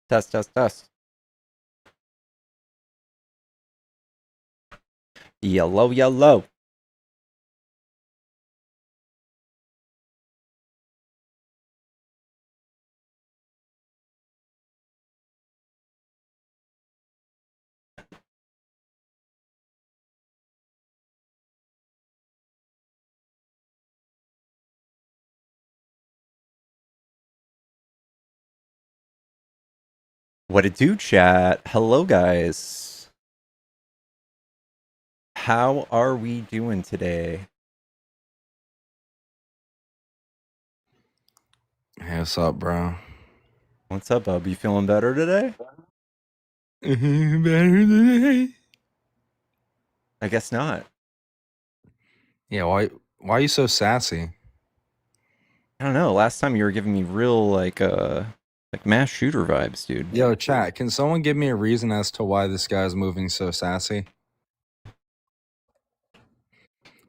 Test, test, test. Yellow, yellow. What it do, chat? Hello, guys. How are we doing today? Hey, what's up, bro? What's up, bub? You feeling better today? Better today. I guess not. Yeah, why are you so sassy? I don't know. Last time you were giving me real like mass shooter vibes, dude. Yo, chat, can someone give me a reason as to why this guy's moving so sassy?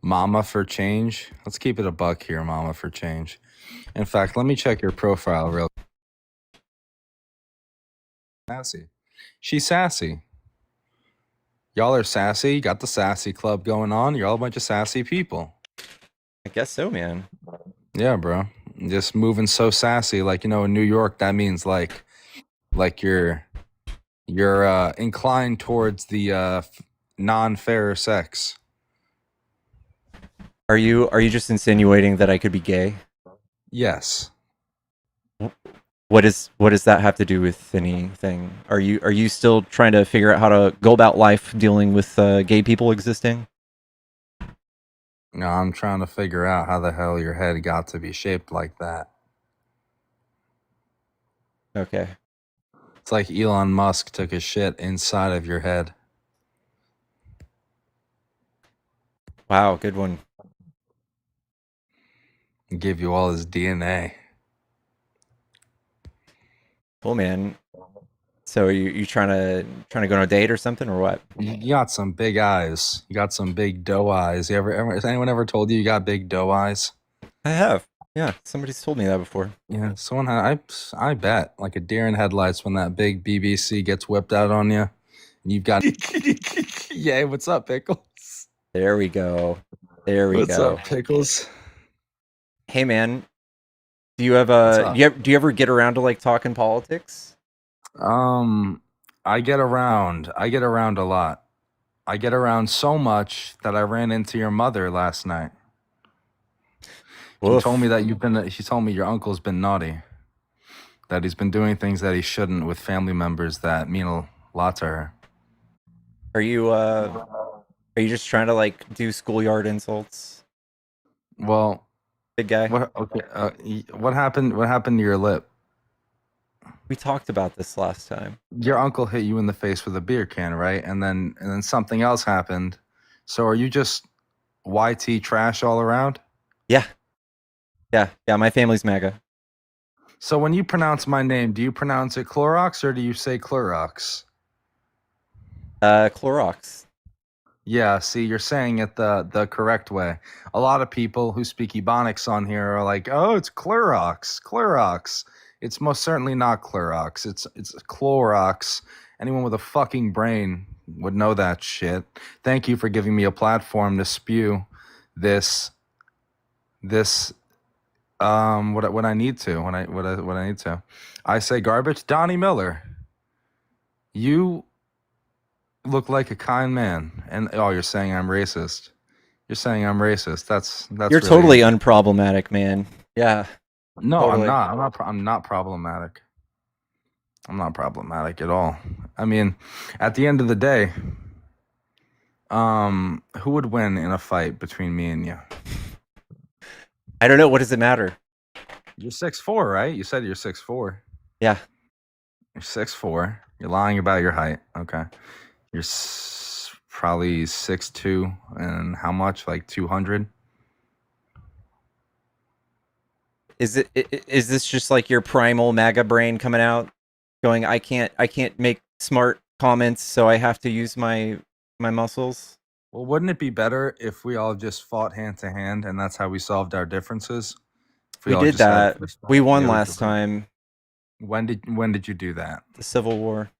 Mama for change? Let's keep it a buck here, mama for change. In fact, let me check your profile real sassy. She's sassy. Y'all are sassy. You got the sassy club going on. You're all a bunch of sassy people. I guess so, man. Yeah, bro. Just moving so sassy. Like, in New York, that means like you're inclined towards the non-fair sex. Are you just insinuating that I could be gay? Yes. What does that have to do with anything? Are you still trying to figure out how to go about life dealing with gay people existing? No, I'm trying to figure out how the hell your head got to be shaped like that. Okay. It's like Elon Musk took a shit inside of your head. Wow, good one. And give you all his DNA. Cool, man. So are you trying to go on a date or something, or what? You got some big eyes. You got some big doe eyes. Has anyone ever told you got big doe eyes? I have. Yeah, somebody's told me that before. Yeah, I bet like a deer in headlights when that big BBC gets whipped out on you. And you've got yeah. What's up, Pickles? There we go. There we What's go. up, Pickles? Hey, man. Do you have What's a up? do you ever get around to like talking politics? I get around. I get around a lot. I get around so much that I ran into your mother last night. She told me Woof. that she told me your uncle's been naughty. That he's been doing things that he shouldn't with family members that mean a lot to her. Are you just trying to like do schoolyard insults, Well, big guy? what happened? What happened to your lip? We talked about this last time. Your uncle hit you in the face with a beer can, right? And then something else happened. So are you just YT trash all around? Yeah. Yeah, my family's MAGA. So when you pronounce my name, do you pronounce it Clorox or do you say Clorox? Clorox. Yeah, see, you're saying it the correct way. A lot of people who speak Ebonics on here are like, "Oh, it's Clorox, Clorox." It's most certainly not Clorox. It's Clorox. Anyone with a fucking brain would know that shit. Thank you for giving me a platform to spew this what I need to what I need to. I say garbage. Donnie Miller, you look like a kind man, and oh, you're saying I'm racist. You're saying I'm racist. That's You're really totally unproblematic, man. Yeah, no. I'm totally. not. I'm not problematic. I'm not problematic at all. I mean, at the end of the day, who would win in a fight between me and you? I don't know. What does it matter? You're 6'4", right? You said you're 6'4". Yeah. You're 6'4". You're lying about your height. Okay. You're probably 6'2", and how much? Like 200. Is this just like your primal MAGA brain coming out, going, I can't make smart comments, so I have to use my muscles? Well, wouldn't it be better if we all just fought hand to hand, and that's how we solved our differences? If we We all did just had that. We won last time. When did you do that? The Civil War.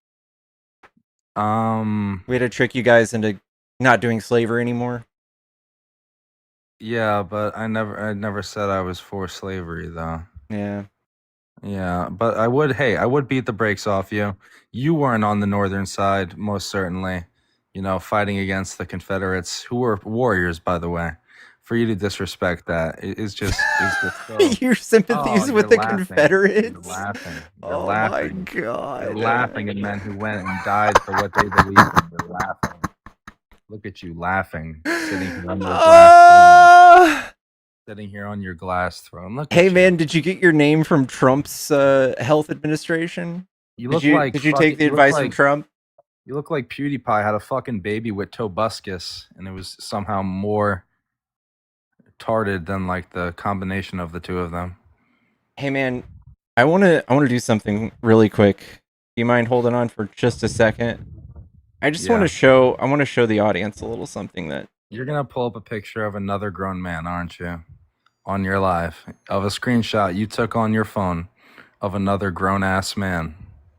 Um. We had to trick you guys into not doing slavery anymore. Yeah, but I never said I was for slavery though. Yeah. Yeah, but I would beat the brakes off you. You weren't on the northern side, most certainly. You know, fighting against the Confederates, who were warriors, by the way. For you to disrespect that is just so. Your Oh, sympathies with you're the laughing. You're Confederates. laughing. You're Oh my laughing. You're god. laughing at men who went and died for what they believed in. You're laughing. Look at you laughing, sitting here on your glass throne. Ah! Sitting here on your glass throne. Look Hey at you. man, did you get your name from Trump's health administration? You Did look you like did you take fucking. the advice from Trump? You look like PewDiePie had a fucking baby with Tobuscus, and it was somehow more retarded than like the combination of the two of them. Hey man, I wanna do something really quick. Do you mind holding on for just a second? I just Yeah. I want to show the audience a little something that You're gonna pull up a picture of another grown man, aren't you? On your live of a screenshot you took on your phone of another grown ass man.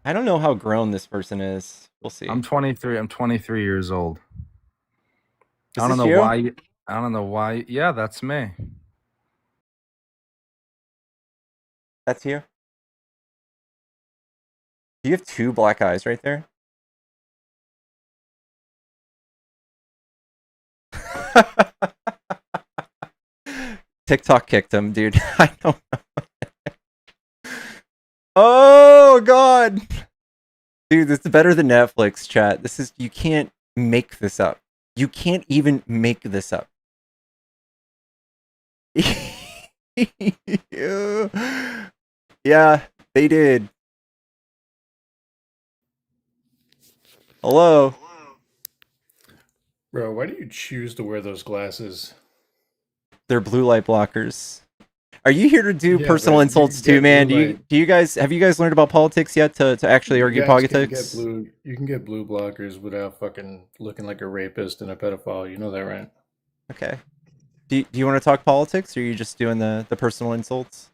I don't know how grown this person is. We'll see. I'm 23. I'm 23 years old. Is I don't this know you? why. I don't know why. Yeah, that's me. That's you? Do you have two black eyes right there? TikTok kicked him, dude. I don't know. Oh god. Dude, this is better than Netflix, chat. This is you can't make this up. You can't even make this up. Yeah, they did. Hello. Bro, why do you choose to wear those glasses? They're blue light blockers. Are you here to do Yeah, personal but you insults can too, get man? blue light. Do you guys have you guys learned about politics yet to actually You argue guys can get politics? blue. You can get blue blockers without fucking looking like a rapist and a pedophile. You know that, right? Okay. Do you want to talk politics, or are you just doing the personal insults?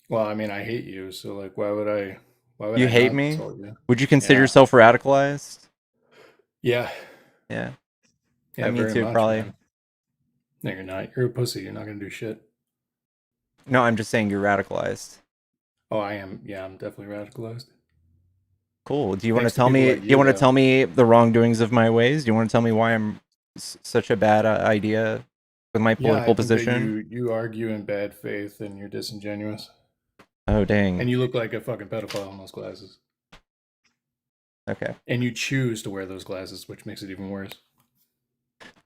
Well, I mean, I hate you, so like, why would I? Why would You I hate not me? insult you? Would you consider Yeah, yourself radicalized? yeah, Yeah. yeah, Me very too, much, probably. man. No, you're not. You're a pussy. You're not gonna do shit. No, I'm just saying you're radicalized. Oh, I am. Yeah, I'm definitely radicalized. Cool. Do you want to Thanks to tell people me? like Do you you, want to though. tell me the wrongdoings of my ways? Do you want to tell me why I'm such a bad idea with my Yeah, I political think that position? you argue in bad faith and you're disingenuous, Oh dang. and you look like a fucking pedophile in those glasses. Okay. And you choose to wear those glasses, which makes it even worse.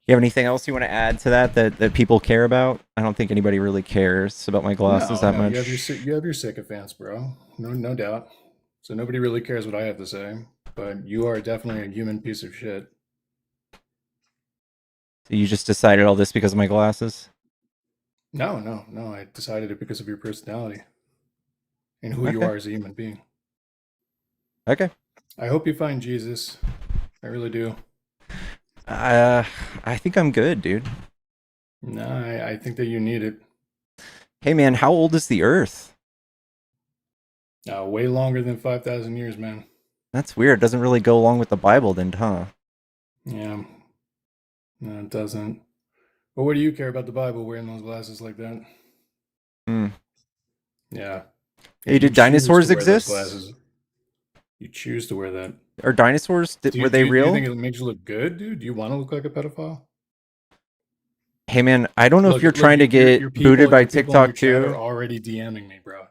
You have anything else you want to add to that people care about? I don't think anybody really cares about my glasses No, that no, much. you have your sycophants, bro. No doubt. So nobody really cares what I have to say, but you are definitely a human piece of shit. So you just decided all this because of my glasses? No. I decided it because of your personality and who you Okay. are as a human being. Okay. I hope you find Jesus. I really do. Uh, I think I'm good, dude. No, I think that you need it. Hey man, how old is the Earth? Way longer than 5,000 years, man. That's weird. It doesn't really go along with the Bible, then, huh? Yeah. No, it doesn't. But what do you care about the Bible wearing those glasses like that? Hmm. Yeah. Yeah, Hey, you did choose to dinosaurs wear those exist? glasses. You choose to wear that. Are dinosaurs? Were they Do you real? think it makes you look good, dude? Do you want to look like a pedophile? Hey man, I don't know if you're Look, trying to get booted by your people in your TikTok chat are too. already DMing me, bro.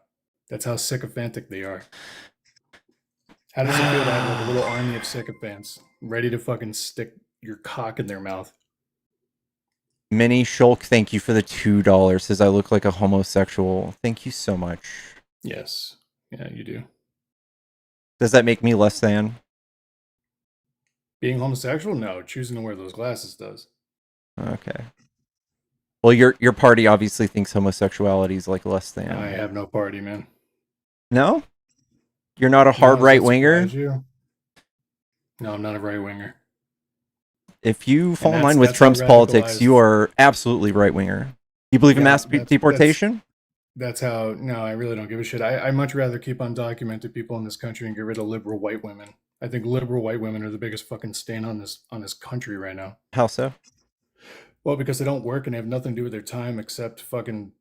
That's how sycophantic they are. How does it feel to have like a little army of sycophants ready to fucking stick your cock in their mouth? Minnie Shulk, thank you for the $2. Says I look like a homosexual. Thank you so much. Yes. Yeah, you do. Does that make me less than? Being homosexual? No. Choosing to wear those glasses does. Okay. Well, your party obviously thinks homosexuality is like less than. I have no party, man. No? You're not a hard No, does right that winger? surprise you? No, I'm not a right winger. If you fall And in line with that's how Trump's politics, you radicalized. are absolutely right winger. You believe in Yeah, mass that's deportation? That's how. No, I really don't give a shit. I much rather keep undocumented people in this country and get rid of liberal white women. I think liberal white women are the biggest fucking stain on this country right now. How so? Well, because they don't work and they have nothing to do with their time except fucking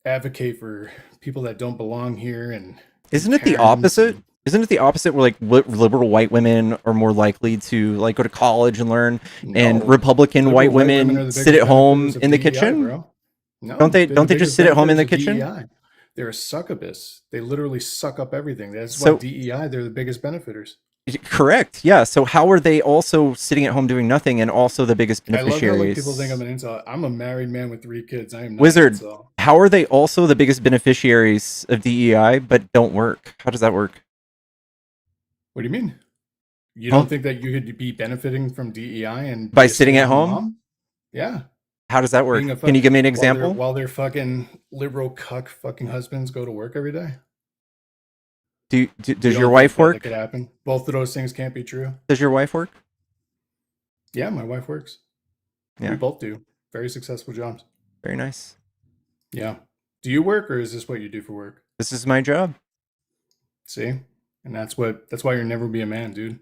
advocate for people that don't belong here and be Isn't it the Karens opposite? and Isn't it the opposite where like liberal white women are more likely to like go to college and learn, and no, Republican liberal white white women are women the sit biggest at benefactors home of in the DEI, kitchen? bro. Don't No, they they're the don't they just biggest sit at home in benefactors the of kitchen? DEI. They're a succubus. They literally suck up everything. That's why So DEI, they're the biggest benefiters. correct. Yeah. So how are they also sitting at home doing nothing and also the biggest I love how like people think I'm beneficiaries? an incel. I'm a married man with 3 kids. I am not an Wizard, incel. how are they also the biggest beneficiaries of DEI but don't work? How does that work? What do you mean? You Huh? don't think that you could be benefiting from DEI and By be a sitting at stay-at-home home? mom? Yeah. How does that work? Being a Can fuck you give me an while their example? while their fucking liberal cuck fucking husbands go to work every day. You Does your don't think wife that could work? happen? Both of those things can't be true. Does your wife work? Yeah, my wife works. We Yeah, both do. Very successful jobs. very nice. Yeah. Do you work or is this what you do for work? This is my job. See? And that's why you'll never be a man, dude.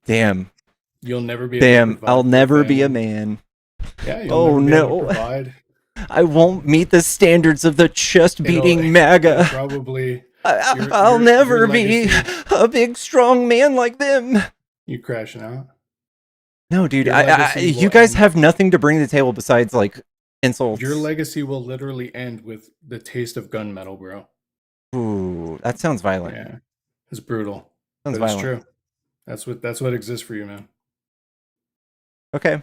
Damn. You'll never be able to Damn. I'll provide for a never be a family. man. Yeah, you'll Oh never be able to no. provide. I won't meet the standards of the chest beating It'll MAGA. probably I'll your never be legacy. a big, strong man like them. You crashing out. No, dude. Your legacy You will guys end. have nothing to bring to the table besides like Your insults. legacy will literally end with the taste of gunmetal, bro. Ooh, that sounds violent. Yeah, it's brutal, Sounds but it's violent. true. That's what exists for you, man. Okay.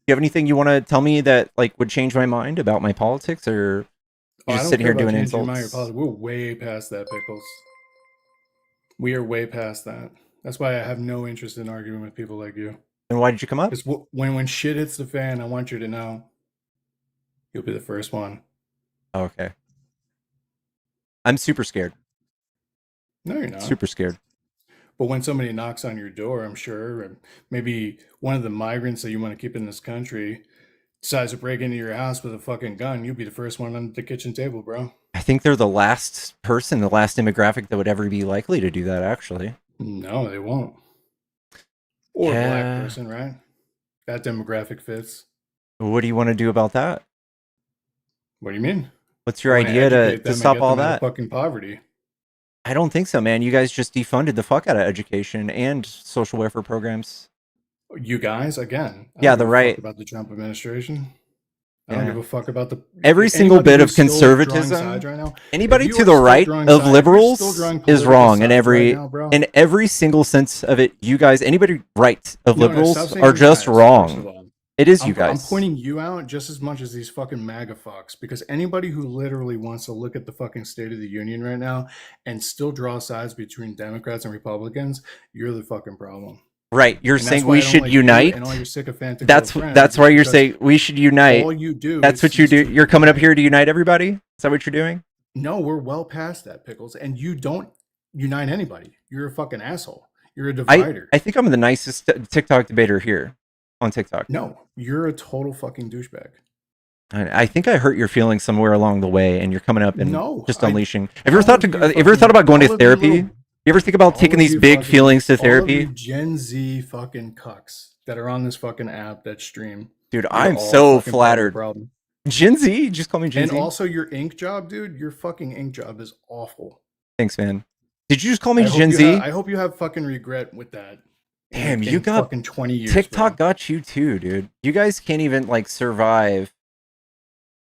You have anything you want to tell me that like would change my mind about my politics, or Oh, you're I just don't sitting care here about doing changing your mind or insults? politics. We're way past that, Pickles. We are way past that. That's why I have no interest in arguing with people like you. Then why did you come up? Because when shit hits the fan, I want you to know you'll be the first one. Oh, okay. I'm super scared. No, you're not. Super scared. But when somebody knocks on your door, I'm sure, or maybe one of the migrants that you want to keep in this country decides to break into your house with a fucking gun, you'd be the first one on the kitchen table, bro. I think they're the last person, the last demographic that would ever be likely to do that, actually. No, they won't. Or a black Yeah. person, right? That demographic fits. What do you want to do about that? What do you mean? What's I your want to idea educate to them and stop get all them out of that? fucking poverty. I don't think so, man. You guys just defunded the fuck out of education and social welfare programs. You guys, again, I Yeah, don't the give a fuck right. about the Trump administration. I don't Yeah. give a fuck about the Every single anybody bit of who's still drawing sides conservatism, right now. If anybody you to are the still right drawing of sides, if you're still liberals drawing is political wrong sides right now, bro. in every single sense of it. You guys, anybody right of No, stop liberals saying are you just guys. First of wrong. all, It is you I'm guys. pointing you out just as much as these fucking MAGA fucks, because anybody who literally wants to look at the fucking State of the Union right now and still draw sides between Democrats and Republicans, you're the fucking problem. Right. You're And that's saying why we I don't should like you and all unite. your sycophantic little That's friends. why Is you're because saying we should unite. all you do That's is what you cease do. to You're coming up unite. here to unite everybody? Is that what you're doing? No, we're well past that, Pickles. And you don't unite anybody. You're a fucking asshole. You're a divider. I think I'm the nicest TikTok debater here on TikTok. No, you're a total fucking douchebag. I think I hurt your feelings somewhere along the way, and you're coming up and No, just unleashing. Have you ever all thought of to? you Have you ever thought fucking, about going to all of you therapy? little, You ever think about all taking of these you big fucking, feelings to all of you therapy? Gen Z fucking cucks that are on this fucking app that stream, Dude, you're I'm all so fucking part of the flattered. problem. Gen Z? Just call me Gen And Z? also your ink job, dude, your fucking ink job is awful. Thanks, man. Did you just call me Gen Z? I hope you have fucking regret with that. Damn, you in got fucking 20 years. TikTok bro. got you too, dude. You guys can't even like survive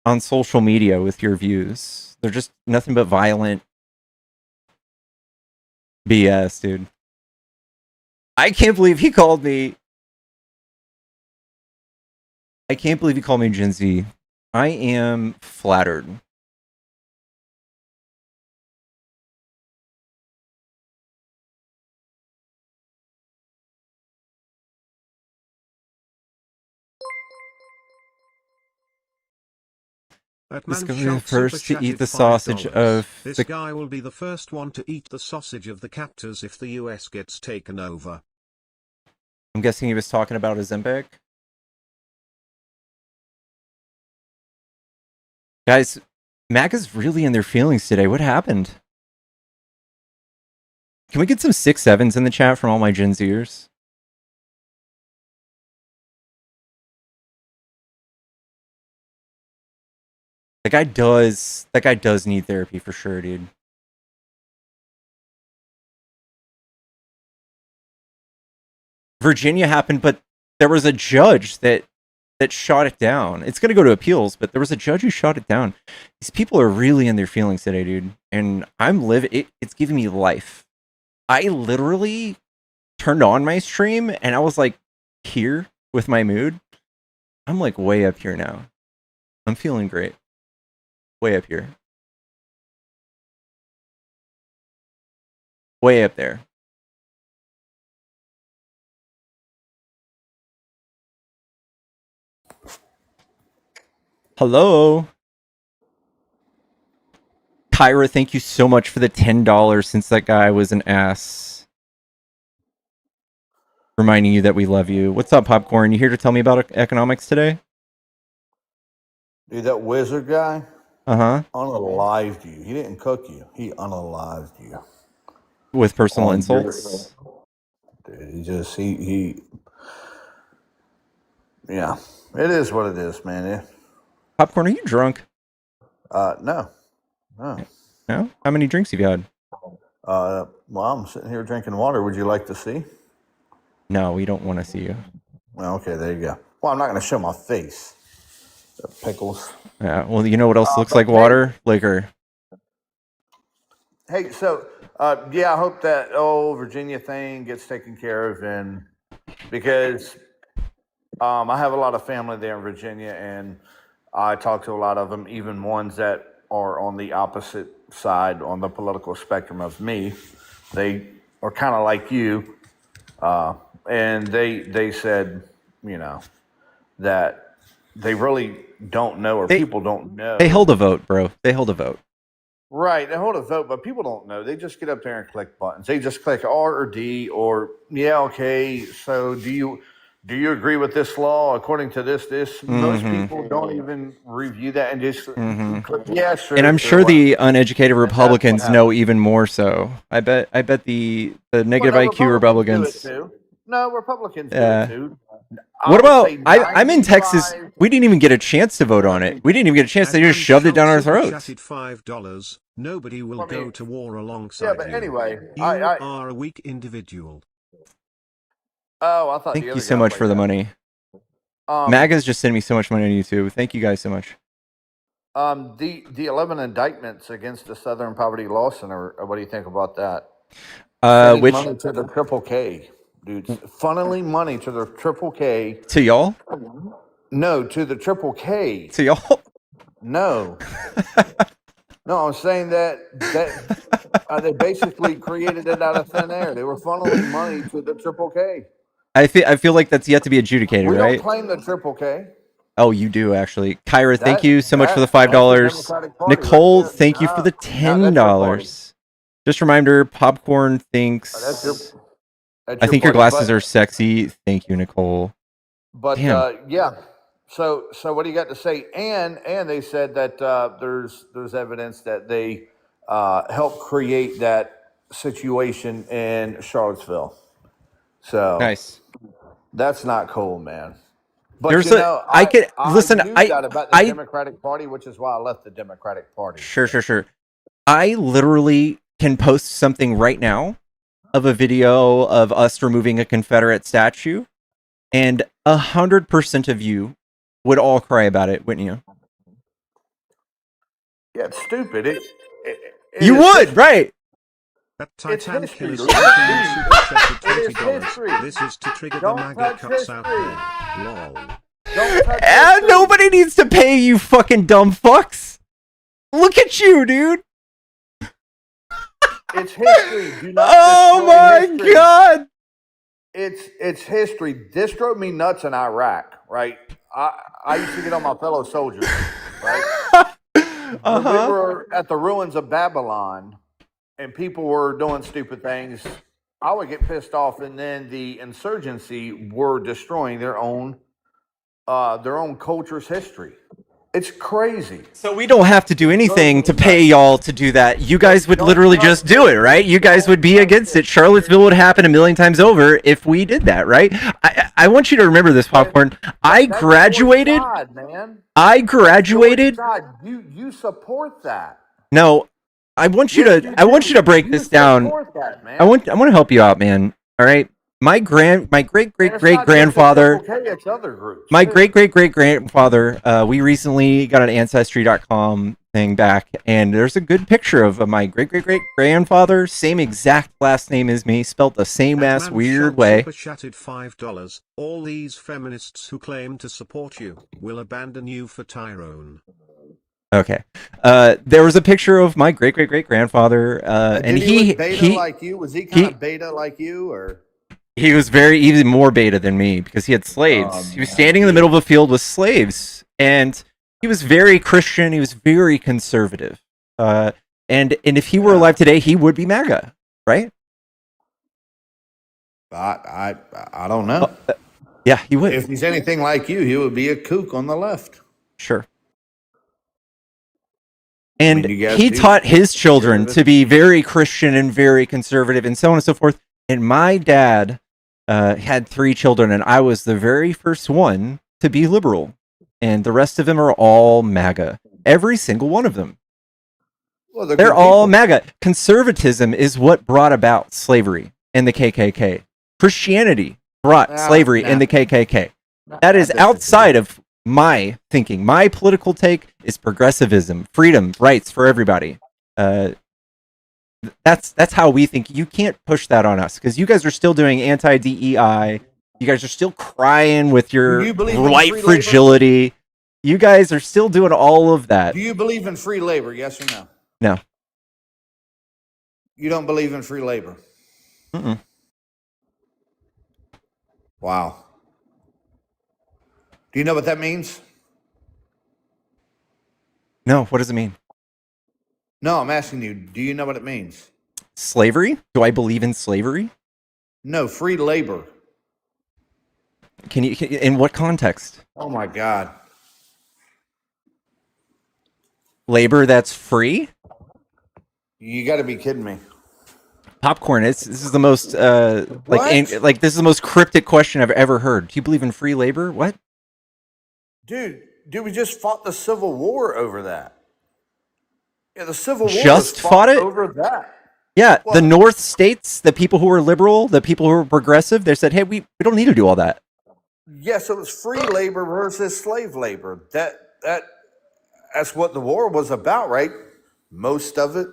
on social media with your views. They're just nothing but violent BS, dude. I can't believe he called me. I can't believe he called me Gen Z. I am flattered. That This man guy will be the Schultz super first to eat chatted the sausage $5. of This the... guy will be the first one to eat the sausage of the captors if the US gets taken over. I'm guessing he was talking about Ozempic. Guys, MAGA's really in their feelings today. What happened? Can we get some 6-7s in the chat from all my Gen Zers? That guy does need therapy for sure, dude. Virginia happened, but there was a judge that shot it down. It's going to go to appeals, but there was a judge who shot it down. These people are really in their feelings today, dude. And I'm living it's giving me life. I literally turned on my stream and I was like here with my mood. I'm like way up here now. I'm feeling great. Way up here. Way up there. Hello. Kyra, thank you so much for the $10 since that guy was an ass. Reminding you that we love you. What's up, Popcorn? You here to tell me about economics today? Dude, that wizard guy Uh-huh. unalived you. He didn't cook you. He unalived you. With personal insults? Dude, he yeah. It is what it is, man. Popcorn, are you drunk? No. No? How many drinks have you had? Well, I'm sitting here drinking water. Would you like to see? No, we don't want to see you. Well, okay, there you go. Well, I'm not going to show my face. Pickles. Yeah, well, you know what else looks like water? Liquor. Hey, so, yeah, I hope that Virginia thing gets taken care of, and because I have a lot of family there in Virginia, and I talk to a lot of them, even ones that are on the opposite side on the political spectrum of me. They are kind of like you, and they said, you know, that they really don't know, or people don't know. They held a vote, bro. They held a vote. Right, they hold a vote, but people don't know. They just get up there and click buttons. They just click R or D, or yeah, okay. So do you agree with this law according to this? Most people don't even review that and just click, yeah, sure. And I'm sure the uneducated Republicans know even more so. I bet the negative IQ Republicans. No, Republicans do it too. What about I'm in Texas? We didn't even get a chance to vote on it. We didn't even get a chance. They just shoved it down our throats. $5. Nobody will go to war alongside you. Yeah, but anyway, you are a weak individual. Oh, I thought. Thank you so much for the money. MAGA's just sent me so much money on YouTube. Thank you guys so much. The 11 indictments against the Southern Poverty Law Center. What do you think about that? Which money to the Triple K, dude? Funneling money to the Triple K. To y'all? No, to the Triple K. To y'all? No. No, I'm saying that they basically created it out of thin air. They were funneling money to the Triple K. I feel like that's yet to be adjudicated, right? We don't claim the Triple K. Oh, you do actually. Kyra, thank you so much for the $5. Nicole, thank you for the $10. Just a reminder, Popcorn thinks I think your glasses are sexy. Thank you, Nicole. But yeah. So what do you got to say? And they said that there's evidence that they helped create that situation in Charlottesville. So nice. That's not cool, man. But there's you know, I knew that about the Democratic Party, which is why I left the Democratic Party. Sure. I literally can post something right now of a video of us removing a Confederate statue, and 100% of you would all cry about it, wouldn't you? Yeah, it's stupid. You would, right? That Titan Killer super chatted $20. This is to trigger the MAGA cuts out here. Lol. And nobody needs to pay you, fucking dumb fucks. Look at you, dude. It's history. Do not oh my history. God. It's history. This drove me nuts in Iraq, right? I used to get on my fellow soldiers, right? We were at the ruins of Babylon, and people were doing stupid things. I would get pissed off, and then the insurgency were destroying their own culture's history. It's crazy. So we don't have to do anything to pay y'all to do that. You guys would literally just do it, right? You guys would be against it. Charlottesville would happen a million times over if we did that, right? I want you to remember this, Popcorn. I graduated. I graduated. You support that. No, I want you to break this down. I want to help you out, man. All right. My great grandfather, we recently got an ancestry.com thing back, and there's a good picture of my great grandfather, same exact last name as me, spelled the same ass weird way. Super chatted $5. All these feminists who claim to support you will abandon you for Tyrone. Okay. There was a picture of my great grandfather, and he like you. Was he kind of beta like you, or? He was even more beta than me because he had slaves. He was standing in the middle of a field with slaves, and he was very Christian. He was very conservative. And if he were alive today, he would be MAGA, right? I don't know. Yeah, he would. If he's anything like you, he would be a kook on the left. Sure. And he taught his children to be very Christian and very conservative and so on and so forth. And my dad had 3 children, and I was the very first one to be liberal. And the rest of them are all MAGA. Every single one of them. Well, they're all MAGA. Conservatism is what brought about slavery and the KKK. Christianity brought slavery and the KKK. That is outside of my thinking. My political take is progressivism, freedom, rights for everybody. That's how we think. You can't push that on us because you guys are still doing anti-DEI. You guys are still crying with your white fragility. Labor? You guys are still doing all of that. Do you believe in free labor? Yes or no? No. You don't believe in free labor? Mm-mm. Wow. Do you know what that means? No. What does it mean? No, I'm asking you, do you know what it means? Slavery? Do I believe in slavery? No, free labor. Can you in what context? Oh my God. Labor that's free? You got to be kidding me. Popcorn, this is the most this is the most cryptic question I've ever heard. Do you believe in free labor? What? Dude, we just fought the Civil War over that. Yeah, the Civil War just fought it over that. Yeah, well, the North states, the people who were liberal, the people who were progressive, they said, "Hey, we don't need to do all that." Yes, it was free labor versus slave labor. That's what the war was about, right? Most of it,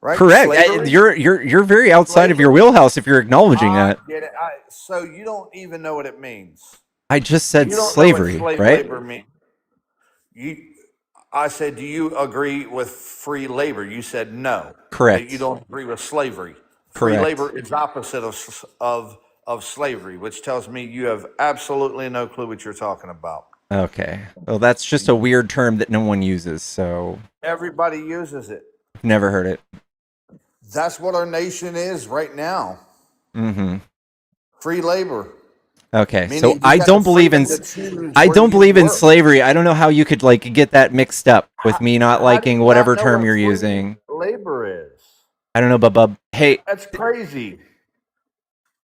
right? Correct. You're very outside of your wheelhouse if you're acknowledging that. Get it. So you don't even know what it means. I just said slavery, right? Labor means. I said, do you agree with free labor? You said no. Correct. You don't agree with slavery. Correct. Free labor is opposite of slavery, which tells me you have absolutely no clue what you're talking about. Okay. Well, that's just a weird term that no one uses, so... Everybody uses it. Never heard it. That's what our nation is right now. Mm-hmm. Free labor. Okay, so I don't believe in slavery. I don't know how you could get that mixed up with me not liking whatever term you're using. Labor is. I don't know, bub. Hey, that's crazy.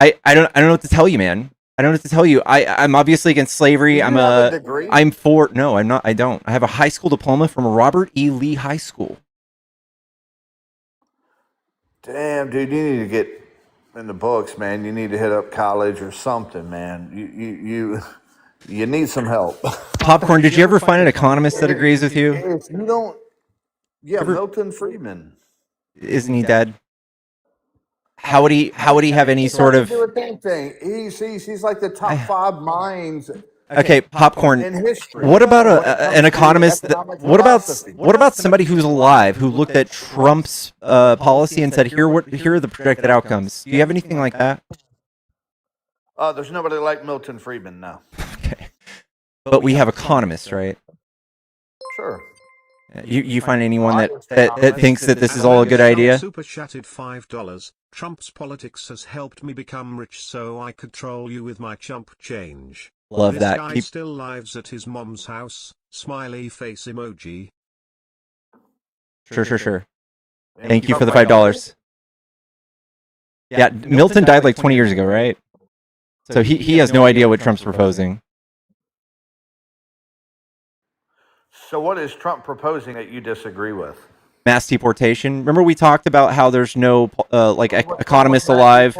I don't know what to tell you, man. I don't know what to tell you. I'm obviously against slavery. I'm for. No, I'm not. I don't. I have a high school diploma from Robert E. Lee High School. Damn, dude, you need to get in the books, man. You need to hit up college or something, man. You need some help. Popcorn, did you ever find an economist that agrees with you? If you don't, Milton Friedman. Isn't he dead? How would he have any sort of thing? He's like the top 5 minds. Okay, Popcorn. In history. What about an economist? What about somebody who's alive who looked at Trump's policy and said, "Here are the projected outcomes"? Do you have anything like that? There's nobody like Milton Friedman now. Okay, but we have economists, right? Sure. You find anyone that thinks that this is all a good idea? Super chatted $5. Trump's politics has helped me become rich, so I control you with my chump change. Love This that. guy Keep still lives at his mom's house. Smiley face emoji. sure. And Thank you Trump for the might $5. Yeah, Milton died like 20 years ago, right? So he has no idea what Trump's proposing. So what is Trump proposing that you disagree with? Mass deportation. Remember we talked about how there's no economist alive.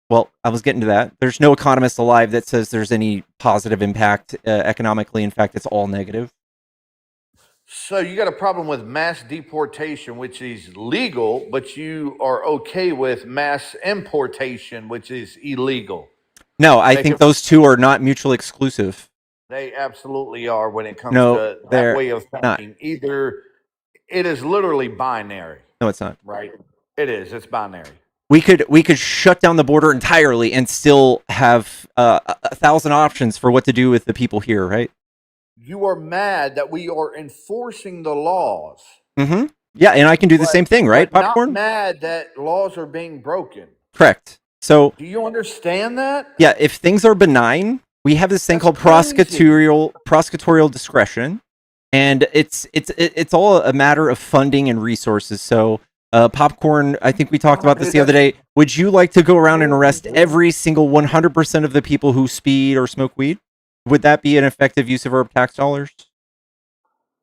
Well, I was getting to that. There's no economist alive that says there's any positive impact economically. In fact, it's all negative. So you got a problem with mass deportation, which is legal, but you are okay with mass importation, which is illegal. No, I think those two are not mutually exclusive. They absolutely are when it comes No, to that they're way of not. thinking. Either it is literally binary. No, it's not. Right? It is. It's binary. We could shut down the border entirely and still have 1,000 options for what to do with the people here, right? You are mad that we are enforcing the laws. Mm-hmm. Yeah, and I can do the same thing, right? But Popcorn? not mad that laws are being broken. Correct. So do you understand that? Yeah, if things are benign, we have this thing called prosecutorial discretion, and it's all a matter of funding and resources. So Popcorn, I think we talked about this the other day. Would you like to go around and arrest every single 100% of the people who speed or smoke weed? Would that be an effective use of our tax dollars?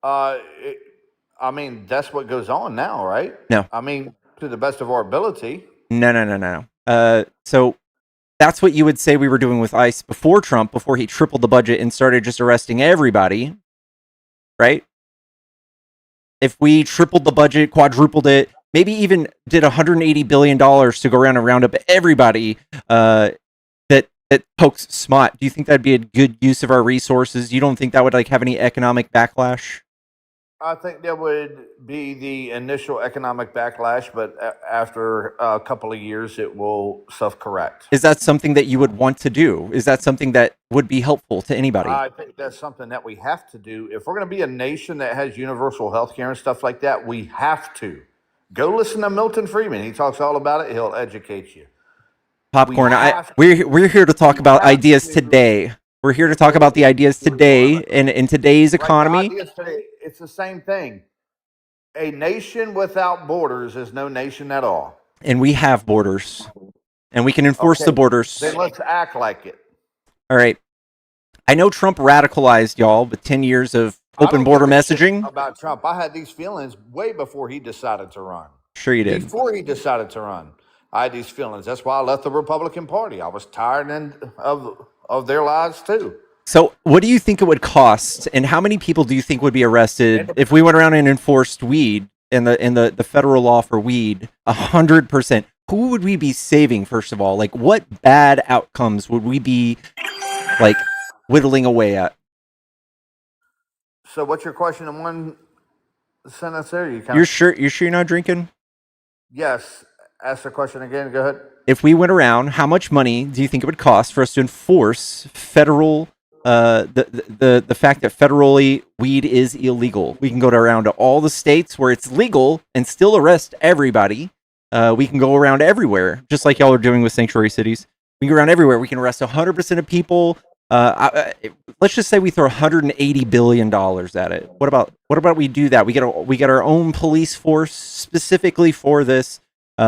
I mean, that's what goes on now, right? No. I mean, to the best of our ability. No. So that's what you would say we were doing with ICE before Trump, before he tripled the budget and started just arresting everybody, right? If we tripled the budget, quadrupled it, maybe even did $180 billion to go around and round up everybody that pokes SMOT, do you think that'd be a good use of our resources? You don't think that would have any economic backlash? I think there would be the initial economic backlash, but after a couple of years, it will self-correct. Is that something that you would want to do? Is that something that would be helpful to anybody? I think that's something that we have to do. If we're going to be a nation that has universal health care and stuff like that, we have to. Go listen to Milton Friedman. He talks all about it. He'll educate you. Popcorn, we're here to talk about ideas today. We're here to talk about the ideas today in today's economy. Ideas today, it's the same thing. A nation without borders is no nation at all. And we have borders. And we can enforce the borders. Then let's act like it. All right. I know Trump radicalized y'all with 10 years of open border messaging. About Trump, I had these feelings way before he decided to run. Sure you did. Before he decided to run, I had these feelings. That's why I left the Republican Party. I was tired of their lies too. So what do you think it would cost, and how many people do you think would be arrested if we went around and enforced weed in the federal law for weed 100%? Who would we be saving, first of all? What bad outcomes would we be whittling away at? So what's your question in one sentence there? You're sure you're not drinking? Yes. Ask the question again. Go ahead. If we went around, how much money do you think it would cost for us to enforce federal the fact that federally weed is illegal? We can go around to all the states where it's legal and still arrest everybody. We can go around everywhere, just like y'all are doing with sanctuary cities. We can go around everywhere. We can arrest 100% of people. Let's just say we throw $180 billion at it. What about we do that? We get our own police force specifically for this.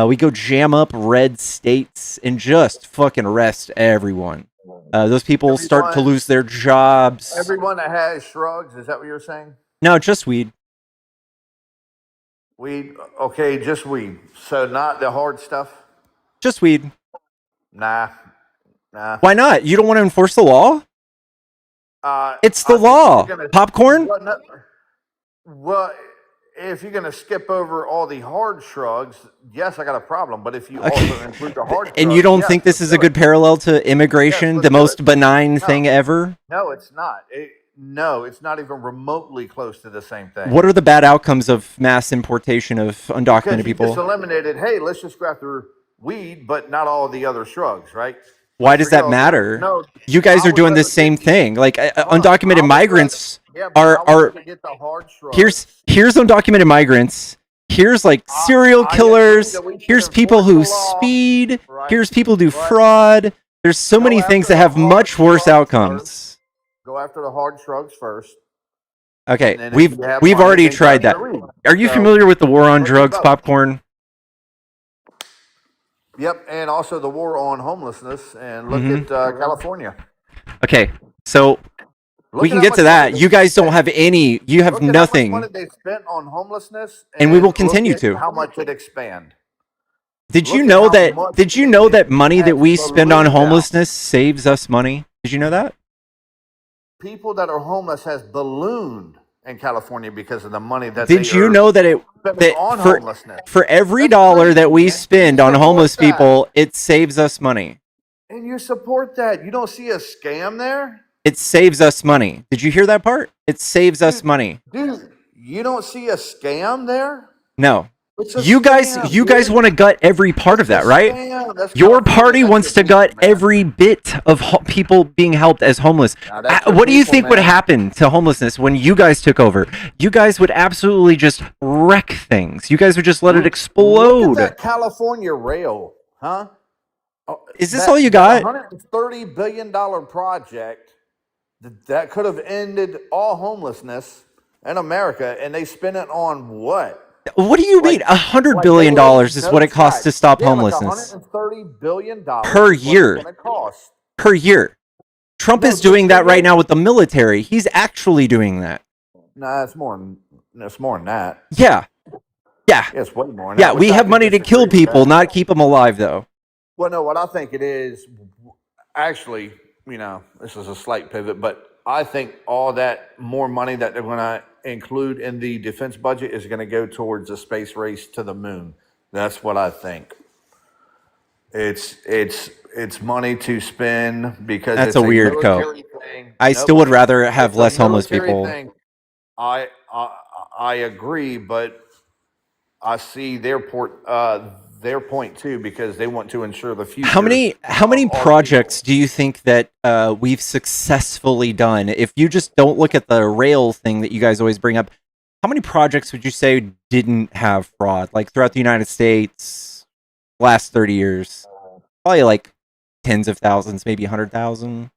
We go jam up red states and just fucking arrest everyone. Those people start to lose their jobs. Everyone that has shrugs, is that what you're saying? No, just weed. Weed, okay, just weed. So not the hard stuff? Just weed. Nah. Why not? You don't want to enforce the law? It's the law. Popcorn? Well, if you're going to skip over all the hard shrugs, yes, I got a problem. But if you also include the hard shrugs... And you don't think this is a good parallel to immigration, the most benign thing ever? No, it's not. No, it's not even remotely close to the same thing. What are the bad outcomes of mass importation of undocumented people? Just eliminated, hey, let's just go after weed, but not all the other shrugs, right? Why does that matter? No, you guys are doing the same thing. Undocumented migrants are here's undocumented migrants. Here's serial killers. Here's people who speed. Here's people who do fraud. There's so many things that have much worse outcomes. Go after the hard shrugs first. Okay, we've already tried that. Are you familiar with the war on drugs, Popcorn? Yep, and also the war on homelessness, and look at California. Okay, so we can get to that. You guys don't have any. You have nothing. How much money they spent on homelessness, and we will continue to. How much it expand? Did you know that? Did you know that money that we spend on homelessness saves us money? Did you know that? People that are homeless has ballooned in California because of the money that. Did you know that for every dollar that we spend on homeless people, it saves us money? And you support that? You don't see a scam there? It saves us money. Did you hear that part? It saves us money. Dude, you don't see a scam there? No. You guys want to gut every part of that, right? Your party wants to gut every bit of people being helped as homeless. What do you think would happen to homelessness when you guys took over? You guys would absolutely just wreck things. You guys would just let it explode. Look at that California rail, huh? Is this all you got? $130 billion project that could have ended all homelessness in America, and they spent it on what? What do you mean? $100 billion is what it costs to stop homelessness. $130 billion per year. Per year. Trump is doing that right now with the military. He's actually doing that. No, it's more than that. Yeah. Yeah. It's way more than that. Yeah, we we have money to kill people, not keep them alive, though. Well, no, what I think it is, actually, this is a slight pivot, but I think all that more money that they're going to include in the defense budget is going to go towards a space race to the moon. That's what I think. It's money to spend because that's a weird code. I still would rather have less homeless people. I agree, but I see their point too, because they want to ensure the future. How many projects do you think that we've successfully done? If you just don't look at the rail thing that you guys always bring up, how many projects would you say didn't have fraud? Like throughout the United States, last 30 years, probably like tens of thousands, maybe 100,000.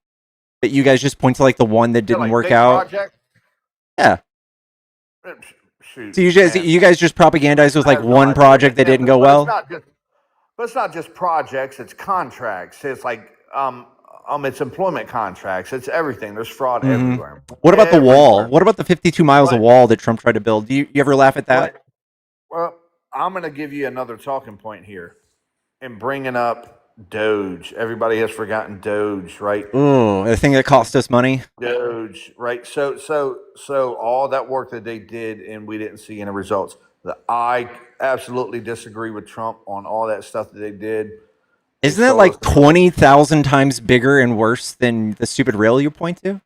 But you guys just point to like the one that didn't work out. Project? Yeah. Shoot, so you guys just propagandize with like one project that didn't go well? It's not just projects, it's contracts. It's like it's employment contracts. It's everything. There's fraud everywhere. What about the wall? What about the 52 miles of wall that Trump tried to build? Do you ever laugh at that? Well, I'm going to give you another talking point here in bringing up DOGE. Everybody has forgotten DOGE, right? Ooh, the thing that cost us money. DOGE, right? So all that work that they did, and we didn't see any results. I absolutely disagree with Trump on all that stuff that they did. Isn't that like 20,000 times bigger and worse than the stupid rail you point to?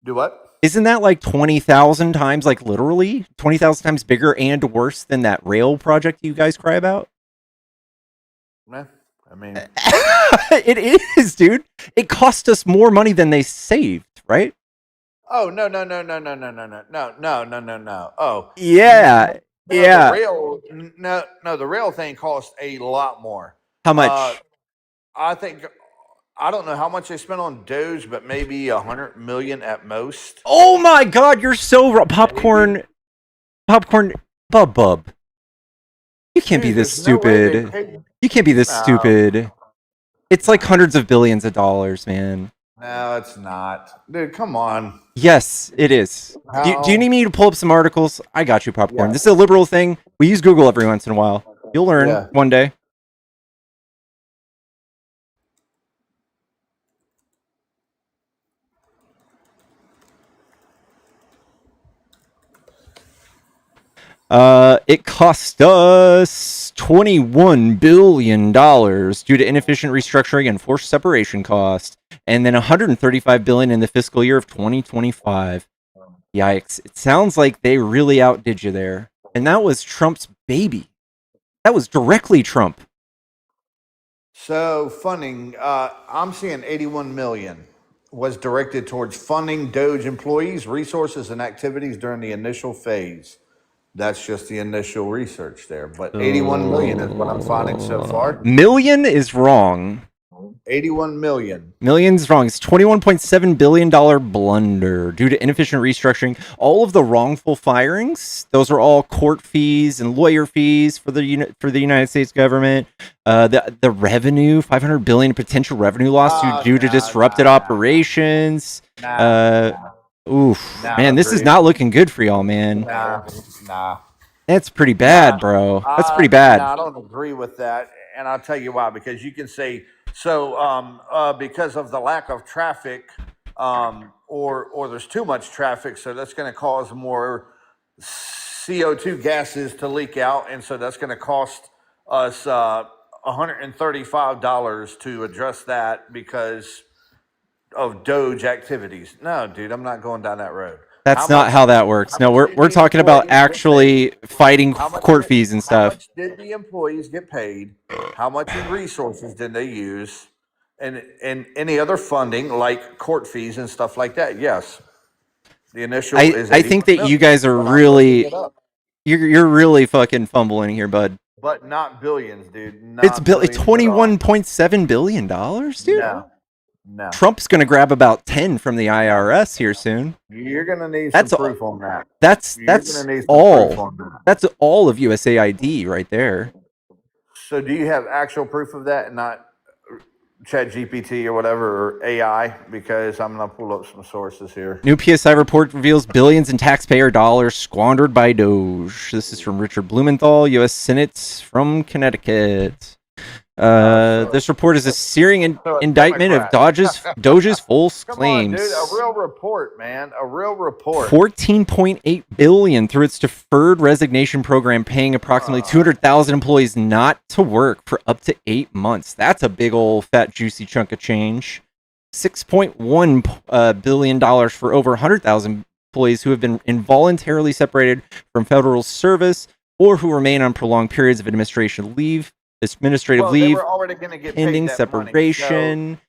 Do what? Isn't that like 20,000 times, like literally 20,000 times bigger and worse than that rail project you guys cry about? Nah. I mean, it is, dude. It cost us more money than they saved, right? Oh no! Oh yeah. The rail, the rail thing cost a lot more. How much? I don't know how much they spent on DOGE, but maybe $100 million at most. Oh my God, you're so wrong. Popcorn, bub. You can't be this stupid. You can't be this stupid. It's like hundreds of billions of dollars, man. No, it's not. Dude, come on. Yes, it is. Do you need me to pull up some articles? I got you, Popcorn. Yeah. This is a liberal thing. We use Google every once in a while. You'll learn one day. It cost us $21 billion due to inefficient restructuring and forced separation costs, and then $135 billion in the fiscal year of 2025. Yikes. It sounds like they really outdid you there. And that was Trump's baby. That was directly Trump. So funding, I'm seeing 81 million was directed towards funding DOGE employees, resources, and activities during the initial phase. That's just the initial research there, but 81 million is what I'm finding so far. Million is wrong. 81 million. Millions wrong. It's $21.7 billion blunder due to inefficient restructuring. All of the wrongful firings, those are all court fees and lawyer fees for the United States government. The revenue, 500 billion potential revenue loss due to disrupted operations. Man, this is not looking good for y'all, man. Nah. That's pretty bad, bro. That's pretty bad. I don't agree with that, and I'll tell you why. Because you can say so because of the lack of traffic, or there's too much traffic, so that's going to cause more CO2 gases to leak out, and so that's going to cost us $135 to address that because of DOGE activities. No, dude, I'm not going down that road. That's not how that works. No, we're talking about actually fighting court fees and stuff. How much did the employees get paid? How much in resources did they use? And any other funding like court fees and stuff like that? Yes. The initial is I think that you guys are really you're really fucking fumbling here, bud. But not billions, dude. It's $21.7 billion, dude. No. Trump's going to grab about 10 from the IRS here soon. You're going to need some proof on that. That's all. That's all of USAID right there. So do you have actual proof of that and not ChatGPT or whatever, or AI? Because I'm going to pull up some sources here. New PSI report reveals billions in taxpayer dollars squandered by DOGE. This is from Richard Blumenthal, U.S. Senate from Connecticut. This report is a searing indictment of DOGE's false claims. Come on, dude, a real report, man. A real report. $14.8 billion through its deferred resignation program, paying approximately 200,000 employees not to work for up to 8 months. That's a big old fat juicy chunk of change. $6.1 billion for over 100,000 employees who have been involuntarily separated from federal service or who remain on prolonged periods of administrative leave, they were already going to get pending paid that separation. money.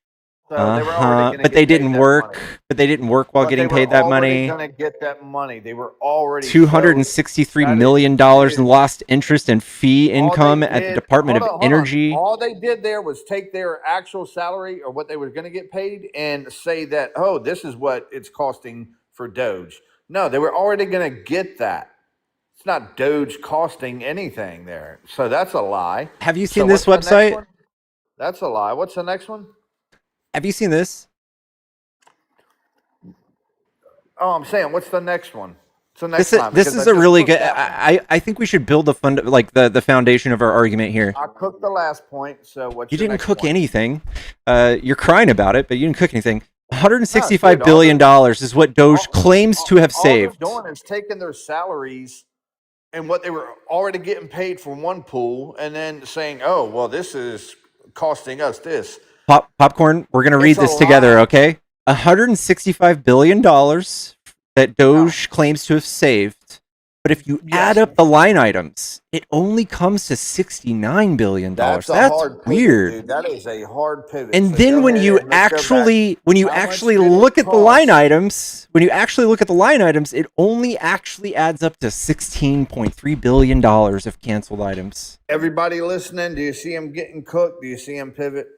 So But they didn't work. But they didn't work while getting paid that money. They were already going to get that money. They were already $263 million in lost interest and fee income at the Department of Energy. All they did there was take their actual salary or what they were going to get paid and say that, oh, this is what it's costing for DOGE. No, they were already going to get that. It's not DOGE costing anything there. So that's a lie. Have you seen this website? That's a lie. What's the next one? Have you seen this? Oh, I'm saying, what's the next one? So this is a really good. I think we should build the foundation of our argument here. I cooked the last point. So what? You didn't cook anything. You're crying about it, but you didn't cook anything. $165 billion is what DOGE claims to have saved. All they're doing is taking their salaries and what they were already getting paid from one pool, and then saying, "Oh, well, this is costing us this." Popcorn. We're gonna read this together, okay? $165 billion that DOGE claims to have saved, but if you add up the line items, it only comes to $69 billion. That's weird. Dude. That is a hard pivot. And then when you actually look at the line items, it only actually adds up to $16.3 billion of canceled items. Everybody listening, do you see him getting cooked? Do you see him pivot?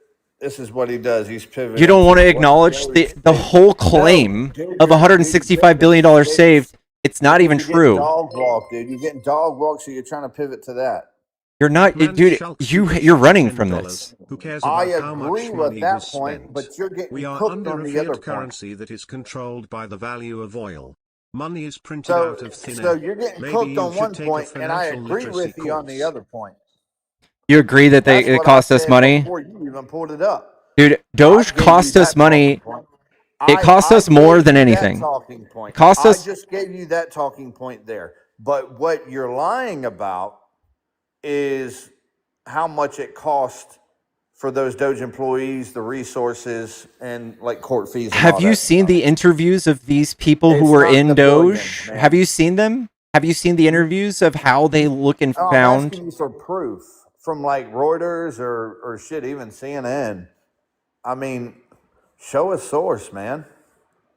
This is what he does. He's pivoting. You don't want to acknowledge the whole claim of $165 billion saved. It's not even true. Dog walk, dude. You're getting dog walk, so you're trying to pivot to that. You're not, dude. You're running from this. Who cares about I agree with that point, but you're getting cooked on the other point. Currency that is controlled by the value of oil. Money is printed out of thin air. So you're getting cooked on one point, and I agree with you on the other point. You agree that it cost us money? Before you even pulled it up. Dude, DOGE cost us money. It cost us more than anything. I just gave you that talking point there. But what you're lying about is how much it cost for those DOGE employees, the resources, and like court fees. Have you seen the interviews of these people who were in DOGE? Have you seen them? Have you seen the interviews of how they look and found? I'm asking you for proof from like Reuters or shit, even CNN. I mean, show a source, man.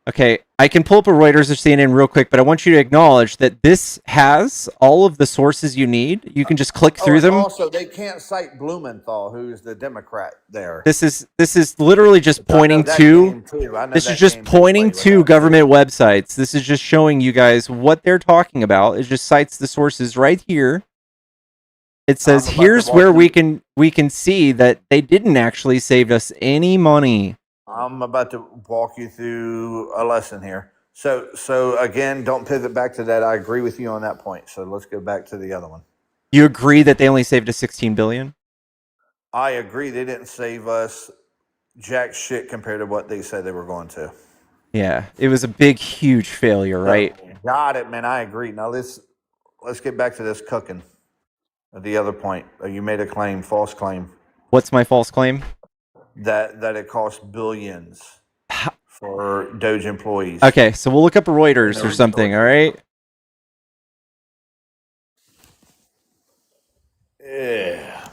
Okay, I can pull up a Reuters or CNN real quick, but I want you to acknowledge that this has all of the sources you need. You can just click through and them. also, they can't cite Blumenthal, who's the Democrat there. This is literally just pointing to. This is just pointing to government websites. This is just showing you guys what they're talking about. It just cites the sources right here. It says here's where we can see that they didn't actually save us any money. I'm about to walk you through a lesson here. So again, don't pivot back to that. I agree with you on that point. So let's go back to the other one. You agree that they only saved us $16 billion? I agree they didn't save us jack shit compared to what they said they were going to. Yeah, it was a big, huge failure, right? Got it, man. I agree. Now let's get back to this cooking. The other point, you made a claim, false claim. What's my false claim? That it costs billions for DOGE employees. Okay, so we'll look up Reuters or something, all right? Yeah.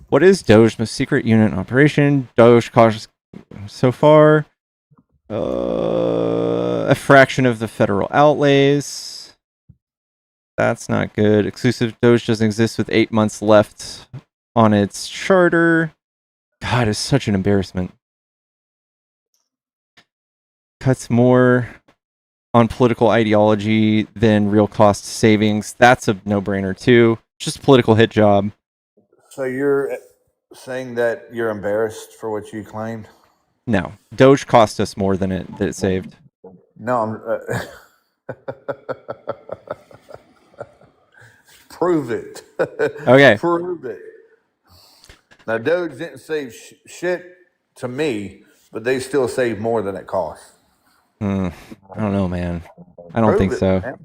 What is DOGE most secret unit in operation? DOGE costs so far a fraction of the federal outlays. That's not good. Exclusive DOGE doesn't exist with 8 months left on its charter. God, it's such an embarrassment. Cuts more on political ideology than real cost savings. That's a no-brainer too. Just a political hit job. So you're saying that you're embarrassed for what you claimed? No, DOGE cost us more than it saved. No, I'm. Prove it. Okay. Prove it. Now, DOGE didn't save shit to me, but they still saved more than it cost. I don't know, man. I don't think so. Man.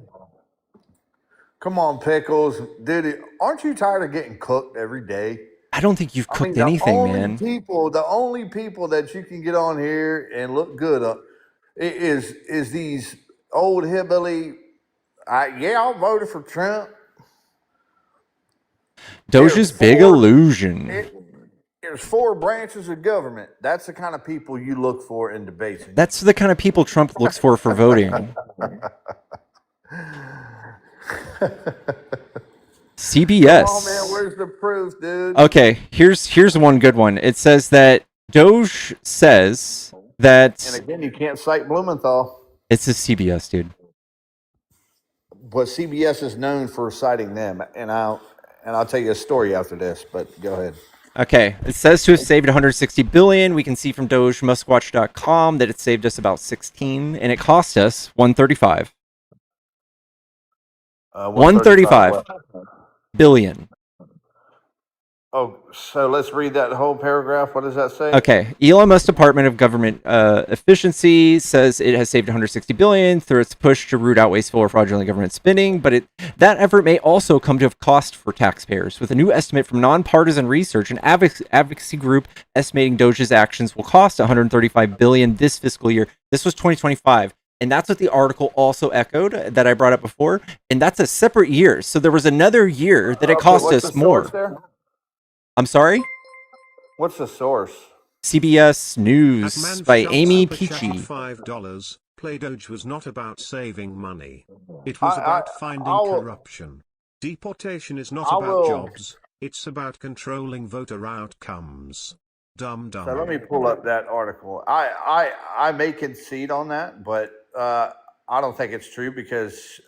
Come on, Pickles. Dude, aren't you tired of getting cooked every day? I don't think you've cooked anything, man. The only people that you can get on here and look good is these old hillbilly. I voted for Trump. DOGE's big illusion. There's 4 branches of government. That's the kind of people you look for in debates. That's the kind of people Trump looks for voting. CBS. Oh man, where's the proof, dude? Okay, here's one good one. It says that DOGE says that. And again, you can't cite Blumenthal. It's a CBS, dude. But CBS is known for citing them, and I'll tell you a story after this. But go ahead. Okay, it says to have saved 160 billion. We can see from DogeMustWatch.com that it saved us about 16, and it cost us 135. 135 billion. Oh, so let's read that whole paragraph. What does that say? Okay, Elon Musk's Department of Government Efficiency says it has saved 160 billion through its push to root out wasteful or fraudulent government spending, but that effort may also come to a cost for taxpayers. With a new estimate from nonpartisan research, an advocacy group estimating DOGE's actions will cost 135 billion this fiscal year. This was 2025. And that's what the article also echoed that I brought up before. And that's a separate year. So there was another year that it cost us more. I'm sorry? What's the source? CBS News by Amy Peachy. $5. Play DOGE was not about saving money. It was about finding corruption. Deportation is not about jobs. It's about controlling voter outcomes. Dumb. So let me pull up that article. I may concede on that, but I don't think it's true because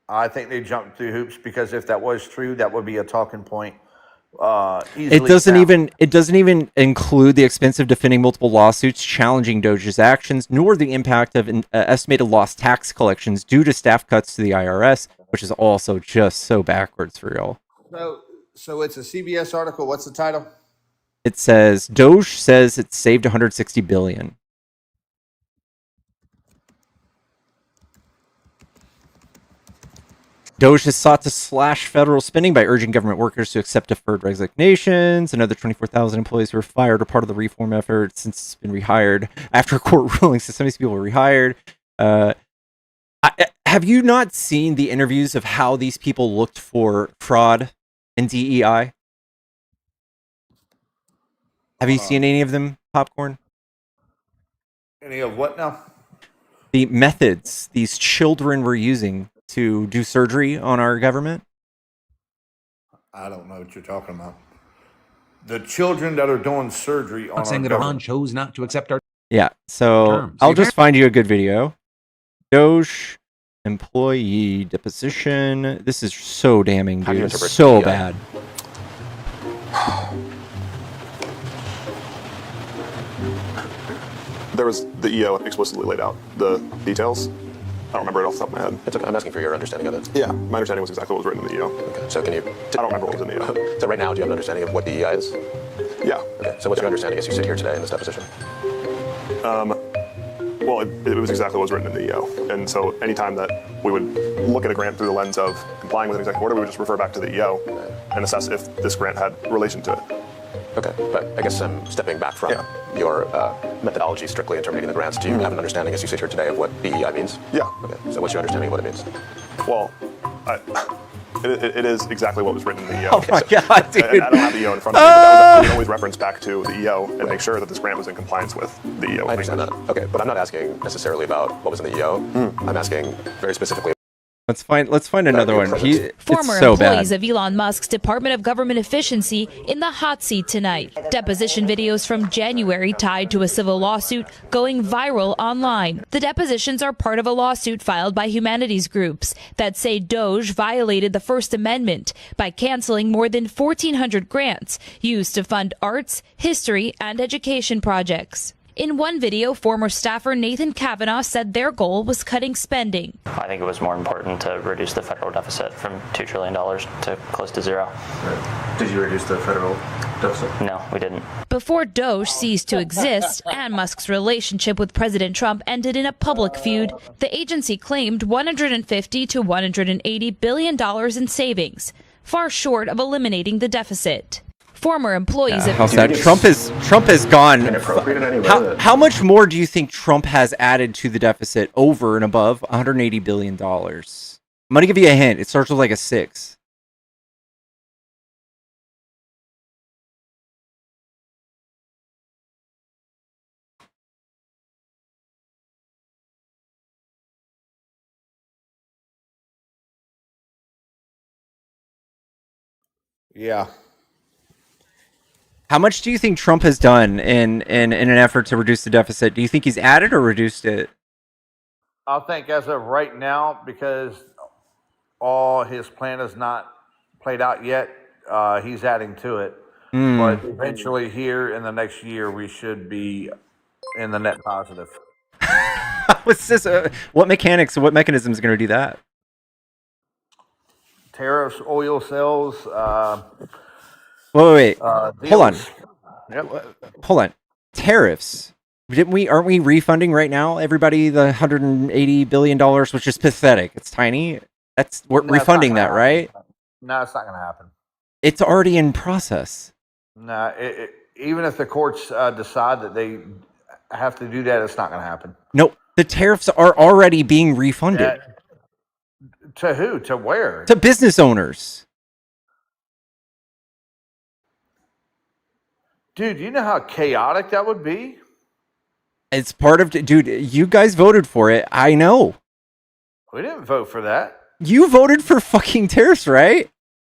I think they jumped through hoops because if that was true, that would be a talking point. It doesn't even include the expense of defending multiple lawsuits challenging DOGE's actions, nor the impact of estimated lost tax collections due to staff cuts to the IRS, which is also just so backwards for y'all. So it's a CBS article. What's the title? It says DOGE says it saved 160 billion. DOGE has sought to slash federal spending by urging government workers to accept deferred resignations. Another 24,000 employees were fired or part of the reform effort since it's been rehired. After a court ruling, so some of these people were rehired. Have you not seen the interviews of how these people looked for fraud and DEI? Have you seen any of them, Popcorn? Any of what now? The methods these children were using to do surgery on our government? I don't know what you're talking about. The children that are doing surgery on saying our that Iran government. chose not to accept our Yeah, so terms. I'll just find you a good video. DOGE employee deposition. This is so damning, How do you dude. interpret So the, bad. There was the EO explicitly laid out the details. I don't remember it off the top of my head. It's okay. I'm asking for your understanding of it. Yeah, my understanding was exactly what was written in the EO. Okay. So can you? I don't remember what was in the EO. So right now, do you have an understanding of what DEI is? Yeah. Okay. So what's your understanding as you sit here today in this deposition? Well, it was exactly what was written in the EO. And so anytime that we would look at a grant through the lens of complying with an executive order, we would just refer back to the EO and assess if this grant had relation to it. Okay. But I guess I'm stepping back from your methodology strictly interpreting the grants. Do you have an understanding as you sit here today of what DEI means? Yeah. Okay. So what's your understanding of what it means? Well, it is exactly what was written in the EO. Oh my god, dude. I don't have the EO in front of me, but we always reference back to the EO and make sure that this grant was in compliance with the EO. I understand that. Okay, but I'm not asking necessarily about what was in the EO. I'm asking very specifically. Let's find another one. Former it's so employees bad. of Elon Musk's Department of Government Efficiency in the hot seat tonight. Deposition videos from January tied to a civil lawsuit going viral online. The depositions are part of a lawsuit filed by humanities groups that say DOGE violated the First Amendment by canceling more than 1,400 grants used to fund arts, history, and education projects. In one video, former staffer Nathan Kavanaugh said their goal was cutting spending. I think it was more important to reduce the federal deficit from $2 trillion to close to zero. Did you reduce the federal deficit? No, we didn't. Before DOGE ceased to exist and Musk's relationship with President Trump ended in a public feud, the agency claimed $150 to $180 billion in savings, far short of eliminating the deficit. Former employees of How's that? Trump has gone. How much more do you think Trump has added to the deficit over and above $180 billion? I'm going to give you a hint. It starts with like a 6. Yeah. How much do you think Trump has done in an effort to reduce the deficit? Do you think he's added or reduced it? I think as of right now, because all his plan is not played out yet, he's adding to it. But eventually here in the next year, we should be in the net positive. What's this? What mechanism is going to do that? Tariffs, oil sales. Wait. Hold on. Yep. Hold on. Tariffs. Aren't we refunding right now everybody the $180 billion, which is pathetic. It's tiny. We're refunding that, right? No, it's not going to happen. It's already in process. No, even if the courts decide that they have to do that, it's not going to happen. No, the tariffs are already being refunded. To who? To where? To business owners. Dude, you know how chaotic that would be? It's part of... Dude, you guys voted for it. I know. We didn't vote for that. You voted for fucking tariffs, right?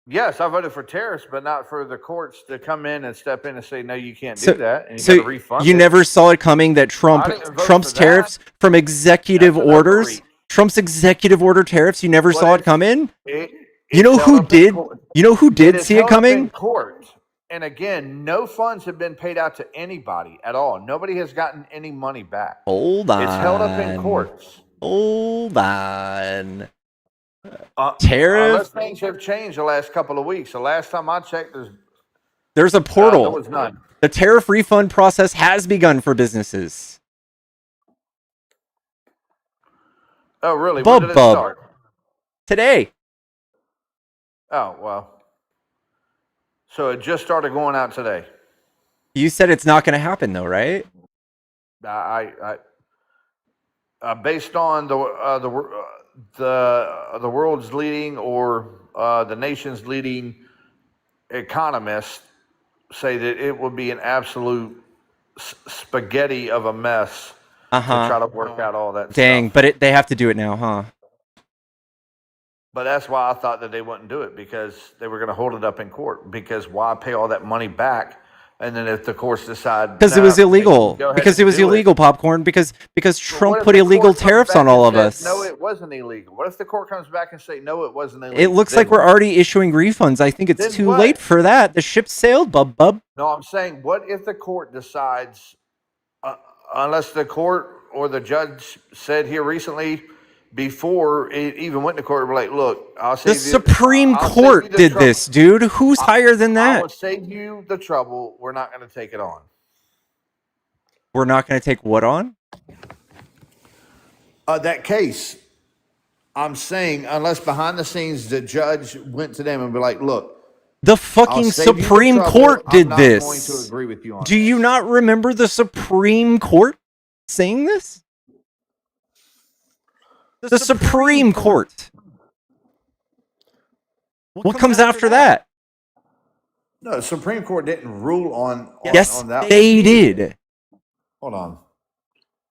Yes, I voted for tariffs, but not for the courts to come in and step in and say, no, you can't do that. And you got to refund you it. never saw it coming that Trump's tariffs from executive orders... Trump's executive order tariffs, you never saw it come in? You know who did? You know who did see it coming? Court. And again, no funds have been paid out to anybody at all. Nobody has gotten any money back. Hold on. It's held up in courts. Hold on. Tariff. Unless things have changed the last couple of weeks. The last time I checked, there's a portal. there was none. The tariff refund process has begun for businesses. Oh, really? When did it start? Today. Oh, well. So it just started going out today. You said it's not going to happen, though, right? based on the world's leading or the nation's leading economists say that it would be an absolute spaghetti of a mess to try to work out all that Dang, stuff. but they have to do it now, huh? But that's why I thought that they wouldn't do it, because they were going to hold it up in court. Because why pay all that money back, and then if the courts decide Because it was illegal. Because it was illegal, popcorn. Because Trump put illegal tariffs on all of us. No, it wasn't illegal. What if the court comes back and say no, it wasn't illegal? It looks like we're already issuing refunds. I think it's too late for that. The ship sailed, bub. No, I'm saying, what if the court decides, unless the court or the judge said here recently, before it even went to court, we're like, look, I'll save the Supreme Court did this, dude. Who's higher than that? I will save you the trouble. We're not going to take it on. We're not going to take what on? That case. I'm saying, unless behind the scenes the judge went to them and be like, look, the fucking Supreme Court did this. I'm not going to agree with you on Do you not remember the Supreme Court saying this? The Supreme Court. What comes after that? No, the Supreme Court didn't rule on yes, on that. They did. Hold on.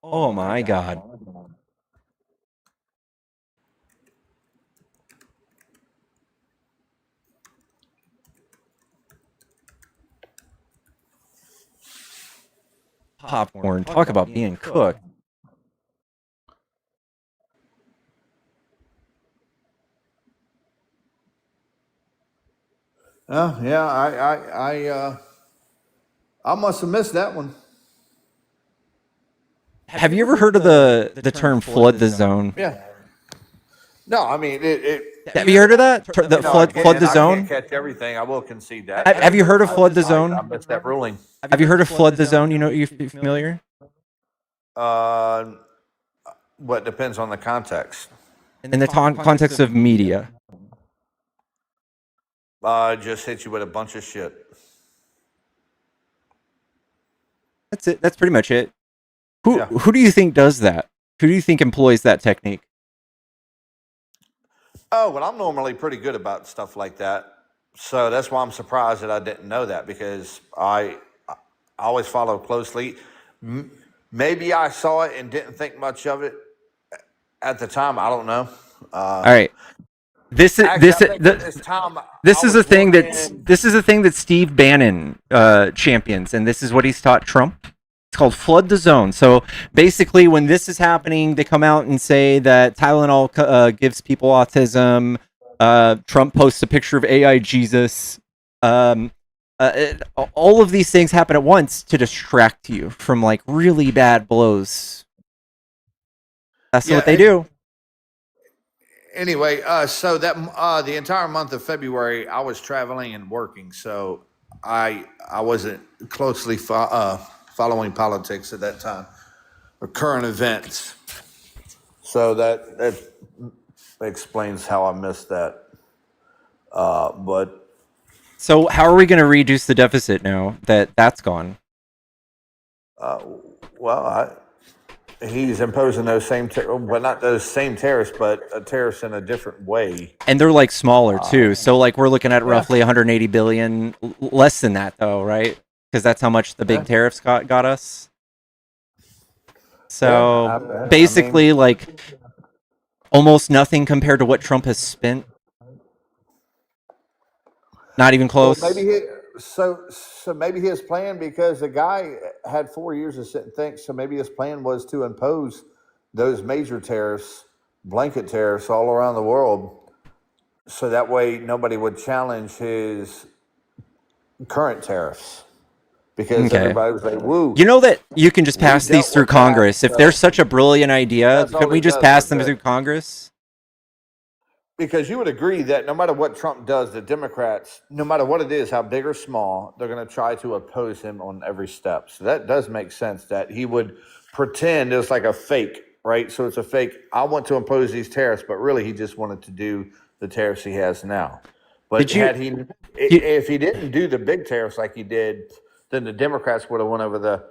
Oh my God. Popcorn. Talk about being cooked. Yeah, I must have missed that one. Have you ever heard of the term flood the zone? Yeah. No, I mean have you heard of that? Flood the zone? I can't catch everything. I will concede that. Have you heard of flood the zone? I missed that ruling. Have you heard of flood the zone? You know, you familiar? What depends on the context. In the context of media. Just hit you with a bunch of shit. That's it. That's pretty much it. Who do you think does that? Who do you think employs that technique? Oh, well, I'm normally pretty good about stuff like that. So that's why I'm surprised that I didn't know that, because I always follow closely. Maybe I saw it and didn't think much of it at the time. I don't know. All right. This is a thing that Steve Bannon champions, and this is what he's taught Trump. It's called flood the zone. So basically, when this is happening, they come out and say that Tylenol gives people autism. Trump posts a picture of AI Jesus. All of these things happen at once to distract you from like really bad blows. That's what they do. Anyway, so that the entire month of February, I was traveling and working, so I wasn't closely following politics at that time or current events. So that explains how I missed that. But so how are we going to reduce the deficit now that that's gone? He's imposing those same, not those same tariffs, but tariffs in a different way. And they're like smaller too. So like we're looking at roughly 180 billion, less than that though, right? Because that's how much the big tariffs got us. So basically, like almost nothing compared to what Trump has spent. Not even close. Well, maybe his plan, because the guy had 4 years to sit and think. So maybe his plan was to impose those major tariffs, blanket tariffs all around the world, so that way nobody would challenge his current tariffs. Because everybody was like, woo. You know that you can just pass these through Congress. If they're such a brilliant idea, could we just pass them through Congress? Because you would agree that no matter what Trump does, the Democrats, no matter what it is, how big or small, they're going to try to oppose him on every step. So that does make sense that he would pretend it's like a fake, right? So it's a fake. I want to impose these tariffs, but really he just wanted to do the tariffs he has now. But if he didn't do the big tariffs like he did, then the Democrats would have went over the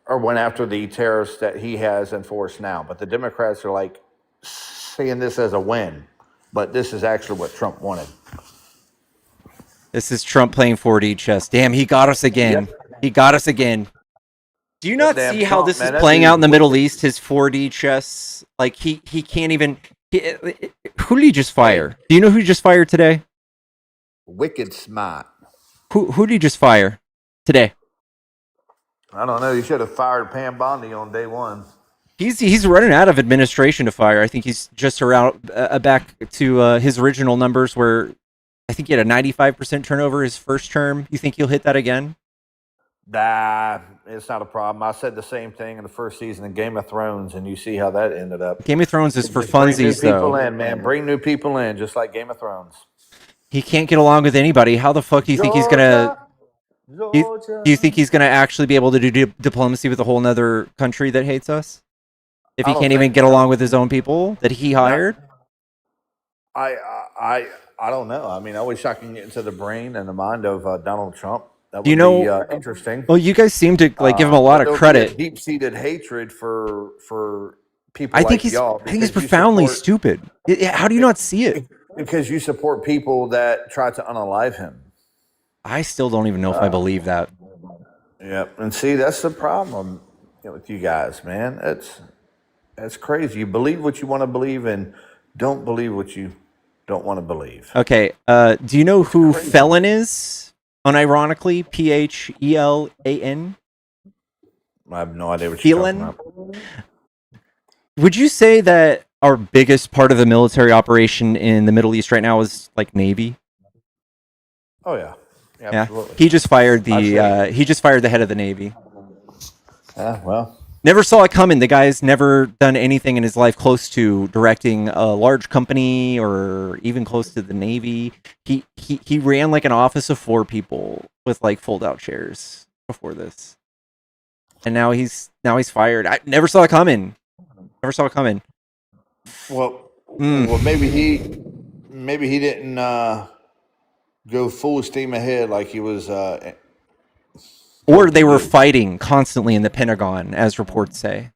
or went after the tariffs that he has enforced now. But the Democrats are like seeing this as a win. But this is actually what Trump wanted. This is Trump playing 4D chess. Damn, he got us again. Yep. He got us again. Do you not That damn see how Trump, this man, is that playing dude's out in the Middle wicked. East? His 4D chess, like he can't even. Who did he just fire? Do you know who he just fired today? Wicked smart. Who did he just fire today? I don't know. You should have fired Pam Bondi on day one. He's running out of administration to fire. I think he's just around back to his original numbers, where I think he had a 95% turnover his first term. You think he'll hit that again? Nah, it's not a problem. I said the same thing in the first season of Game of Thrones, and you see how that ended up. Game of Thrones is for Just bring new funsies, people though. in, man. Bring new people in, just like Game of Thrones. He can't get along with anybody. How the fuck do you think he's gonna? Do you think he's gonna actually be able to do diplomacy with a whole nother country that hates us? If he can't even get along with his own people that he hired? I don't know. I mean, I wish I can get into the brain and the mind of Donald Trump. That would You know, be interesting. Well, you guys seem to like give him a lot of credit. Deep-seated hatred for people I think like y'all. I think he's profoundly stupid. How do you not see it? Because you support people that try to unalive him. I still don't even know if I believe that. Yep. And see, that's the problem with you guys, man. That's crazy. You believe what you want to believe and don't believe what you don't want to believe. Okay. Do you know who Felon is? Unironically, Phelan. I have no idea what you're talking about. Would you say that our biggest part of the military operation in the Middle East right now is like Navy? Oh yeah. Absolutely. He just fired the head of the Navy. Yeah, well. Never saw it coming. The guy's never done anything in his life close to directing a large company or even close to the Navy. He ran like an office of 4 people with like fold out chairs before this. And now he's fired. I never saw it coming. Never saw it coming. Well, maybe he didn't go full steam ahead like he was. Or they were fighting constantly in the Pentagon, as reports say.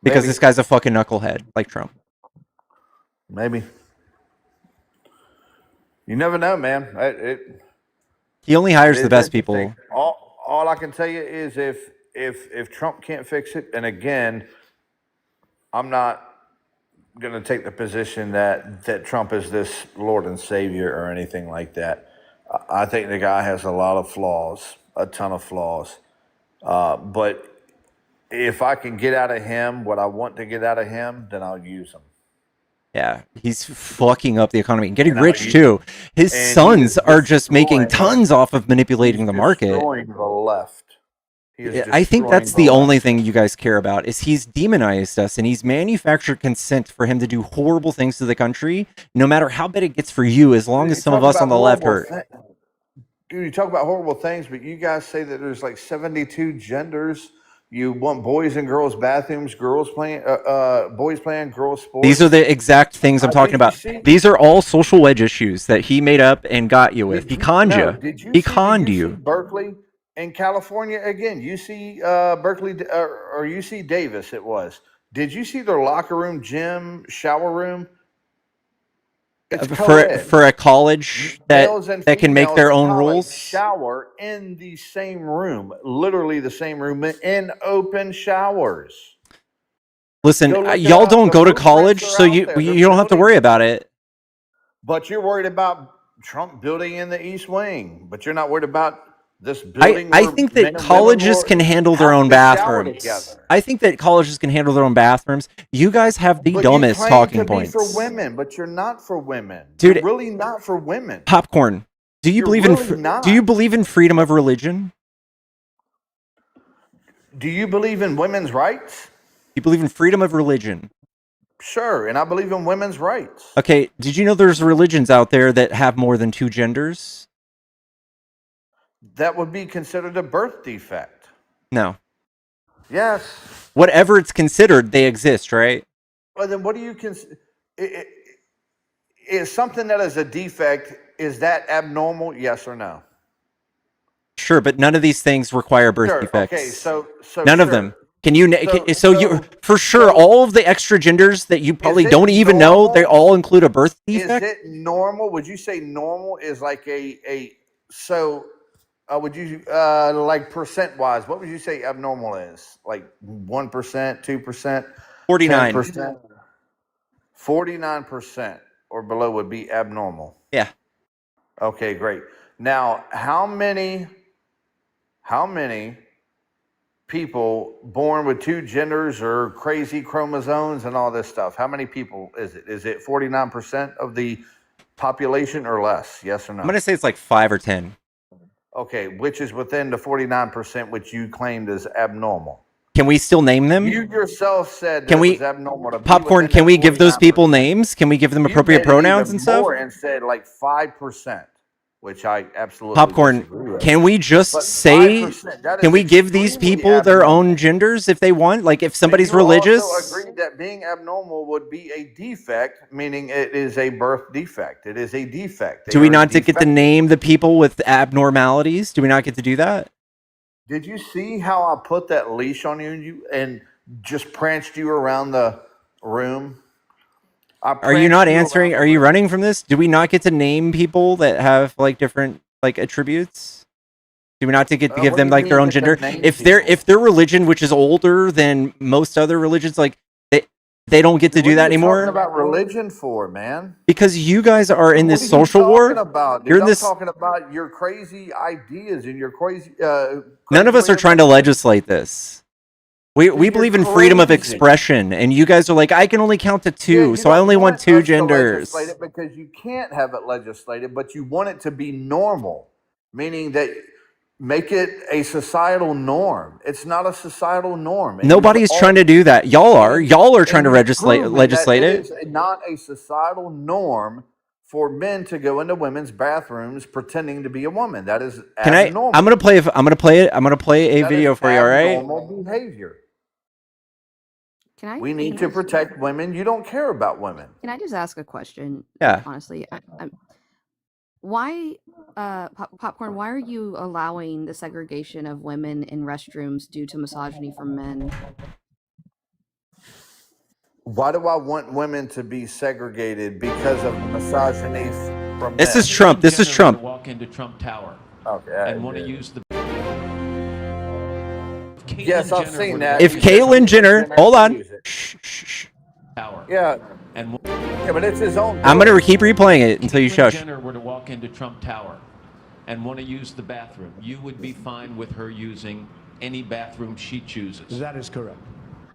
Because this guy's a fucking knucklehead, like Trump. Maybe. You never know, man. He only hires the best people. All I can tell you is if Trump can't fix it, and again, I'm not going to take the position that Trump is this Lord and Savior or anything like that. I think the guy has a lot of flaws, a ton of flaws. But if I can get out of him what I want to get out of him, then I'll use him. Yeah, he's fucking up the economy and getting rich too. His sons are just making tons off of manipulating the market. Destroying the left. I think that's the only thing you guys care about is he's demonized us and he's manufactured consent for him to do horrible things to the country, no matter how bad it gets for you, as long as some of us on the left hurt. Dude, you talk about horrible things, but you guys say that there's like 72 genders. You want boys and girls bathrooms, boys playing girls sports. These are the exact things I'm talking about. These are all social wedge issues that he made up and got you with. He conned you. He conned you. Berkeley in California again. UC Berkeley or UC Davis it was. Did you see their locker room, gym, shower room? For a college that can make their own rules. Shower in the same room, literally the same room, in open showers. Listen, y'all don't go to college, so you don't have to worry about it. But you're worried about Trump building in the East Wing, but you're not worried about this building. I think that colleges can handle their own bathrooms. I think that colleges can handle their own bathrooms. You guys have the dumbest talking points. For women, but you're not for women. Dude, you're really not for women. Popcorn. Do you believe in freedom of religion? Do you believe in women's rights? You believe in freedom of religion? Sure, and I believe in women's rights. Okay, did you know there's religions out there that have more than 2 genders? That would be considered a birth defect. No. Yes. Whatever it's considered, they exist, right? Well, then what do you consider? Is something that is a defect, is that abnormal? Yes or no? Sure, but none of these things require birth defects. Okay, so none of them. Can you? You for sure all of the extra genders that you probably don't even know, they all include a birth defect. Is it normal? Would you say normal is like would you like percent wise? What would you say abnormal is? Like 1%, 2%, 49. 49% or below would be abnormal. Yeah. Okay, great. Now, how many people born with two genders or crazy chromosomes and all this stuff? How many people is it? Is it 49% of the population or less? Yes or no? I'm going to say it's like 5 or 10. Okay, which is within the 49% which you claimed as abnormal. Can we still name them? You yourself said that it was abnormal to Popcorn, can we give those people names? Can we give them appropriate pronouns and stuff? And said like 5%, which I absolutely Popcorn, can we just say, can we give these people their own genders if they want? Like if somebody's religious? Also agreed that being abnormal would be a defect, meaning it is a birth defect. It is a defect. Do we not get to name the people with abnormalities? Do we not get to do that? Did you see how I put that leash on you and just pranced you around the room? Are you not answering? Are you running from this? Do we not get to name people that have like different like attributes? Do we not get to give them like their own gender? If their religion, which is older than most other religions, like they don't get to do that anymore. What are you talking about religion for, man? Because you guys are in this social war. You're in this. I'm talking about your crazy ideas and your crazy. None of us are trying to legislate this. We believe in freedom of expression, and you guys are like, I can only count to 2, so I only want 2 genders. Legislate it because you can't have it legislated, but you want it to be normal, meaning that make it a societal norm. It's not a societal norm. Nobody's trying to do that. Y'all are trying to legislate it. It's not a societal norm for men to go into women's bathrooms pretending to be a woman. That is abnormal. I'm gonna play a video for you. All right. Normal behavior. We need to protect women. You don't care about women. Can I just ask a question? Yeah. Honestly, why, Popcorn? Why are you allowing the segregation of women in restrooms due to misogyny from men? Why do I want women to be segregated because of misogyny from This men? is Trump. This is Trump. Walk into Trump Tower. Okay. And want to use the. Yes, I've seen that. If Caitlyn Jenner, hold on. Tower. Yeah. And but it's his own. I'm gonna keep replaying it until you shush. If Jenner were to walk into Trump Tower and want to use the bathroom, you would be fine with her using any bathroom she chooses. That is correct.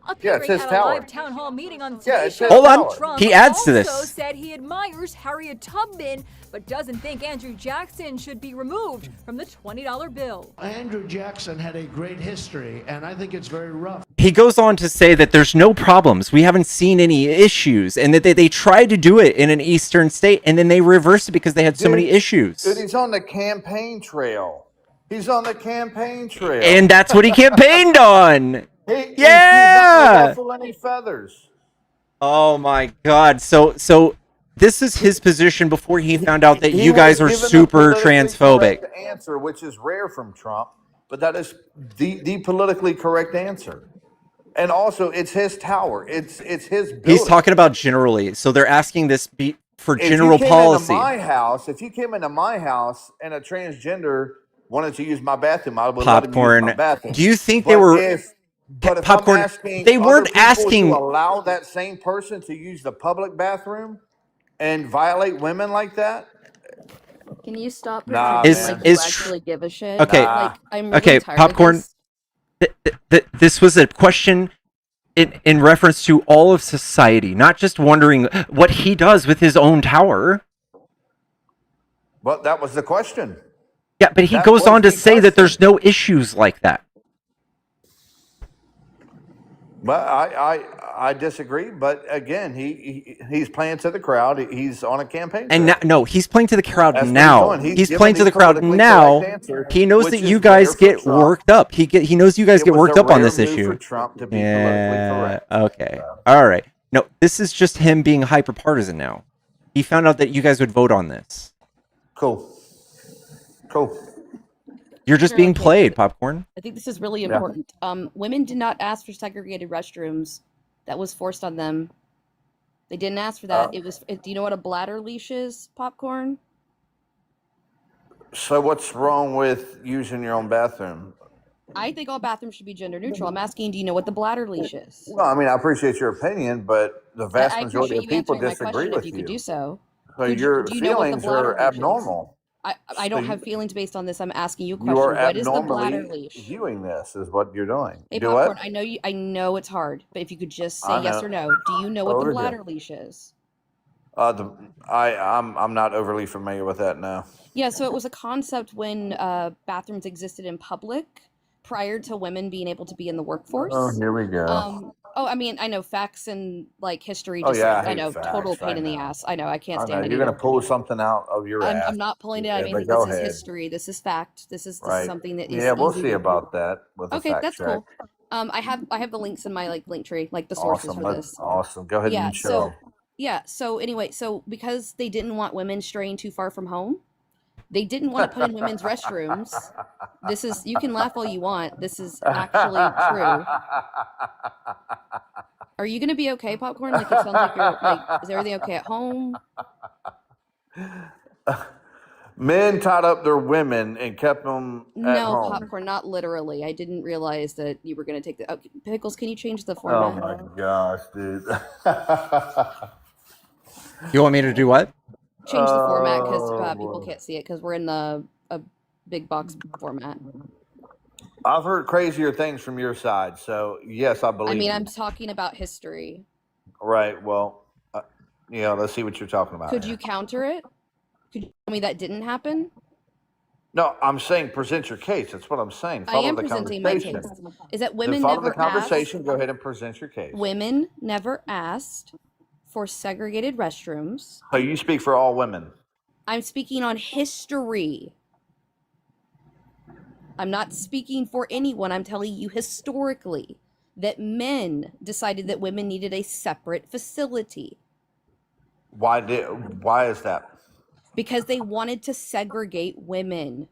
Appearing at a live town hall meeting on Hold on. Trump He adds to this. also said he admires Harriet Tubman, but doesn't think Andrew Jackson should be removed from the $20 bill. Andrew Jackson had a great history, and I think it's very rough. He goes on to say that there's no problems. We haven't seen any issues, and that they tried to do it in an eastern state, and then they reversed it because they had so many issues. Dude, he's on the campaign trail. He's on the campaign trail. And that's what he campaigned on. He's not ruffle any feathers. Oh my God! So this is his position before he found out that you guys are super transphobic. Answer, which is rare from Trump, but that is the politically correct answer. And also, it's his tower. It's his building. He's talking about generally. So they're asking this for general policy. If you came into my house and a transgender wanted to use my bathroom, I would Popcorn. let him use my bathroom. Do you think they were? But if Popcorn. I'm asking they weren't asking to allow that same person to use the public bathroom and violate women like that. Can you stop? Nah, you actually give a shit. Okay. Like, I'm really okay. tired Popcorn. Of this was a question in reference to all of society, not just wondering what he does with his own tower. Well, that was the question. Yeah, but he goes on to say that there's no issues like that. Well, I disagree, but again, he's playing to the crowd. He's on a campaign. And no, he's playing to the crowd now. He's playing to the crowd now. He knows that you guys get worked up. He knows you guys get worked up on this issue. Trump to be yeah. Okay. All right. No, this is just him being hyper partisan now. He found out that you guys would vote on this. Cool. You're just being played, Popcorn. I think this is really important. Women did not ask for segregated restrooms. That was forced on them. They didn't ask for that. Do you know what a bladder leash is, Popcorn? So what's wrong with using your own bathroom? I think all bathrooms should be gender neutral. I'm asking, do you know what the bladder leash is? Well, I mean, I appreciate your opinion, but the vast majority of people disagree with you. Could do so. So your feelings are abnormal. I don't have feelings based on this. I'm asking you a question. What is the bladder leash? Viewing this is what you're doing. Hey, Popcorn, I know it's hard, but if you could just say yes or no. Do you know what the bladder leash is? I'm not overly familiar with that now. Yeah, so it was a concept when bathrooms existed in public prior to women being able to be in the workforce. Oh, here we go. I mean, I know facts and like history. I know facts. Total pain in the ass. I know I can't stand it. You're gonna pull something out of your ass. I'm not pulling it out. I mean, this is history. This is fact. This is something that is. Yeah, we'll see about that. With okay, that's cool. I have the links in my link tree, the sources for this. Awesome. Go ahead and show. So anyway, because they didn't want women straying too far from home, they didn't want to put in women's restrooms. You can laugh all you want. This is actually true. Are you going to be okay, Popcorn? It sounds like you're is everything okay at home? Men tied up their women and kept them at home. No, Popcorn, not literally. I didn't realize that you were going to take the... Pickles, can you change the format? Oh my gosh, dude. You want me to do what? Change the format because people can't see it because we're in the big box format. I've heard crazier things from your side, so yes, I believe. I'm talking about history. Right. Well, let's see what you're talking about. Could you counter it? Could you tell me that didn't happen? No, I'm saying present your case. That's what I'm saying. I am presenting my case. Is that women never follow the conversation? Go ahead and present your case. Women never asked for segregated restrooms. So you speak for all women. I'm speaking on history. I'm not speaking for anyone. I'm telling you historically that men decided that women needed a separate facility. Why is that? Because they wanted to segregate women.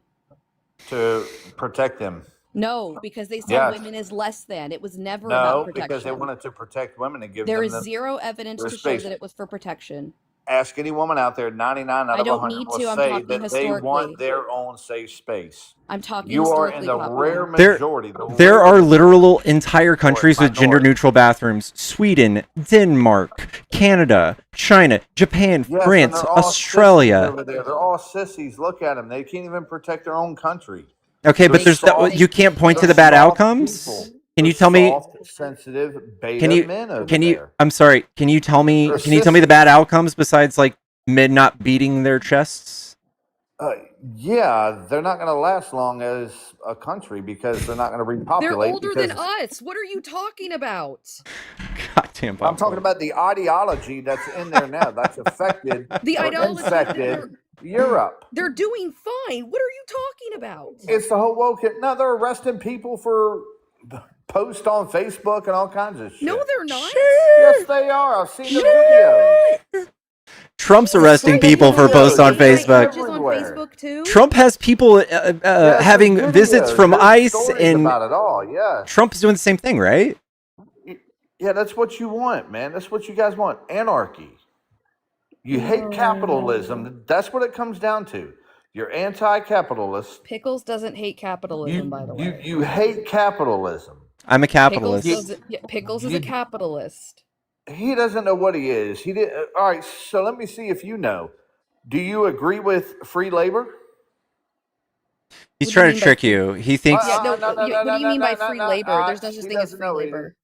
To protect them. No, because they saw women as less than. It was never about protection. No, because they wanted to protect women and give them There is zero evidence to show that it was for protection. Ask any woman out there, 99 out of 100 will say that they want their own safe space. I'm talking You are in the rare majority. There are literal entire countries with gender-neutral bathrooms. Sweden, Denmark, Canada, China, Japan, France, Australia. Over there. They're all sissies. Look at them. They can't even protect their own country. Okay, but you can't point to the bad outcomes? Can you tell me? Sensitive beta men over there. I'm sorry. Can you tell me the bad outcomes besides men not beating their chests? Yeah, they're not going to last long as a country because they're not going to repopulate. They're older than us. What are you talking about? Goddamn. I'm talking about the ideology that's in there now. That's affected. The ideology infected Europe. They're doing fine. What are you talking about? It's the whole woke. No, they're arresting people for post on Facebook and all kinds of shit. No, they're not. Yes, they are. I've seen the videos. Trump's arresting people for posts on Facebook. On Facebook too? Trump has people having visits from ICE, and about it all. Yeah, Trump is doing the same thing, right? Yeah, that's what you want, man. That's what you guys want. Anarchy. You hate capitalism. That's what it comes down to. You're anti-capitalist. Pickles doesn't hate capitalism, by the way. You hate capitalism. I'm a capitalist. Pickles is a capitalist. He doesn't know what he is. He did. All right, so let me see if you know. Do you agree with free labor? He's trying to trick you. He thinks. What do you mean by free labor? There's no such thing as free labor.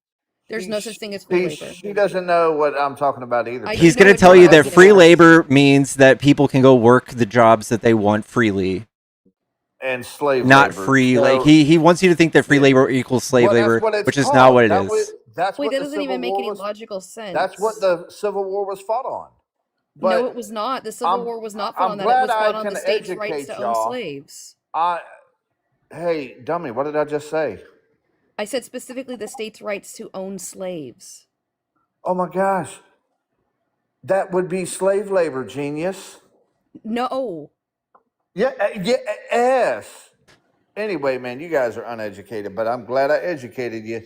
There's no such thing as free labor. She doesn't know what I'm talking about either. He's going to tell you that free labor means that people can go work the jobs that they want freely. And slave not labor. Free. So, he wants you to think that free labor equals slave labor, which is not what it is. That doesn't even make any logical sense. That's what the Civil War was fought on. But no, it was not. The Civil War was not fought on that. It was fought on the states' rights to own slaves. Hey, dummy, what did I just say? I said specifically the states' rights to own slaves. Oh my gosh. That would be slave labor, genius. No. Yes. Anyway, man, you guys are uneducated, but I'm glad I educated you.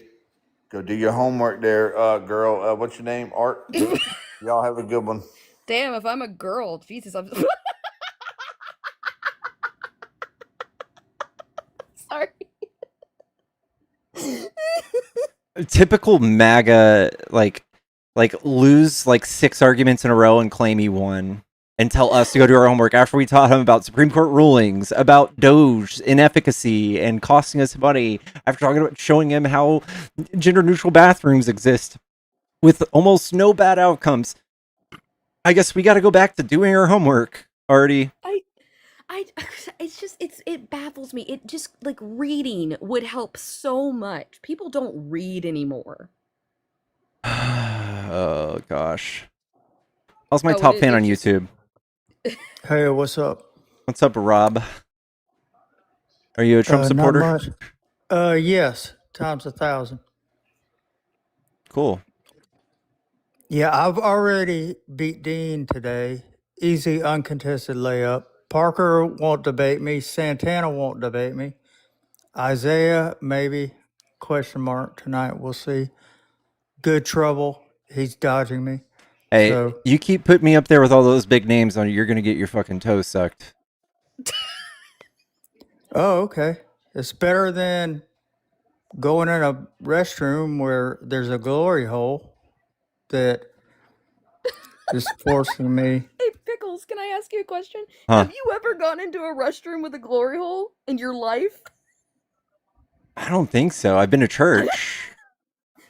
Go do your homework there, girl. What's your name? Art? Y'all have a good one. Damn, if I'm a girl, Jesus, I'm sorry. Typical MAGA, like lose like 6 arguments in a row and claim he won, and tell us to go do our homework after we taught him about Supreme Court rulings, about DOGE, inefficacy, and costing us money, after talking about showing him how gender-neutral bathrooms exist with almost no bad outcomes. I guess we got to go back to doing our homework already. It baffles me. It just, like, reading would help so much. People don't read anymore. Oh gosh. How's my Oh, top it- fan it on just- YouTube? Hey, what's up? What's up, Rob? Are you a Trump supporter? Not much. Yes, times 1,000. Cool. Yeah, I've already beat Dean today. Easy, uncontested layup. Parker won't debate me. Santana won't debate me. Isaiah, maybe. Question mark tonight. We'll see. Good trouble. He's dodging me. Hey, So, you keep putting me up there with all those big names on it, you're gonna get your fucking toes sucked. oh, okay. It's better than going in a restroom where there's a glory hole that is forcing me. Hey, Pickles, can I ask you a question? Huh. Have you ever gone into a restroom with a glory hole in your life? I don't think so. I've been to church.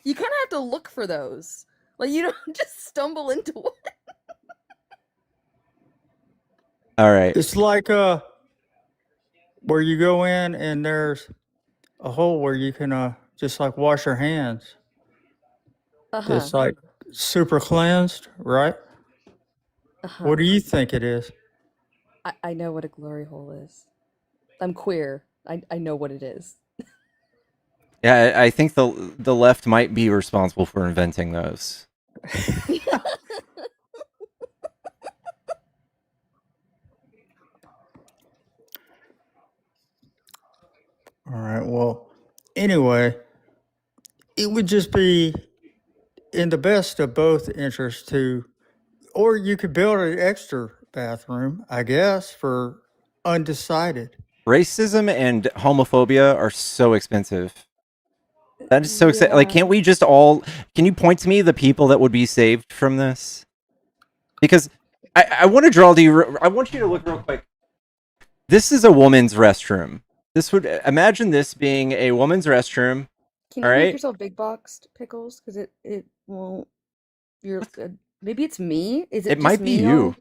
You kind of have to look for those. Like, you don't just stumble into one. All right. It's like where you go in and there's a hole where you can just like wash your hands. It's like super cleansed, right? What do you think it is? I know what a glory hole is. I'm queer. I know what it is. Yeah, I think the left might be responsible for inventing those. All right. Well, anyway, it would just be in the best of both interests or you could build an extra bathroom, I guess, for undecided. Racism and homophobia are so expensive. That is so exciting. Like, can't we just all... Can you point to me the people that would be saved from this? Because I want to draw to you... I want you to look real quick. This is a woman's restroom. This would... Imagine this being a woman's restroom. Can you make yourself big boxed, Pickles? Because it won't... Maybe it's me? Is it might be you.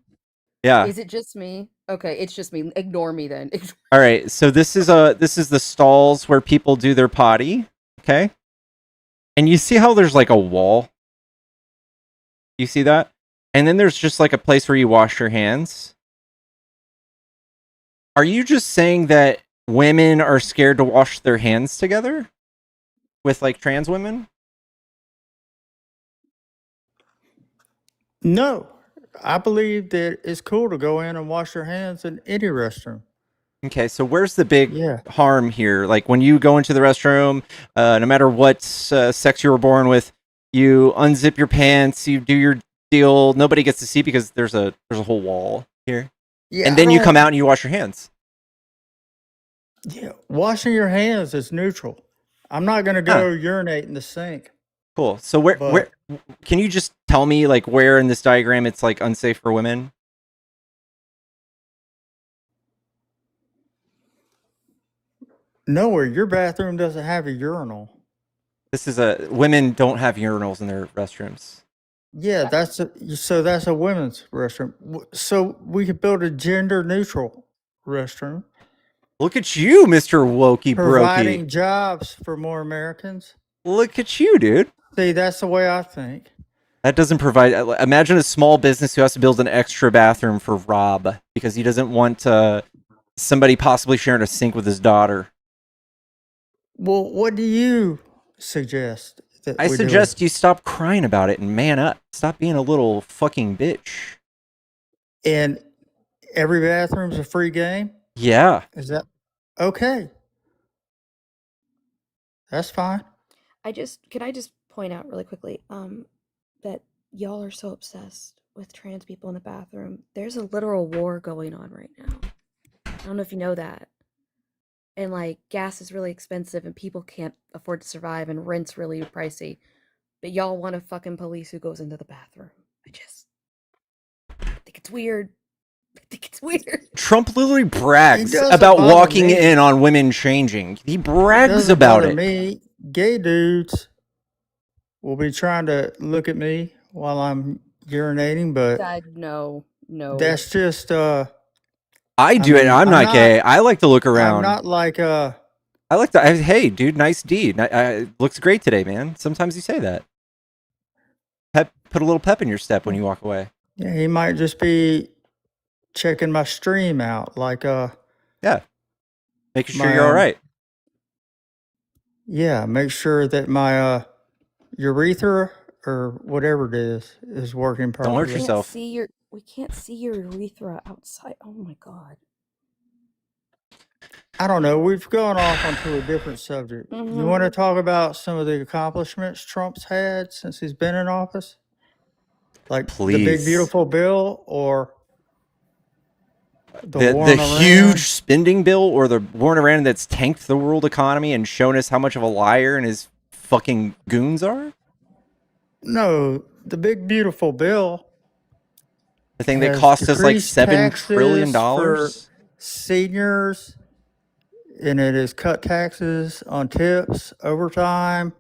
Yeah. Is it just me? Okay, it's just me. Ignore me then. All right. So this is the stalls where people do their potty. Okay. And you see how there's like a wall? You see that? And then there's just like a place where you wash your hands. Are you just saying that women are scared to wash their hands together? With like trans women? No. I believe that it's cool to go in and wash your hands in any restroom. Okay, so where's the big harm here? Like when you go into the restroom, no matter what sex you were born with, you unzip your pants, you do your deal. Nobody gets to see because there's a whole wall here. Yeah, and then you come out and you wash your hands. Yeah, washing your hands is neutral. I'm not going to go urinate in the sink. Cool. So where can you just tell me like where in this diagram it's like unsafe for women? Nowhere. Your bathroom doesn't have a urinal. This is women don't have urinals in their restrooms. Yeah, that's a women's restroom. So we could build a gender neutral restroom. Look at you, Mr. Wokey Brokey. Providing jobs for more Americans. Look at you, dude. See, that's the way I think. That doesn't provide... Imagine a small business who has to build an extra bathroom for Rob because he doesn't want somebody possibly sharing a sink with his daughter. Well, what do you suggest? I suggest you stop crying about it and man up. Stop being a little fucking bitch. And every bathroom's a free game? Yeah. Is that... Okay. That's fine. Can I just point out really quickly that y'all are so obsessed with trans people in the bathroom. There's a literal war going on right now. I don't know if you know that. And like gas is really expensive and people can't afford to survive and rent's really pricey. But y'all want a fucking police who goes into the bathroom. I think it's weird. I think it's weird. Trump literally brags doesn't about bother walking me. in on women changing. He brags Doesn't about bother it. me. Gay dudes will be trying to look at me while I'm urinating, but No. that's just I do it. I'm not gay. I like to look around. I'm not like I like to. Hey, dude, nice deed. Looks great today, man. Sometimes you say that. Put a little pep in your step when you walk away. Yeah, he might just be checking my stream out, like yeah, making sure you're all right. Yeah, make sure that my urethra or whatever it is working properly. Don't hurt yourself. We can't see your urethra outside. Oh my god. I don't know. We've gone off onto a different subject. Mm-hmm. You want to talk about some of the accomplishments Trump's had since he's been in office? Like Please. The big beautiful bill or the huge spending bill or the war in Iran that's tanked the world economy and shown us how much of a liar and his fucking goons are? No, the big beautiful bill. The thing that cost us like $7 trillion for seniors, and it has cut taxes on tips, overtime.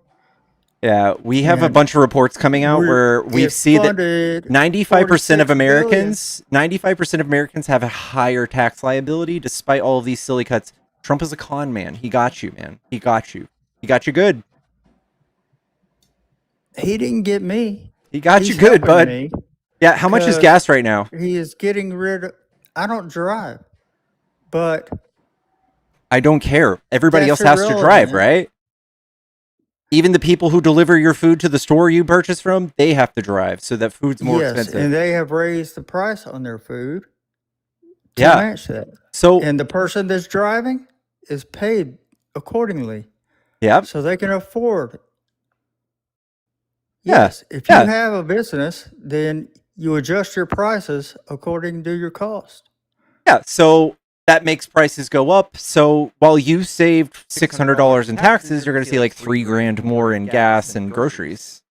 Yeah, we have a bunch of reports coming out where we see that 95% of Americans have a higher tax liability despite all of these silly cuts. Trump is a con man. He got you, man. He got you. He got you good. He didn't get me. He got you good, bud. Me yeah, how much is gas right now? He is getting rid of... I don't drive, but... I don't care. Everybody else has to drive, right? Even the people who deliver your food to the store you purchase from, they have to drive, so that food's more expensive. And they have raised the price on their food to yeah. match that. So, and the person that's driving is paid accordingly. Yeah. So they can afford. Yes. If you have a business, then you adjust your prices according to your cost. Yeah. So that makes prices go up. So while you saved $600 in taxes, you're going to see like $3,000 more in gas and groceries.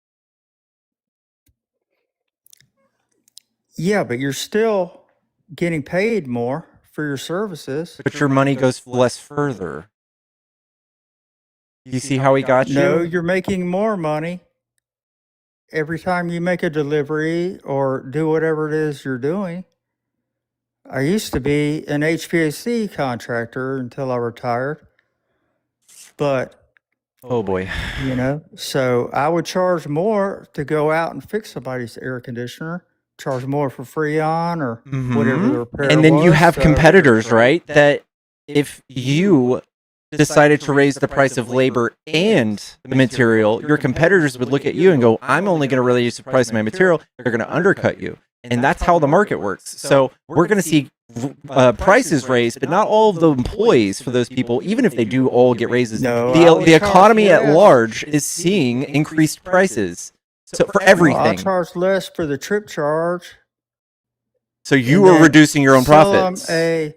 Yeah, but you're still getting paid more for your services. But your money goes less further. You see how he got you? No, you're making more money every time you make a delivery or do whatever it is you're doing. I used to be an HVAC contractor until I retired, but oh boy, so I would charge more to go out and fix somebody's air conditioner, charge more for Freon or whatever the repair And then was. you have competitors, right? That if you decided to raise the price of labor and the material, your competitors would look at you and go, I'm only going to raise the price of my material. They're going to undercut you. And that's how the market works. So we're going to see prices raised, but not all of the employees for those people, even if they do all get raises. The economy at large is seeing increased prices. So for everything. I'll charge less for the trip charge. So you are reducing your own profits. And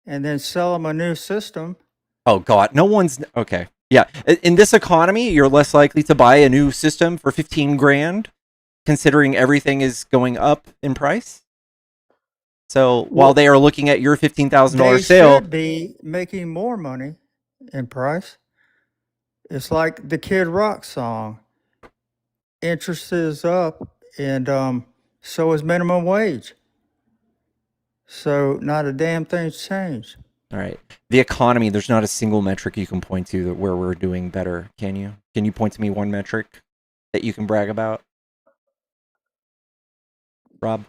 then sell them a new system. Oh, God. No one's... Okay. Yeah. In this economy, you're less likely to buy a new system for $15,000. Considering everything is going up in price. So while they are looking at your $15,000 sale, they should be making more money in price. It's like the Kid Rock song. Interest is up, and so is minimum wage. So not a damn thing's changed. All right. The economy, there's not a single metric you can point to where we're doing better, can you? Can you point to me one metric that you can brag about? Rob?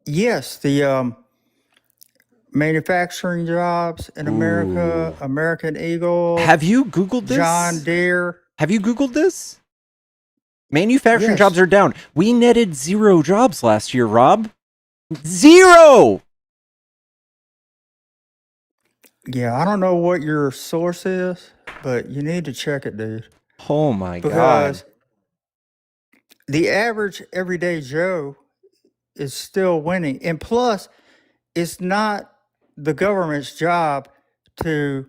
Yes, the manufacturing jobs in America, American Eagle. Have you Googled this? John Deere. Have you Googled this? Manufacturing jobs are down. We netted 0 jobs last year, Rob. 0! Yeah, I don't know what your source is, but you need to check it, dude. Oh my God. Because the average everyday Joe is still winning. And plus, it's not the government's job to,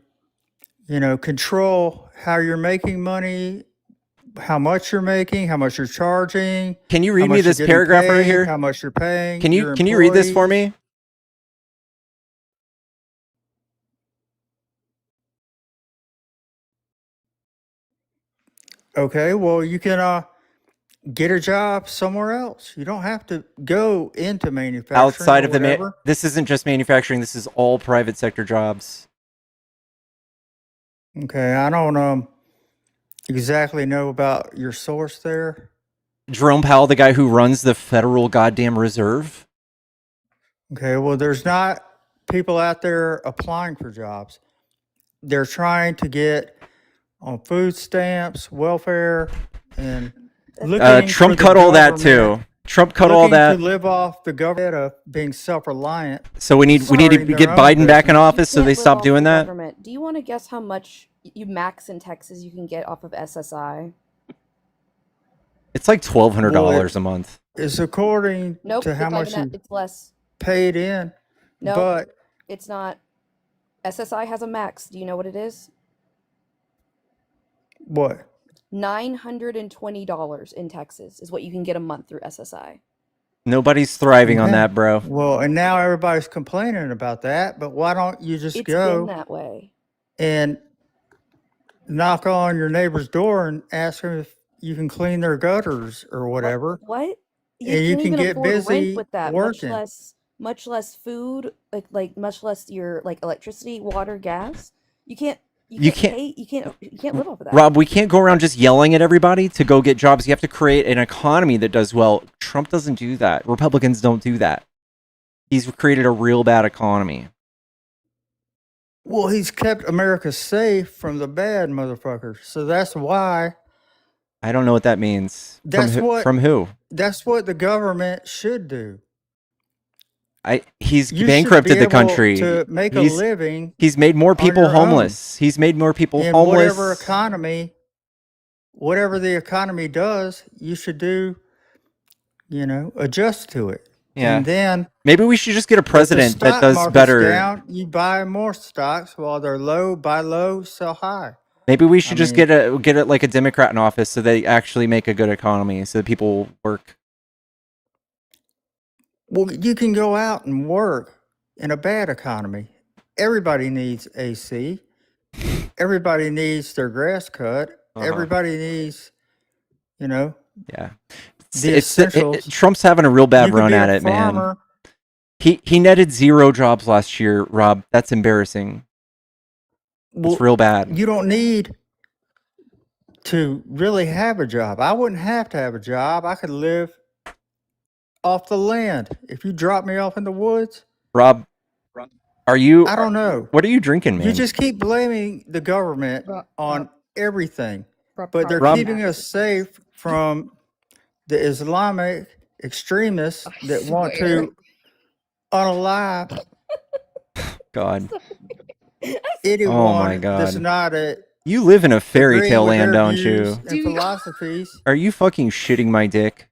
control how you're making money, how much you're making, how much you're charging. Can you how read me much you're this getting paragraph right paid, here? How much you're paying. Can your you read this for employees. me? Okay, well, you can get a job somewhere else. You don't have to go into manufacturing Outside or of the whatever. this isn't just manufacturing. This is all private sector jobs. Okay, I don't exactly know about your source there. Jerome Powell, the guy who runs the Federal Goddamn Reserve. Okay, well, there's not people out there applying for jobs. They're trying to get on food stamps, welfare, and looking Trump for cut the all that government- too. Trump cut all looking that. to live off the government of being self-reliant. So we need to starting their get own Biden back in business. office so Can't they live stop off doing the that. Government. Do you want to guess how much you max in Texas you can get off of SSI? It's like $1,200 Well, a month. It's according Nope, to how it's not much even you that. It's less. paid in. No, But it's not. SSI has a max. Do you know what it is? what? $920 in Texas is what you can get a month through SSI. Nobody's thriving on Okay. that, bro. Well, and now everybody's complaining about that, but why don't you just It's go been that way. and knock on your neighbor's door and ask them if you can clean their gutters or whatever? What? You And you can't can even get afford rent busy with that. working. Much less food, like much less your electricity, water, gas. You can't live off of that. Rob, we can't go around just yelling at everybody to go get jobs. You have to create an economy that does well. Trump doesn't do that. Republicans don't do that. He's created a real bad economy. Well, he's kept America safe from the bad motherfuckers. So that's why. I don't know what that means. From who? That's what the government should do. He's You bankrupted should be the country. able to make a living. He's made more on people your homeless. He's made more people own. And homeless. whatever the economy does, you should do, adjust to it. Yeah. And then maybe we should just get a if the president that stock does market's better. down, you buy more stocks while they're low, buy low, sell high. Maybe we should just get it like a Democrat in office so they actually make a good economy so that people work. Well, you can go out and work in a bad economy. Everybody needs AC. Everybody needs their grass cut. Everybody needs, Yeah. the essentials. Trump's having a real bad You could run be at a it, man. farmer. He netted 0 jobs last year, Rob. That's embarrassing. Well, It's real bad. You don't need to really have a job. I wouldn't have to have a job. I could live off the land. If you drop me off in the woods, Rob, are you? I don't know. What are you drinking, man? You just keep blaming the government on everything, but they're Rob- keeping us safe from the Islamic extremists that want to unalive God. anyone Oh my that's God. not You live in a fairy agreeing tale with land, their don't views you? and philosophies. Are you fucking shitting my dick?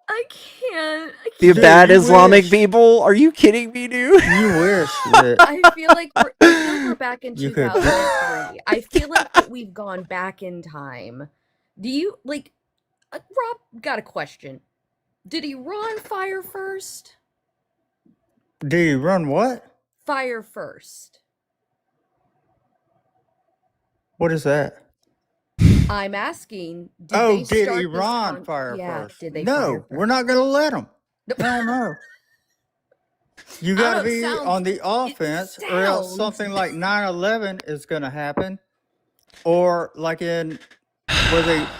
I can't. The Dude, bad you Islamic wish. people? Are you kidding me, dude? You wish that I feel like we're back in You could- 2003. I feel like that we've gone back in time. Do you Rob? Got a question. Did Iran fire first? do you run what? Fire first. What is that? I'm asking. Did they start Iran this fire yeah, first? Did they? No, fire first? we're not going to let them. Hell no. You got to know, it be sounds- on the offense, or else sounds- something like 9/11 is going to happen, or like in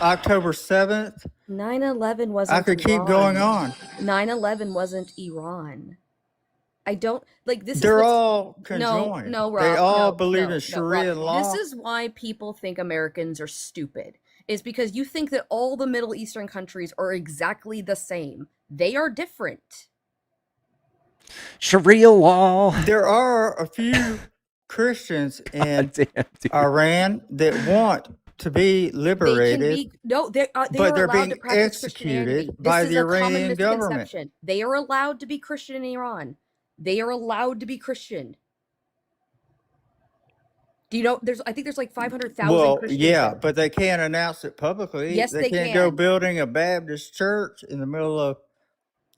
October 7th. 9/11 wasn't. I could keep Iran. going on. 9/11 wasn't Iran. I don't like this. They're is all conjoined. No, Rob. They all no, believe no, in Sharia Rob. law. This is why people think Americans are stupid. Is because you think that all the Middle Eastern countries are exactly the same. They are different. Sharia law. There are a few Christians in Damn, dude. Iran that want to be They can liberated, be no. They but are they're allowed to being practice Christianity. executed This by is the a common Iranian government. misconception. They are allowed to be Christian in Iran. They are allowed to be Christian. Do you know? I think there's like 500,000 Well, Christians yeah, there. but they can't announce it publicly. Yes, they they can't go can. building a Baptist church in the middle of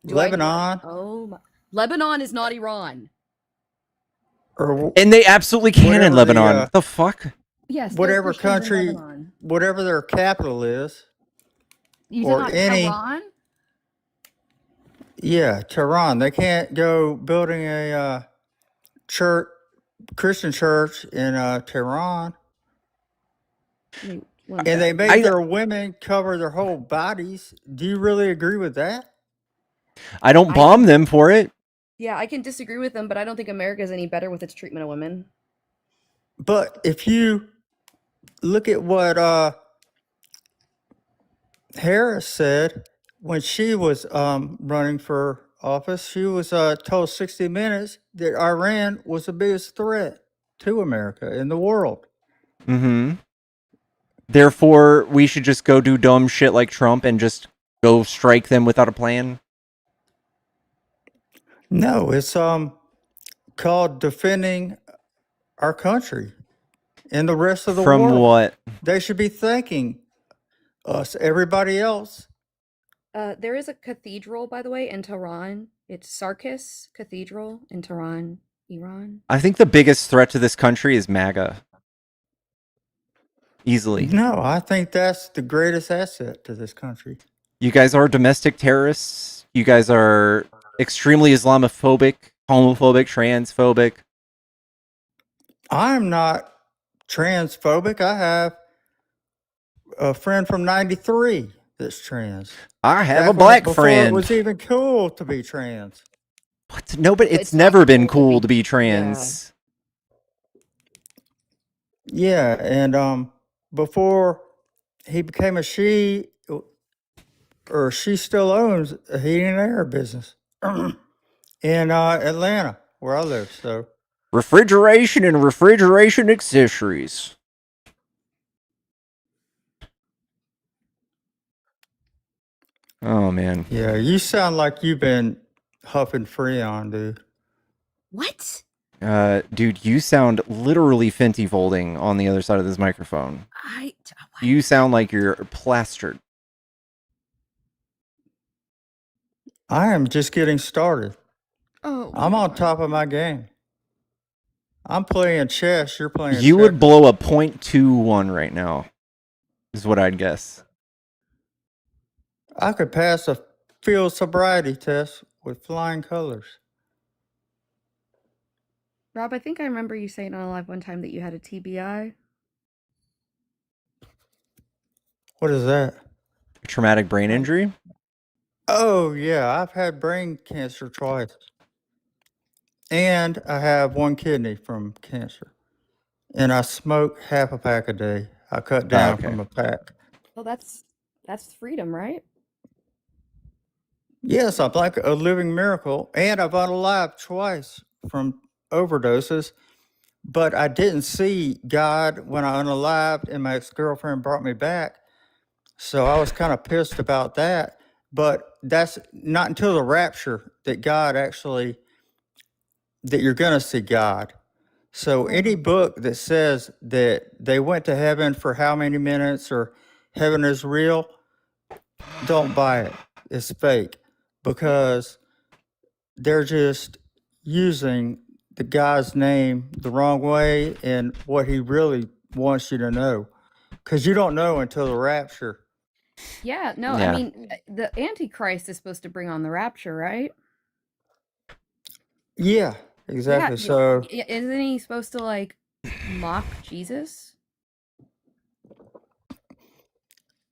Do I know? Lebanon. Oh, my. Lebanon is not Iran. Or And they absolutely can in whatever Lebanon. the, What the fuck? Yes, there are whatever Christians in country, Lebanon. whatever their capital is, You or talking about any, Tehran? yeah, Tehran. They can't go building a church, Christian church in Tehran. Wait, one And they second. make their women cover their whole bodies. Do you really agree with that? I don't bomb them for it. Yeah, I can disagree with them, but I don't think America is any better with its treatment of women. But if you look at what Harris said when she was running for office, she was told 60 Minutes that Iran was the biggest threat to America in the world. Mm-hmm. Therefore, we should just go do dumb shit like Trump and just go strike them without a plan. No, it's called defending our country and the rest of the From world. what? They should be thanking us, everybody else. There is a cathedral, by the way, in Tehran. It's Sarkis Cathedral in Tehran, Iran. I think the biggest threat to this country is MAGA. Easily. No, I think that's the greatest asset to this country. You guys are domestic terrorists. You guys are extremely Islamophobic, homophobic, transphobic. I'm not transphobic. I have a friend from '93 that's trans. I have a black before friend. It was even cool to be trans. What? No, but it's never been cool to be trans. Yeah, and before he became a she, or she still owns a heating and air business in Atlanta, where I live. So Refrigeration and refrigeration accessories. Oh, man. yeah, you sound like you've been huffing Freon, dude. What? Dude, you sound literally Fenty folding on the other side of this microphone. You sound like you're plastered. I am just getting started. Oh, I'm on top of my game. I'm playing chess. You're playing You would checkers. blow a .21 right now, is what I'd guess. I could pass a field sobriety test with flying colors. Rob, I think I remember you saying on live one time that you had a TBI. What is that? Traumatic brain injury? Oh, yeah. I've had brain cancer twice. And I have one kidney from cancer. And I smoke half a pack a day. I cut down from a pack. Well, that's freedom, right? Yes, I'm like a living miracle. And I've unalived twice from overdoses. But I didn't see God when I unalived, and my ex-girlfriend brought me back. So I was kind of pissed about that. But that's not until the rapture that that you're going to see God. So any book that says that they went to heaven for how many minutes or heaven is real, don't buy it. It's fake, because they're just using the guy's name the wrong way and what he really wants you to know, because you don't know until the rapture. Yeah, no, Yeah. I mean, the Antichrist is supposed to bring on the rapture, right? Yeah, exactly. Yeah, So isn't he supposed to like mock Jesus?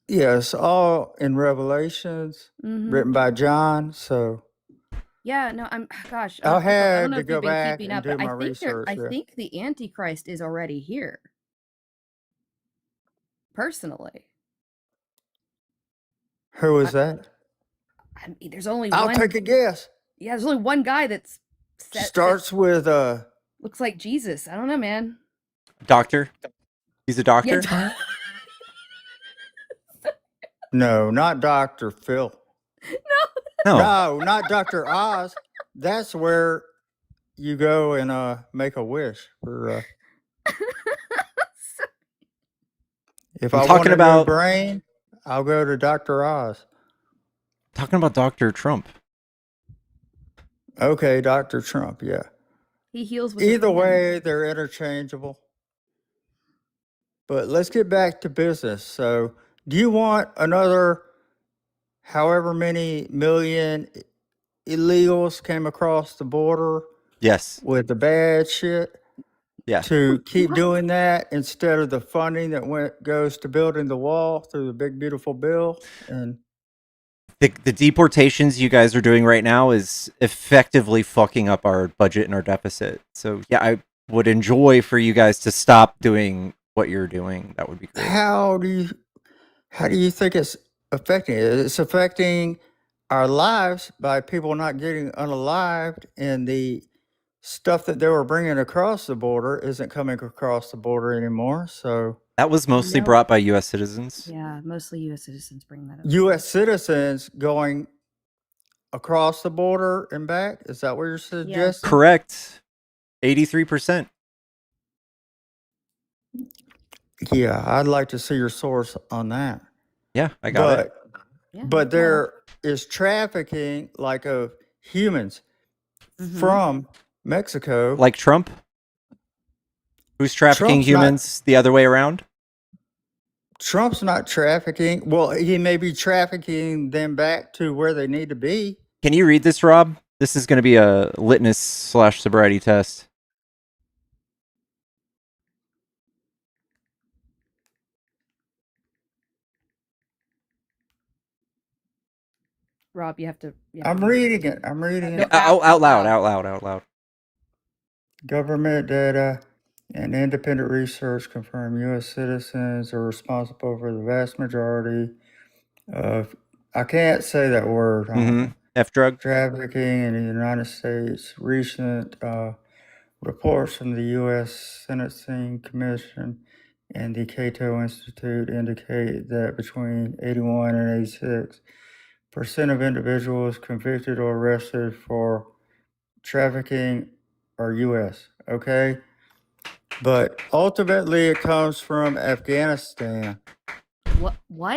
yeah, it's all in Revelations, written by John. So Yeah, no, gosh, I'll I have don't know to if go you've been back keeping and up, do but my research. I Yeah. think the Antichrist is already here. Personally, Who is that? I mean, there's only I'll one. take a guess. Yeah, there's only one guy that's Starts with Looks like Jesus. I don't know, man. Doctor. He's a doctor. Yeah. No, not Dr. Phil. No. No, not Dr. Oz. That's where you go and make a wish for. If I'm I talking want a about- new brain, I'll go to Dr. Oz. Talking about Dr. Trump. Okay, Dr. Trump, yeah. He heals with a Either pen. way, they're interchangeable. But let's get back to business. So, do you want another however many million illegals came across the border Yes. with the bad shit Yeah. to keep doing that instead of the funding that goes to building the wall through the big beautiful bill? And The deportations you guys are doing right now is effectively fucking up our budget and our deficit. So yeah, I would enjoy for you guys to stop doing what you're doing. That would be great. how do you think it's affecting it? It's affecting our lives by people not getting unalived, and the stuff that they were bringing across the border isn't coming across the border anymore. So That was mostly No. brought by U.S. citizens. Yeah, mostly U.S. citizens bring that up. U.S. citizens going across the border and back, is that what you're suggesting? Correct. 83%. Yeah, I'd like to see your source on that. Yeah, I got it. But there is trafficking, like, of humans from Mexico. Like Trump? Who's trafficking Trump's not- humans the other way around? Trump's not trafficking. Well, he may be trafficking them back to where they need to be. Can you read this, Rob? This is going to be a litmus/sobriety test. Rob, you have to. I'm reading it. I'm reading it. Out loud. Government data and independent research confirm U.S. citizens are responsible for the vast majority of, I can't say that word, F-drug trafficking in the United States. Recent reports from the U.S. Sentencing Commission and the Cato Institute indicate that between 81 and 86% of individuals convicted or arrested for trafficking are U.S., okay? But ultimately it comes from Afghanistan. What?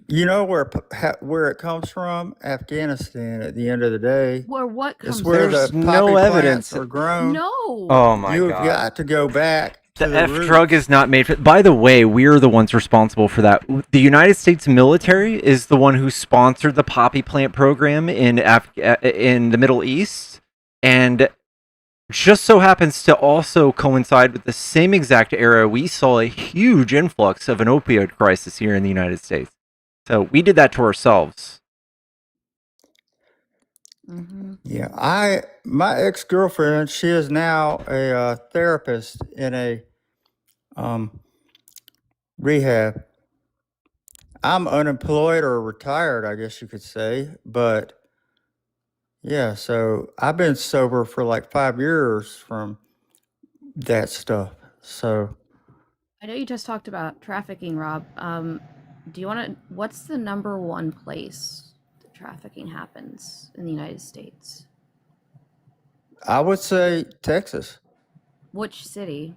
You know where it comes from? Afghanistan at the end of the day. Where what comes It's where There's the no poppy evidence. plants are grown. No. Oh my You've god. got to go back to The roots. F-drug is not made for... By the way, we're the ones responsible for that. The United States military is the one who sponsored the poppy plant program in the Middle East, and just so happens to also coincide with the same exact era we saw a huge influx of an opioid crisis here in the United States. So we did that to ourselves. Yeah, my ex-girlfriend, she is now a therapist in a rehab. I'm unemployed or retired, I guess you could say, but yeah, so I've been sober for like 5 years from that stuff. So I know you just talked about trafficking, Rob. Do you want to? What's the number one place that trafficking happens in the United States? I would say Texas. Which city?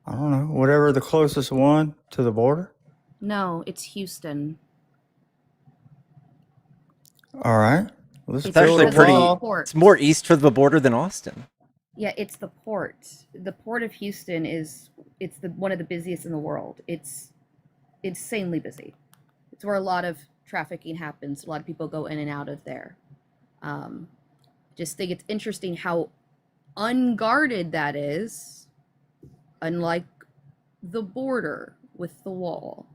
I don't know, whatever the closest one to the border. No, it's Houston. All right. Let's It's build actually a pretty... wall. It's more east of the border than Austin. Yeah, it's the port. The port of Houston is one of the busiest in the world. It's insanely busy. It's where a lot of trafficking happens. A lot of people go in and out of there. Just think it's interesting how unguarded that is, unlike the border with the wall.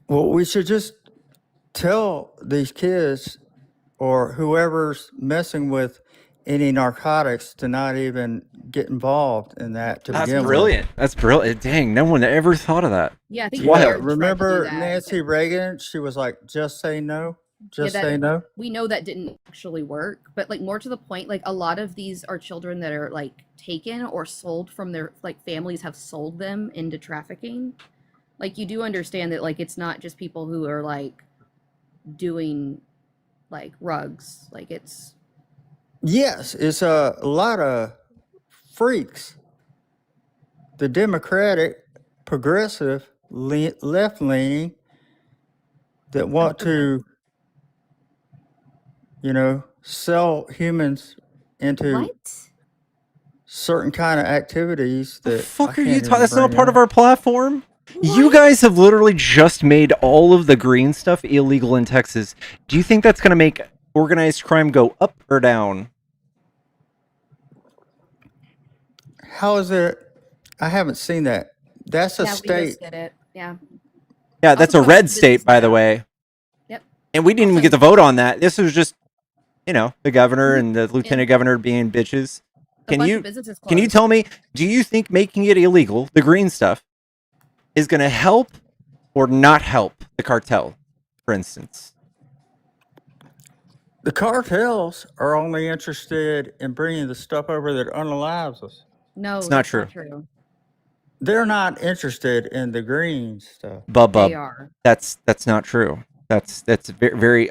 Well, we should just tell these kids or whoever's messing with any narcotics to not even get involved in that to That's begin brilliant. That's brilliant. Dang, no one ever thought of that. Yeah, I think It's wild. Jared tried to do Remember that, Nancy Reagan? She was like, just say no. just say no? We know that didn't actually work, but like more to the point, like a lot of these are children that are like taken or sold from their like families have sold them into trafficking. Like you do understand that like it's not just people who are like doing like rugs, like it's Yes, it's a lot of freaks. The Democratic, progressive, left leaning that want to, sell humans into what? certain kind of activities The that fuck I are you can't talking? even That's not bring part of up. our platform. You guys have literally just made all of the green stuff illegal in Texas. Do you think that's going to make organized crime go up or down? How is it? I haven't seen that. That's a Yeah, we state. just did it. Yeah. Yeah, that's a Also, red business state, by the now. way. Yep. And we didn't even Also- get to vote on that. This was just, the governor and the lieutenant governor being bitches. A bunch of businesses Can you closed. tell me, do you think making it illegal, the green stuff, is going to help or not help the cartel, for instance? The cartels are only interested in bringing the stuff over that unalives us. No, It's not that's true. not true. They're not interested in the green stuff. They are. That's not true. That's very, very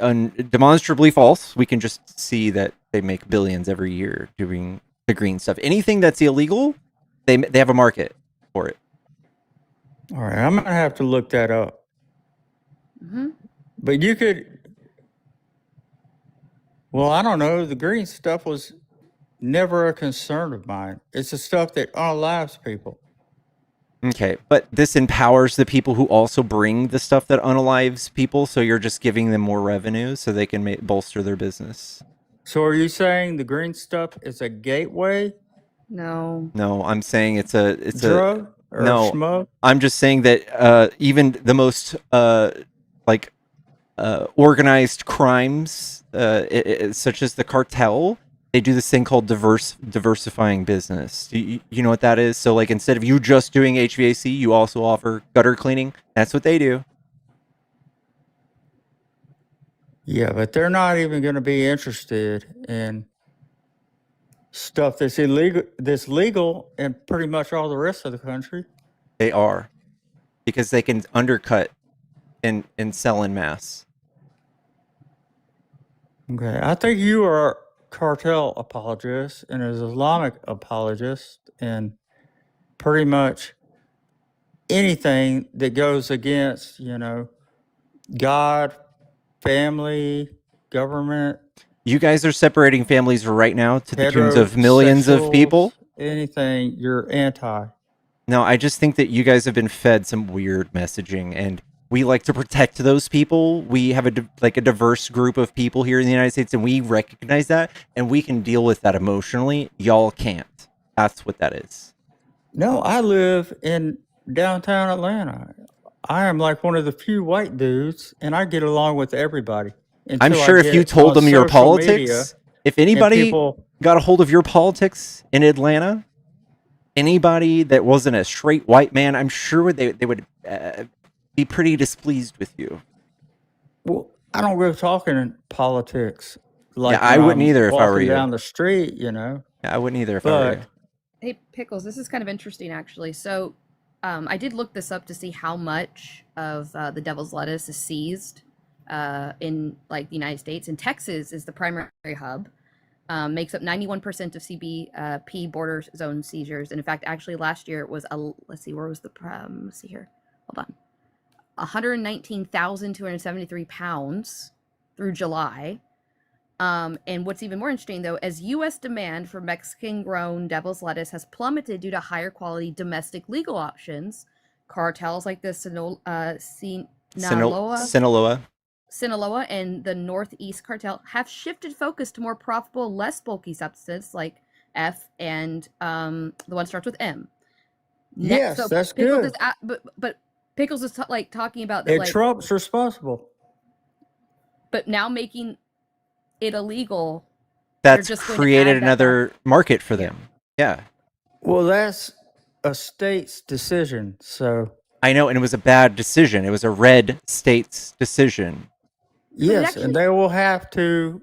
demonstrably false. We can just see that they make billions every year doing the green stuff. Anything that's illegal, they have a market for it. All right, I'm gonna have to look that up. Mm-hmm. But you could. Well, I don't know. The green stuff was never a concern of mine. It's the stuff that unalives people. Okay, but this empowers the people who also bring the stuff that unalives people, so you're just giving them more revenue so they can bolster their business. So are you saying the green stuff is a gateway? No. No, I'm saying it's a drug or no. schmo? I'm just saying that even the most organized crimes, such as the cartel, they do this thing called diversifying business. You know what that is? So like instead of you just doing HVAC, you also offer gutter cleaning. That's what they do. Yeah, but they're not even going to be interested in stuff that's illegal, that's legal in pretty much all the rest of the country. They are, because they can undercut and sell in mass. Okay, I think you are a cartel apologist and an Islamic apologist, and pretty much anything that goes against, God, family, government. You guys are separating families right now to the tunes of millions of people. Anything, you're anti. No, I just think that you guys have been fed some weird messaging, and we like to protect those people. We have a diverse group of people here in the United States, and we recognize that, and we can deal with that emotionally. Y'all can't. That's what that is. No, I live in downtown Atlanta. I am like one of the few white dudes, and I get along with everybody. I'm sure if you told them your politics, if anybody got a hold of your politics in Atlanta, anybody that wasn't a straight white man, I'm sure they would be pretty displeased with you. Well, I don't go talking in politics. Like I wouldn't either if I were you. Down the street, Yeah, I wouldn't either if I were you. Hey, Pickles, this is kind of interesting, actually. So I did look this up to see how much of the devil's lettuce is seized in like the United States. And Texas is the primary hub. Makes up 91% of CBP border zone seizures. And in fact, actually last year it was, let's see, where was the, let's see here, hold on. 119,273 pounds through July. And what's even more interesting, though, as U.S. demand for Mexican-grown devil's lettuce has plummeted due to higher quality domestic legal options, cartels like the Sinaloa and the Northeast Cartel have shifted focus to more profitable, less bulky substances like F and the one starts with M. Yes, so that's Pickles good. But Pickles is talking about that. And Trump's responsible. But now making it illegal, that's just created another market for them. Yeah. Well, that's a state's decision. So I know, and it was a bad decision. It was a red state's decision. Yes, and they will have to.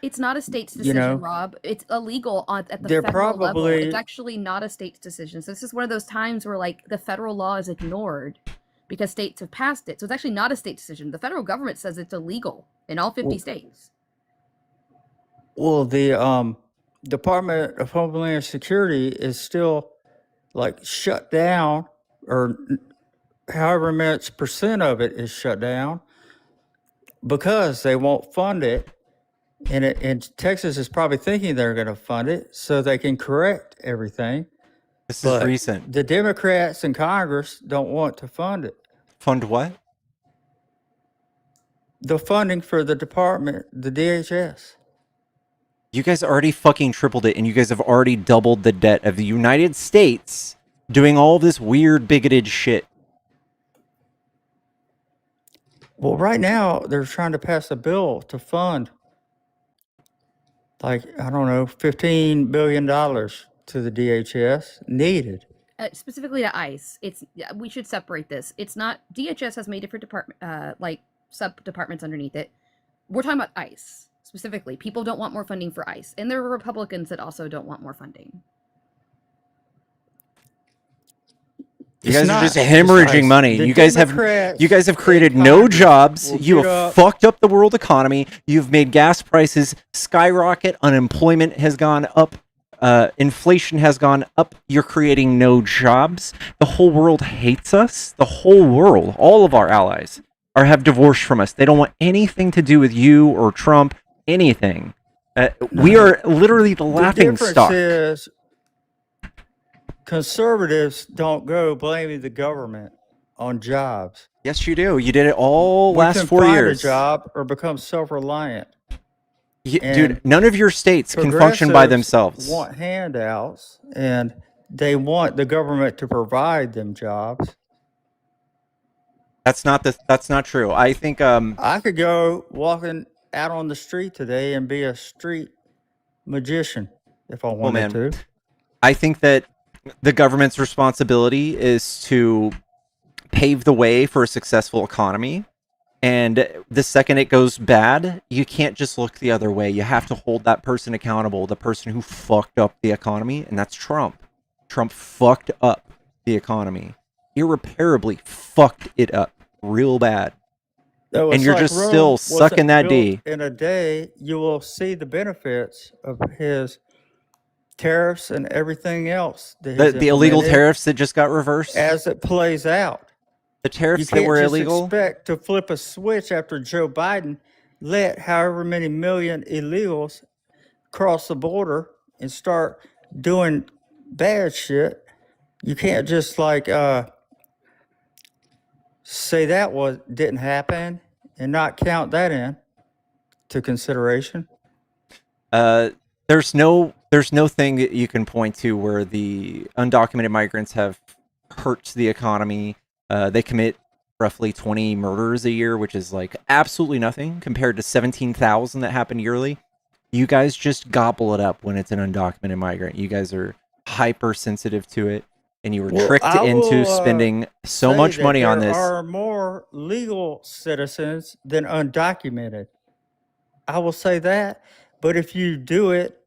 It's not a state's You decision, know, Rob. It's illegal at the they're federal level. It's probably. actually not a state's decision. So this is one of those times where like the federal law is ignored because states have passed it. So it's actually not a state decision. The federal government says it's illegal in all 50 states. Well, the Department of Homeland Security is still like shut down, or however much percent of it is shut down because they won't fund it. And Texas is probably thinking they're going to fund it so they can correct everything. This is recent. The Democrats in Congress don't want to fund it. Fund what? The funding for the department, the DHS. You guys already fucking tripled it, and you guys have already doubled the debt of the United States doing all this weird bigoted shit. Well, right now, they're trying to pass a bill to fund, like, I don't know, $15 billion to the DHS needed. Specifically to ICE, we should separate this. It's not, DHS has made different like sub-departments underneath it. We're talking about ICE specifically. People don't want more funding for ICE, and there are Republicans that also don't want more funding. You guys are just hemorrhaging money. You guys have created no jobs. You have fucked up the world economy. You've made gas prices skyrocket. Unemployment has gone up. Inflation has gone up. You're creating no jobs. The whole world hates us. The whole world, all of our allies, have divorced from us. They don't want anything to do with you or Trump. Anything. We are literally the laughing stock. Is conservatives don't go blaming the government on jobs. Yes, you do. You did it all last 4 years. A job or become self-reliant. Dude, none of your states can function by themselves. Want handouts, and they want the government to provide them jobs. That's not true. I think I could go walking out on the street today and be a street magician if I wanted to. I think that the government's responsibility is to pave the way for a successful economy. And the second it goes bad, you can't just look the other way. You have to hold that person accountable, the person who fucked up the economy, and that's Trump. Trump fucked up the economy. Irreparably fucked it up real bad. And you're just still sucking that D. In a day, you will see the benefits of his tariffs and everything else. The illegal tariffs that just got reversed? As it plays out. The tariffs that were illegal? You can't just expect to flip a switch after Joe Biden let however many million illegals cross the border and start doing bad shit. You can't just like say that didn't happen and not count that in to consideration. There's no thing that you can point to where the undocumented migrants have hurt the economy. They commit roughly 20 murders a year, which is like absolutely nothing compared to 17,000 that happen yearly. You guys just gobble it up when it's an undocumented migrant. You guys are hypersensitive to it, and you were tricked into spending so much money on this. There are more legal citizens than undocumented. I will say that. But if you do it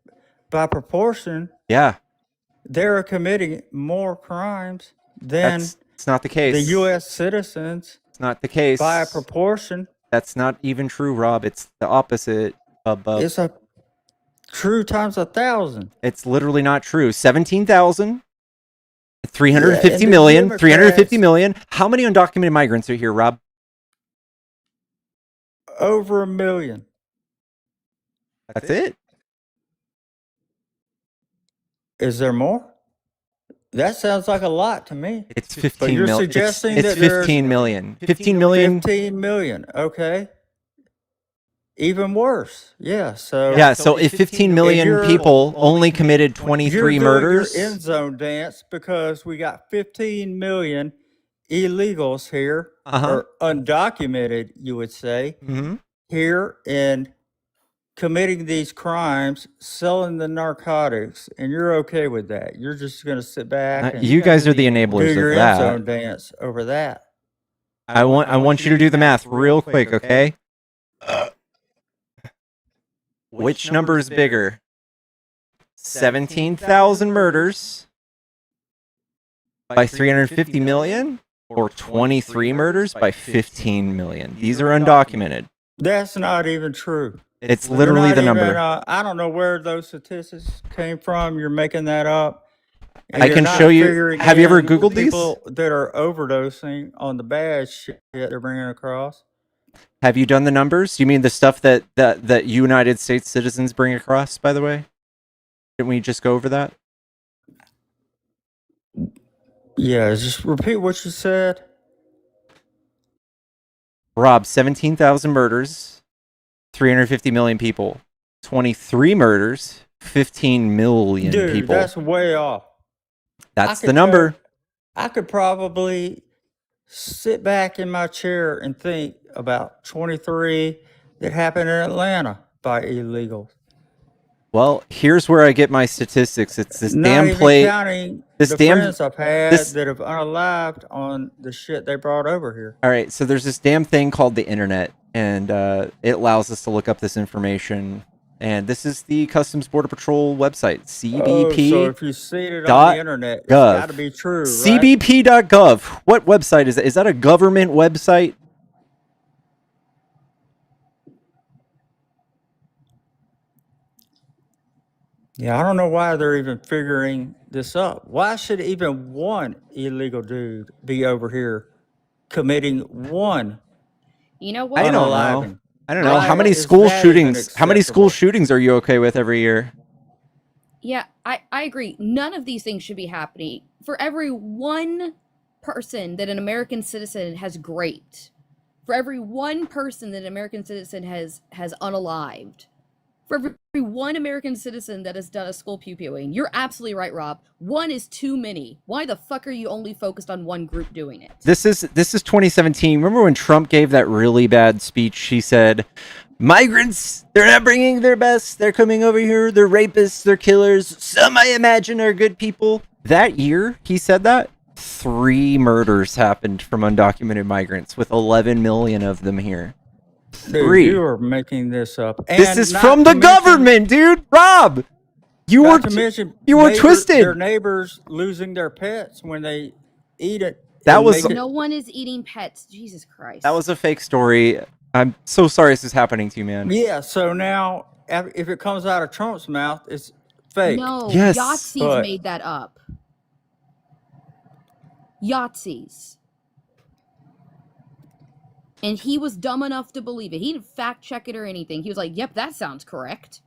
by proportion, they're committing more crimes than it's not the case. The U.S. citizens. It's not the case. By a proportion. That's not even true, Rob. It's the opposite. It's a true times 1,000. It's literally not true. 17,000, 350 million, 350 million. How many undocumented migrants are here, Rob? Over 1 million. That's it. Is there more? That sounds like a lot to me. It's 15 million. You're suggesting it's 15 million. 15 million. 15 million. Okay. Even worse. Yeah. So if 15 million people only committed 23 murders. Your end zone dance because we got 15 million illegals here, or undocumented, you would say, here and committing these crimes, selling the narcotics, and you're okay with that. You're just going to sit back and you guys are the enablers do your of that. end zone dance over that. I want you to do the math real quick, okay? Which number is bigger? 17,000 murders by 350 million or 23 murders by 15 million? These are undocumented. That's not even true. It's literally the number. I don't know where those statistics came from. You're making that up. I can show you. Have you ever Googled these? People that are overdosing on the bad shit they're bringing across. Have you done the numbers? You mean the stuff that United States citizens bring across, by the way? Didn't we just go over that? Yeah, just repeat what you said. Rob, 17,000 murders, 350 million people. 23 murders, 15 million Dude, people. that's way off. That's the number. I could probably sit back in my chair and think about 23 that happened in Atlanta by illegals. Well, here's where I get my statistics. It's this Not damn even plate. counting This the damn friends I've had that have unalived on the shit they brought over here. All right, so there's this damn thing called the internet, and it allows us to look up this information. And this is the Customs Border Patrol website, CBP. So if you see it on the internet, it's got to be true, right? CBP.gov. What website is that? Is that a government website? Yeah, I don't know why they're even figuring this up. Why should even one illegal dude be over here committing one? You know what? I don't know. I don't know. How many school shootings? How many school shootings are you okay with every year? Yeah, I agree. None of these things should be happening. For every one person that an American citizen has raped, for every one person that an American citizen has unalived, for every one American citizen that has done a school pew-pewing, you're absolutely right, Rob. One is too many. Why the fuck are you only focused on one group doing it? This is 2017. Remember when Trump gave that really bad speech? He said, migrants, they're not bringing their best. They're coming over here. They're rapists. They're killers. Some, I imagine, are good people. That year, he said that. 3 murders happened from undocumented migrants, with 11 million of them here. 3. Dude, you are making this up. This is from the government, dude. Rob, you were twisted. Their neighbors losing their pets when they eat it. That was no one is eating pets. Jesus Christ. That was a fake story. I'm so sorry this is happening to you, man. Yeah. So now, if it comes out of Trump's mouth, it's fake. No, yes, Yahtzees made that up. Yahtzees. And he was dumb enough to believe it. He didn't fact check it or anything. He was like, yep, that sounds correct.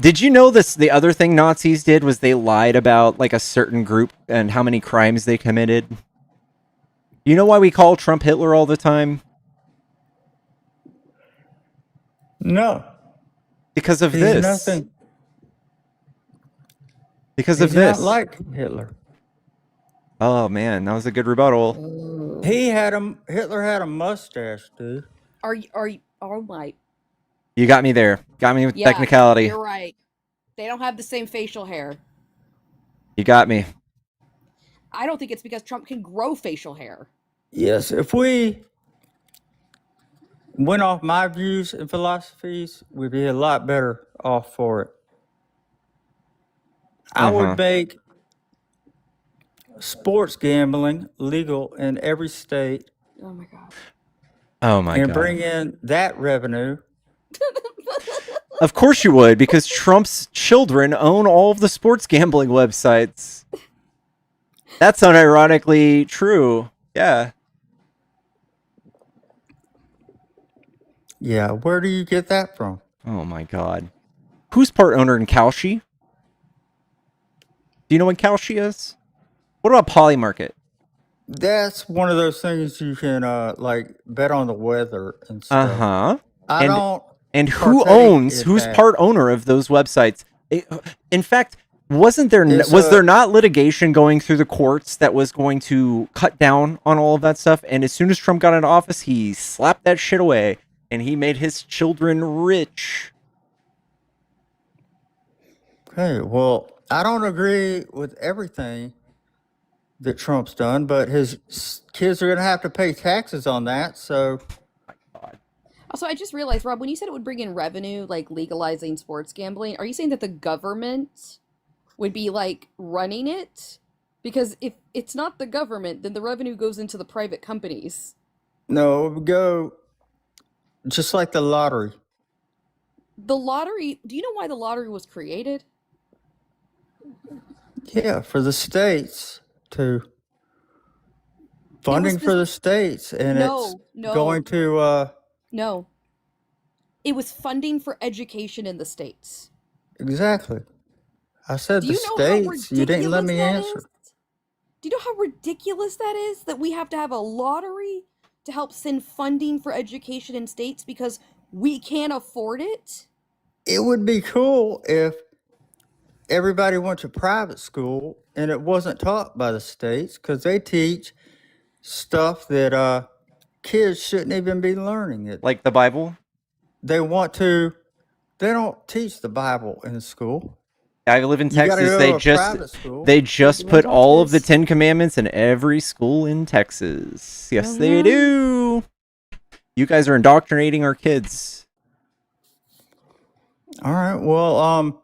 Did you know this? The other thing Nazis did was they lied about like a certain group and how many crimes they committed. You know why we call Trump Hitler all the time? No. Because of He's this. Nothing. Because He's of this. not like Hitler. Oh man, that was a good rebuttal. Hitler had a mustache, dude. Are you? Oh my. You got me there. Got me with technicality. You're right. They don't have the same facial hair. You got me. I don't think it's because Trump can grow facial hair. Yes, if we went off my views and philosophies, we'd be a lot better off for it. I would make sports gambling legal in every state. Oh my god. Oh my god. And bring in that revenue. Of course you would, because Trump's children own all of the sports gambling websites. That's unironically true. Yeah. Yeah, where do you get that from? Oh my god. Who's part owner in Kalshi? Do you know what Kalshi is? What about Polymarket? That's one of those things you can like bet on the weather and stuff. Uh-huh. I don't. And who's part owner of those websites? In fact, was there not litigation going through the courts that was going to cut down on all of that stuff? And as soon as Trump got into office, he slapped that shit away and he made his children rich. Okay, well, I don't agree with everything that Trump's done, but his kids are going to have to pay taxes on that, so... Also, I just realized, Rob, when you said it would bring in revenue, like legalizing sports gambling, are you saying that the government would be like running it? Because if it's not the government, then the revenue goes into the private companies. No, it would go just like the lottery. The lottery, do you know why the lottery was created? Yeah, for the states to funding for the states, and it's going to No. It was funding for education in the states. exactly. I said Do the you know how states. You didn't let ridiculous me that answer. is? Do you know how ridiculous that is? That we have to have a lottery to help send funding for education in states because we can't afford it? It would be cool if everybody went to private school and it wasn't taught by the states, because they teach stuff that kids shouldn't even be learning. It Like the Bible? they don't teach the Bible in school. I live in You gotta Texas. go They to a just private school. they just put Religion all of the is- 10 Commandments in every school in Texas. Yes, they Mhm. do. You guys are indoctrinating our kids. All right. Well,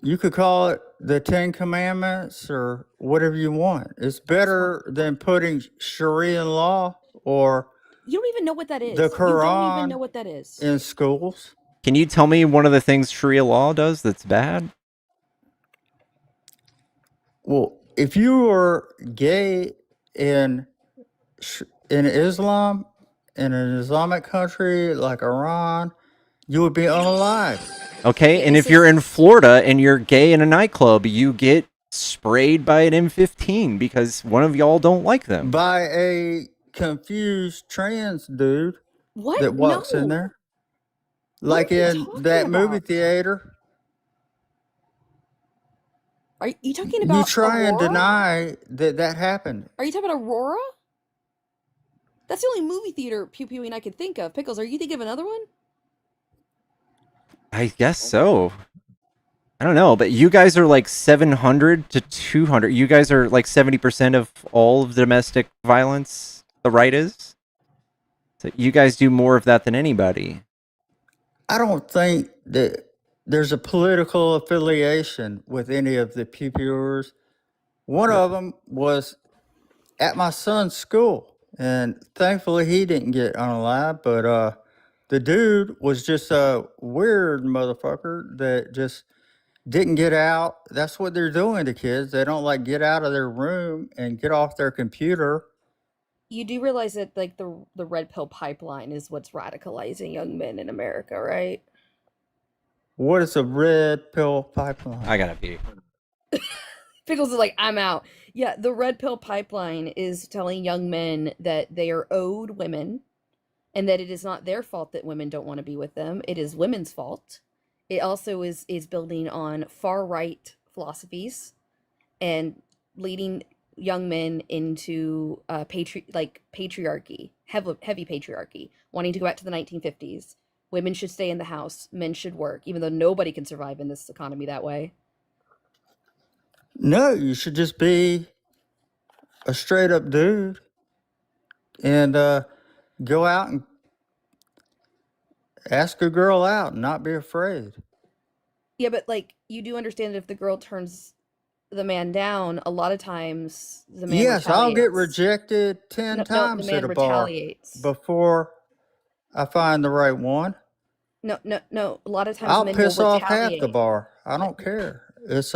you could call it the 10 Commandments or whatever you want. It's better than putting Sharia law or You don't even know what that is. the You don't even know Quran what that is. in schools. Can you tell me one of the things Sharia law does that's bad? Well, if you were gay in Islam, in an Islamic country like Iran, you would be unalive. Okay, and if you're in Florida and you're gay in a nightclub, you get sprayed by an M15 because one of y'all don't like them. By a confused trans dude that walks in there. Like in that movie theater. Are you talking about You try and Aurora? deny that happened. Are you talking about Aurora? That's the only movie theater Pew Pewing I could think of. Pickles, are you thinking of another one? I guess so. I don't know, but you guys are like 700 to 200. You guys are like 70% of all of domestic violence, the right is? So you guys do more of that than anybody. I don't think that there's a political affiliation with any of the PPers. One of them was at my son's school, and thankfully he didn't get unalive, but the dude was just a weird motherfucker that just didn't get out. That's what they're doing to kids. They don't like get out of their room and get off their computer. You do realize that like the red pill pipeline is what's radicalizing young men in America, right? What is a red pill pipeline? I gotta pee. Pickles is like, I'm out. Yeah, the red pill pipeline is telling young men that they are owed women and that it is not their fault that women don't want to be with them. It is women's fault. It also is building on far right philosophies and leading young men into patriarchy, heavy patriarchy, wanting to go back to the 1950s. Women should stay in the house, men should work, even though nobody can survive in this economy that way. No, you should just be a straight up dude and go out and ask a girl out and not be afraid. Yeah, but like you do understand that if the girl turns the man down, a lot of times the man Yes, I'll get retaliates. rejected 10 times the man at a bar retaliates. before I find the right one. No. A lot of times I'll men piss will off half retaliate. the bar. I don't care. It's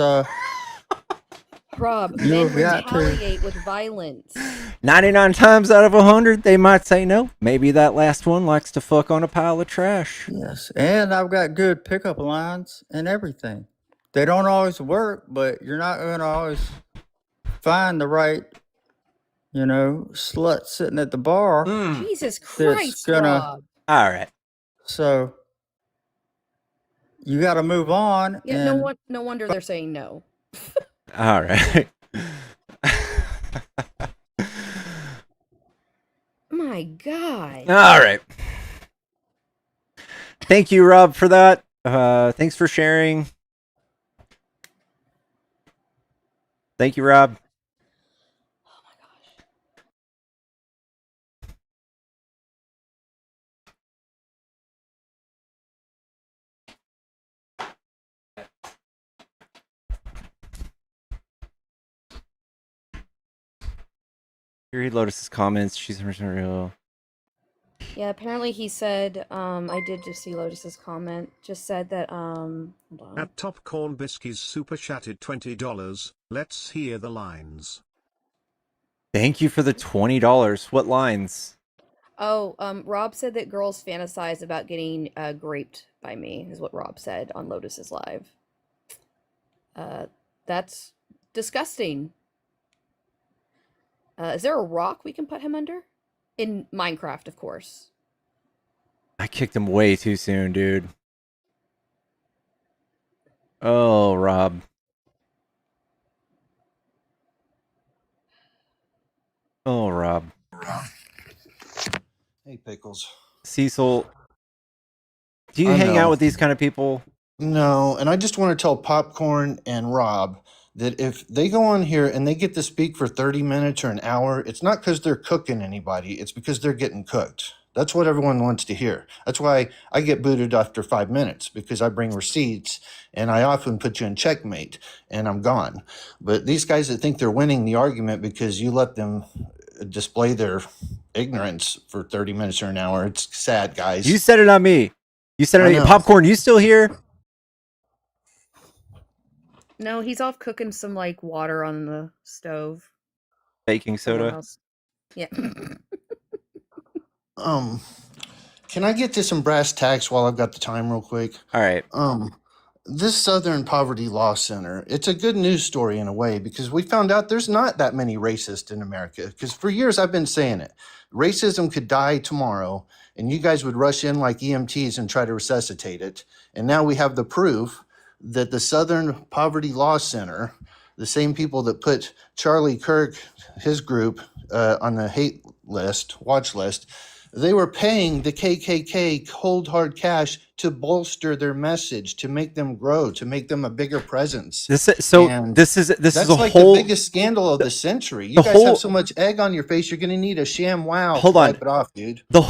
Rob, You men have got to. retaliate with violence. 99 times out of 100, they might say no. Maybe that last one likes to fuck on a pile of trash. Yes, and I've got good pickup lines and everything. They don't always work, but you're not going to always find the right, slut sitting at the bar. Jesus that's Christ, gonna. Rob. All right. So you got to move on. Yeah, and no wonder they're saying no. All right. My God. All right. Thank you, Rob, for that. Thanks for sharing. Thank you, Rob. You read Lotus's comments. She's real. Yeah, apparently he said, I did just see Lotus's comment, just said that, hold on. At Top Corn Biscuits super chatted $20. Let's hear the lines. Thank you for the $20. What lines? Oh, Rob said that girls fantasize about getting graped by me, is what Rob said on Lotus's live. That's disgusting. Is there a rock we can put him under? In Minecraft, of course. I kicked him way too soon, dude. Oh, Rob. Oh, Rob. Hey, Pickles. Cecil, do you hang out with these kind of people? No, and I just want to tell Popcorn and Rob that if they go on here and they get to speak for 30 minutes or an hour, it's not because they're cooking anybody. It's because they're getting cooked. That's what everyone wants to hear. That's why I get booted after 5 minutes, because I bring receipts and I often put you in checkmate and I'm gone. But these guys that think they're winning the argument because you let them display their ignorance for 30 minutes or an hour, it's sad, guys. You said it on me. You said it on me. Popcorn, you still here? No, he's off cooking some, like, water on the stove. Baking soda? Yeah. Can I get to some brass tacks while I've got the time real quick? All right. This Southern Poverty Law Center, it's a good news story in a way, because we found out there's not that many racists in America. Because for years I've been saying it. Racism could die tomorrow, and you guys would rush in like EMTs and try to resuscitate it. And now we have the proof that the Southern Poverty Law Center, the same people that put Charlie Kirk, his group, on the hate list, watch list, they were paying the KKK cold hard cash to bolster their message, to make them grow, to make them a bigger presence. This is a like whole the biggest scandal of the century. You guys have so much egg on your face, you're going to need a sham wow to wipe it off, dude. The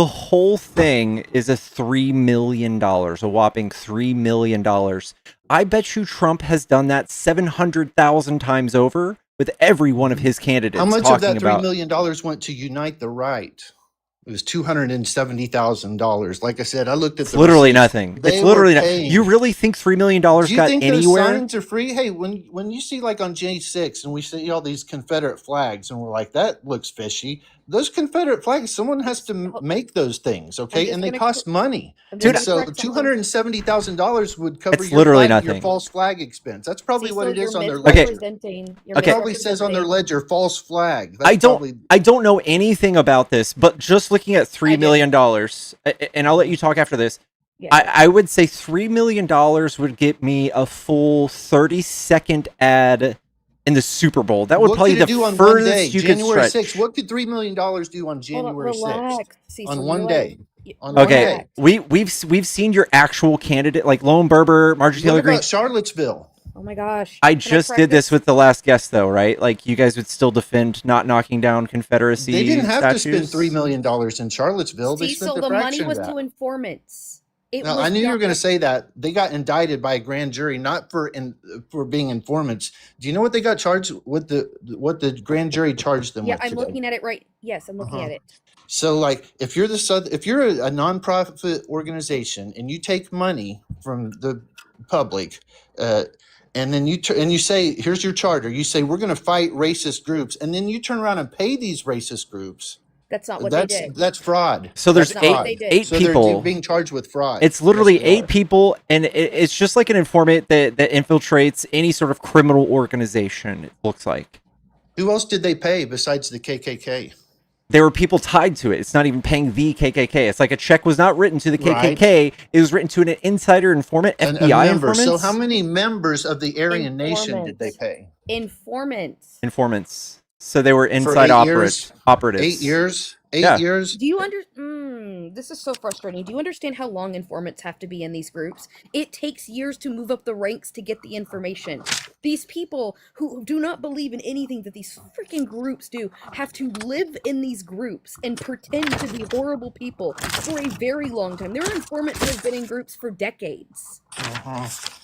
whole thing is a $3 million, a whopping $3 million. I bet you Trump has done that 700,000 times over with every one of his candidates. How much of that $3 million went to unite the right? It was $270,000. Like I said, I looked at the literally nothing. It's literally nothing. You really think $3 million got anywhere? Do you think those signs are free? Hey, when you see like on J6 and we see all these Confederate flags and we're like, that looks fishy. Those Confederate flags, someone has to make those things, okay? And they cost money. Dude, so $270,000 would cover your false flag expense. That's probably what it is on their ledger. It probably says on their ledger, false flag. I don't know anything about this, but just looking at $3 million, and I'll let you talk after this. Yeah. I would say $3 million would get me a full 30-second ad in the Super Bowl. That would probably be the furthest you could January stretch. 6th. What could $3 million do on January 6th? Cecil, on one day. Okay, we've seen your actual candidate, like Lone Berber, Marjorie Taylor Greene. Charlottesville. Oh my gosh. I just did this with the last guest, though, right? Like, you guys would still defend not knocking down Confederacy They didn't have statues? to spend $3 million in Charlottesville. They Cecil, spent the money fraction was of that. to informants. No, I knew you were going to say that. They got indicted by a grand jury, not for being informants. Do you know what they got charged with? What the grand jury charged them with? Yeah, I'm looking at it right. Yes, I'm looking at it. So, like, if you're a nonprofit organization and you take money from the public, and then you say, "Here's your charter." You say, "We're going to fight racist groups," and then you turn around and pay these racist groups. That's not what they did. That's fraud. So there's eight people. They're being charged with fraud. It's literally 8 people, and it's just like an informant that infiltrates any sort of criminal organization, it looks like. Who else did they pay besides the KKK? There were people tied to it. It's not even paying the KKK. It's like a check was not written to the KKK. Right. It was written to an insider informant, FBI informant. So how many members of the Aryan Nation did they pay? Informants. So they were inside operatives. 8 years? 8 years? Do you this is so frustrating. Do you understand how long informants have to be in these groups? It takes years to move up the ranks to get the information. These people who do not believe in anything that these freaking groups do have to live in these groups and pretend to be horrible people for a very long time. There are informants who have been in groups for decades.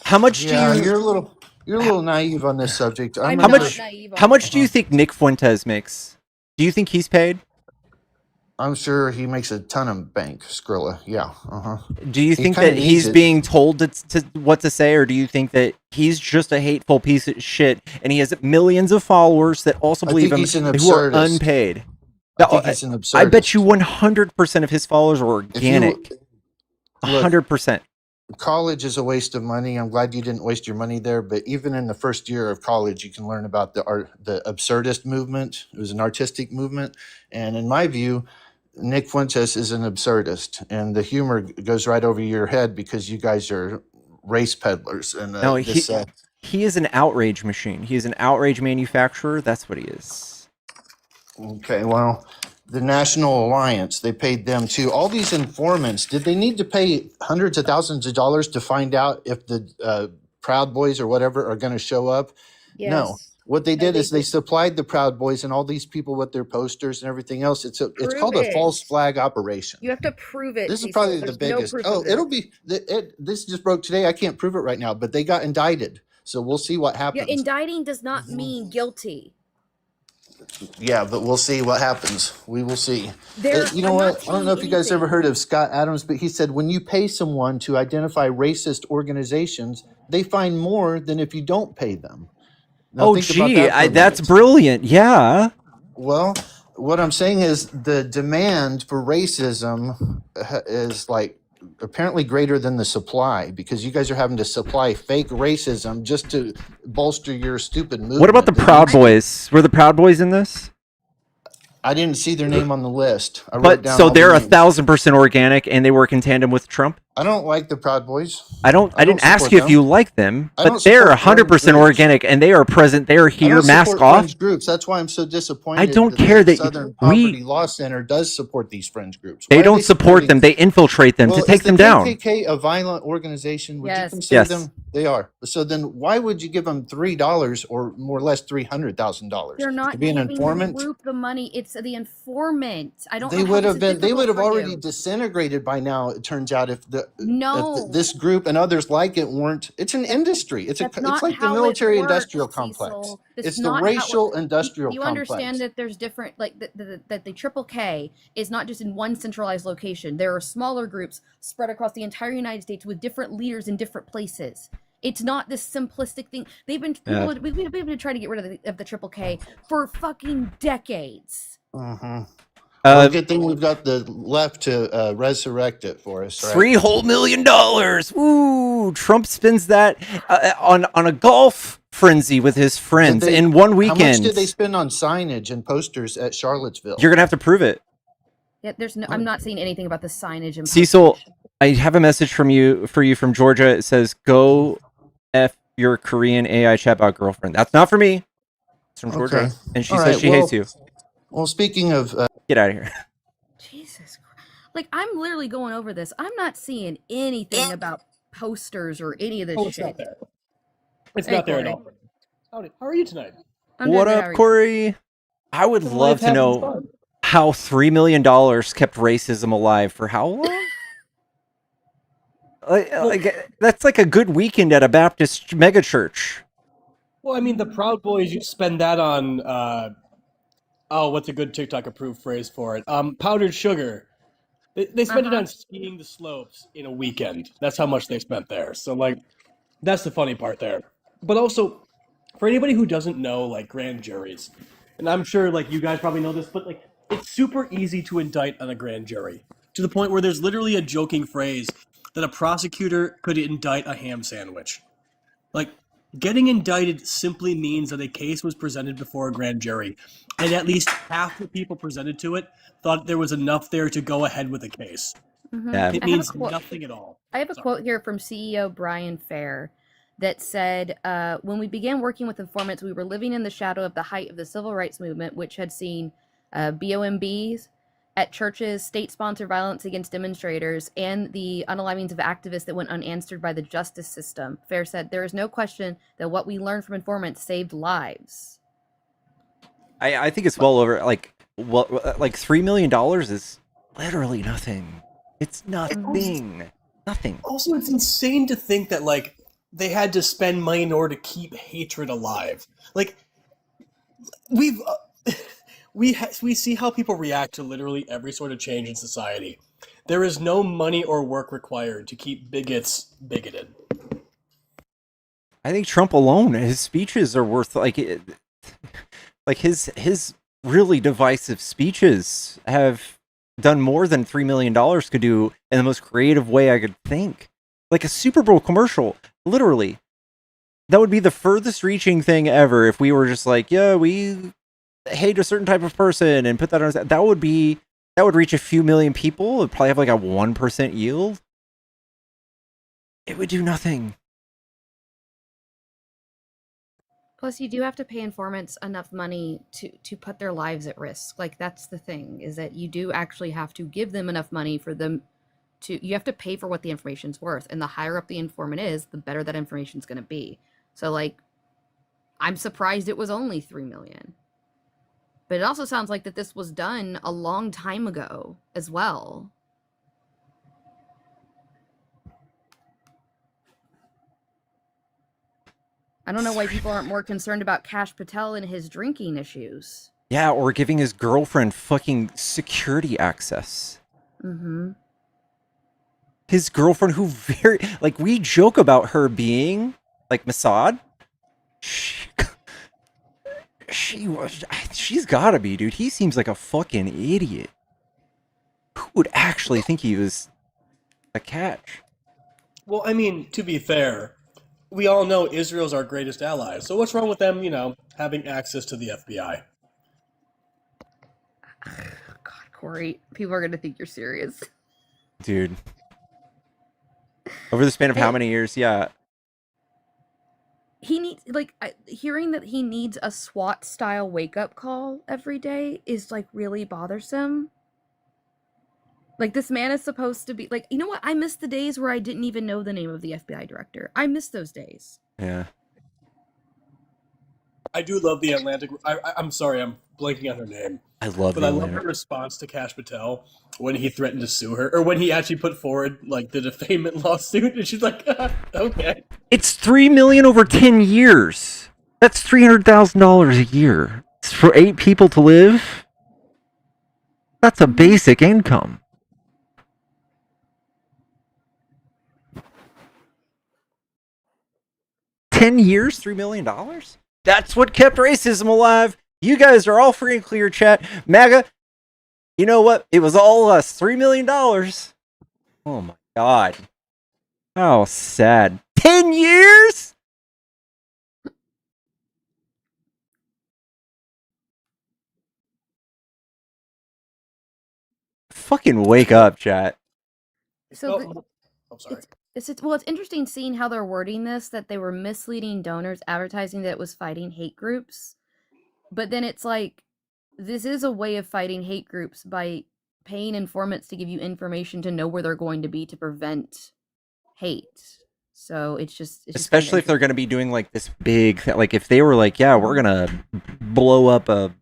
How much Yeah, do you? you're a little naive on this subject. I'm How not much? naive How on much it. do you think Nick Fuentes makes? Do you think he's paid? I'm sure he makes a ton of bank, Skrilla. Yeah. Do you He think kind that of needs he's it. being told to what to say, or do you think that he's just a hateful piece of shit and he has millions of followers that also I believe think him he's an who are absurdist. unpaid? I think he's an I bet you absurdist. 100% of his followers are If you organic. look, 100%. college is a waste of money. I'm glad you didn't waste your money there. But even in the first year of college, you can learn about the absurdist movement. It was an artistic movement, and in my view, Nick Fuentes is an absurdist, and the humor goes right over your head because you guys are race peddlers. And No, he is an outrage machine. He is an outrage manufacturer. That's what he is. Okay, well, the National Alliance, they paid them too. All these informants, did they need to pay hundreds of thousands of dollars to find out if the Proud Boys or whatever are going to show up? No. Yes. What they No, did they is they did. supplied the Proud Boys and all these people with their posters and everything else. It's Prove called a false it. flag operation. You have to prove it. This is Cecil. probably the There's biggest. No proof Oh, of this. it'll be. This just broke today. I can't prove it right now, but they got indicted. So we'll see what Yeah, happens. indicting does not mean guilty. Yeah, but we'll see what happens. We will see. You know I'm not what? I don't know if you guys ever heard of Scott Adams, but he said when you pay someone to identify racist organizations, they find more than if you don't pay them. Now Oh, think about gee, that for a that's minute. brilliant. Yeah. Well, what I'm saying is the demand for racism is like apparently greater than the supply because you guys are having to supply fake racism just to bolster your stupid movement. What about the Proud Boys? Were the Proud Boys in this? I didn't see their name on the list. I wrote But down so all the they're names. 1,000% organic and they work in tandem with Trump? I don't like the Proud Boys. I didn't ask support you if them. you like them, I but don't they're support fringe 100% groups. organic and they are present. They are I here, don't mask support off. fringe groups. That's why I'm so disappointed. I don't that care the that Southern Poverty Law Center does support these fringe groups. they Why are don't support supporting- them. They infiltrate them Well, to take is the them down. KKK a violent organization? Would you Yes. consider Yes. them? They are. So then, why would you give them $3 or more or less $300,000 They're to not be an giving informant? the group the money. It's the informant. I don't They know how would this have is been. They difficult would have for already you. disintegrated by now. It turns out if No. this group and others like it weren't. It's an industry. It's That's it's not like the how it military-industrial works, complex. Cecil. That's It's the not how it- racial industrial You complex. understand that there's different, like that the triple K is not just in one centralized location. There are smaller groups spread across the entire United States with different leaders in different places. It's not this simplistic thing. We've been trying to get rid of the triple K for fucking decades. Mm-hmm. Well, good thing we've got the left to resurrect it for us. Right? $3 whole million. Ooh, Trump spends that on a golf frenzy with his friends in one weekend. How much did they spend on signage and posters at Charlottesville? You're gonna have to prove it. Yeah, I'm not seeing anything about the signage and Cecil, I have a message for you from Georgia. It says, "Go f your Korean AI chatbot girlfriend." That's not for me. It's from Georgia, Okay. and she All says right, she hates you. Well, speaking of, get out of here. Jesus Christ. Like, I'm literally going over this. I'm not seeing anything about posters or any of this It's shit. not there. It's Hey, not there at Corey. all. Howdy. How are you tonight? I'm What doing good. How up, are you? Corey? I would Life love to happens know fun. how $3 million kept racism alive for how long? That's like a good weekend at a Baptist megachurch. Well, I mean, the Proud Boys, you spend that on, what's a good TikTok approved phrase for it? Powdered sugar. They spent it on skiing the slopes in a weekend. That's how much they spent there. So, like, that's the funny part there. But also, for anybody who doesn't know, like, grand juries, and I'm sure, like, you guys probably know this, but, like, it's super easy to indict on a grand jury, to the point where there's literally a joking phrase that a prosecutor could indict a ham sandwich. Like, getting indicted simply means that a case was presented before a grand jury, and at least half the people presented to it thought there was enough there to go ahead with the case. Yeah. It means nothing at all. I have a quote here from CEO Brian Fair that said, when we began working with informants, we were living in the shadow of the height of the civil rights movement, which had seen BOMBs at churches, state-sponsored violence against demonstrators, and the unalivings of activists that went unanswered by the justice system. Fair said, there is no question that what we learned from informants saved lives. I think it's well over, like $3 million is literally nothing. It's nothing. Nothing. Also, it's insane to think that, like, they had to spend money in order to keep hatred alive. Like, we've we see how people react to literally every sort of change in society. There is no money or work required to keep bigots bigoted. I think Trump alone, his speeches are worth like his really divisive speeches have done more than $3 million could do in the most creative way I could think. Like a Super Bowl commercial, literally. That would be the furthest reaching thing ever if we were just like, yeah, we hate a certain type of person and put that on. That would reach a few million people. It would probably have like a 1% yield. It would do nothing. Plus, you do have to pay informants enough money to put their lives at risk. Like, that's the thing, is that you do actually have to give them enough money for them to, you have to pay for what the information's worth. And the higher up the informant is, the better that information's going to be. So, like, I'm surprised it was only 3 million. But it also sounds like that this was done a long time ago as well. I don't know why people aren't more concerned about Kash Patel and his drinking issues. Yeah, or giving his girlfriend fucking security access. Mm-hmm. His girlfriend, who we joke about her being like Mossad. She's gotta be, dude. He seems like a fucking idiot. Who would actually think he was a catch? Well, I mean, to be fair, we all know Israel's our greatest ally. So what's wrong with them, having access to the FBI? God, Corey, people are going to think you're serious. Dude. Over the span of how many years? Yeah. He needs, hearing that he needs a SWAT-style wake-up call every day is, really bothersome. Like, this man is supposed to be, you know what? I miss the days where I didn't even know the name of the FBI director. I miss those days. Yeah. I do love the Atlantic. I'm sorry, I'm blanking on her name. I love her response to Kash Patel when he threatened to sue her, or when he actually put forward, the defamation lawsuit, and she's like, okay. It's $3 million over 10 years. That's $300,000 a year. It's for 8 people to live. That's a basic income. $10 years, $3 million? That's what kept racism alive. You guys are all free and clear, chat. MAGA, you know what? It was all us. $3 million. Oh my God. How sad. 10 years? Fucking wake up, chat. So I'm sorry. It's interesting seeing how they're wording this, that they were misleading donors, advertising that it was fighting hate groups. But then it's like, this is a way of fighting hate groups by paying informants to give you information to know where they're going to be to prevent hate. So it's just especially if they're going to be doing this big thing. Like if they were like, yeah, we're going to blow up a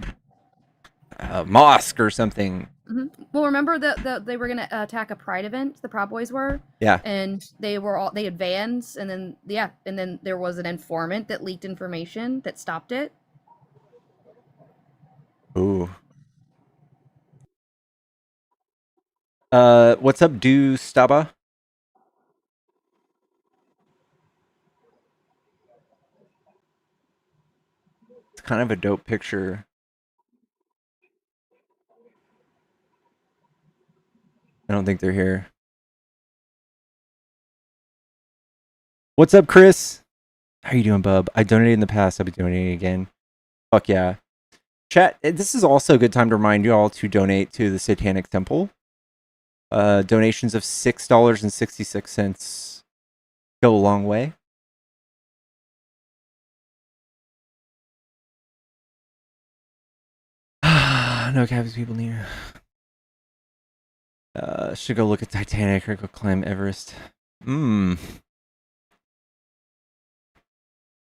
mosque or something. Mm-hmm. Well, remember that they were going to attack a Pride event. The Proud Boys were. Yeah. And they had vans, and then there was an informant that leaked information that stopped it. Ooh. What's up, Do Staba? It's kind of a dope picture. I don't think they're here. What's up, Chris? How you doing, bub? I donated in the past. I'll be donating again. Fuck yeah. Chat, this is also a good time to remind you all to donate to the Satanic Temple. Donations of $6.66 go a long way. No cabins people near. Should go look at Titanic or go climb Everest. I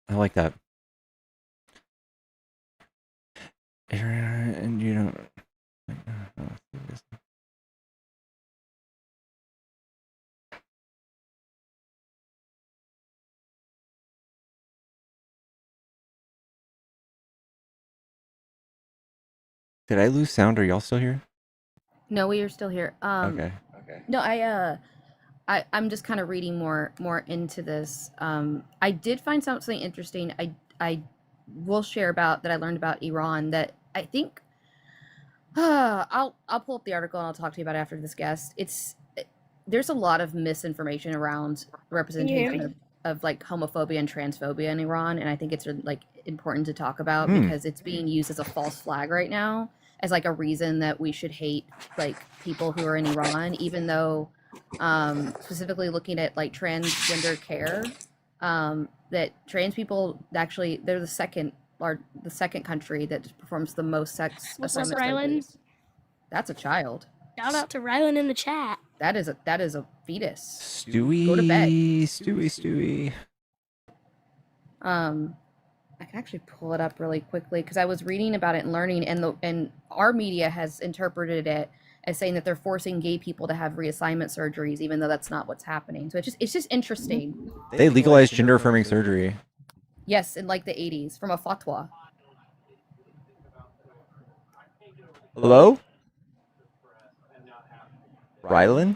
like that. And you don't. Did I lose sound? Are y'all still here? No, we are still here. Okay. No, I'm just kind of reading more into this. I did find something interesting. I will share about that I learned about Iran that I think I'll pull up the article and I'll talk to you about it after this guest. There's a lot of misinformation around representation of like homophobia and transphobia in Iran, and I think it's like important to talk about because it's being used as a false flag right now as like a reason that we should hate like people who are in Iran, even though specifically looking at like transgender care, that trans people actually they're the second country that performs the most sex assignment surgeries. That's a child. Shout out to Rylan in the chat. That is a fetus. Stewie. Go to bed. Stewie. I can actually pull it up really quickly because I was reading about it and learning, and our media has interpreted it as saying that they're forcing gay people to have reassignment surgeries, even though that's not what's happening. So it's just interesting. They legalized gender affirming surgery. Yes, in like the 80s from a fatwa. Hello? Rylan?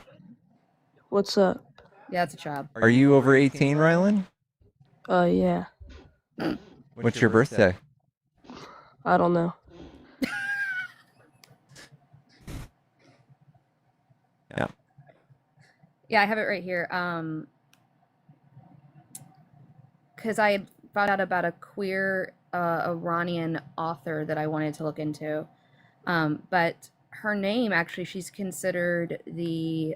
What's up? Yeah, it's a child. Are you over 18, Rylan? Yeah. What's your birthday? I don't know. Yeah. Yeah, I have it right here. Because I had found out about a queer Iranian author that I wanted to look into. But her name, actually, she's considered the...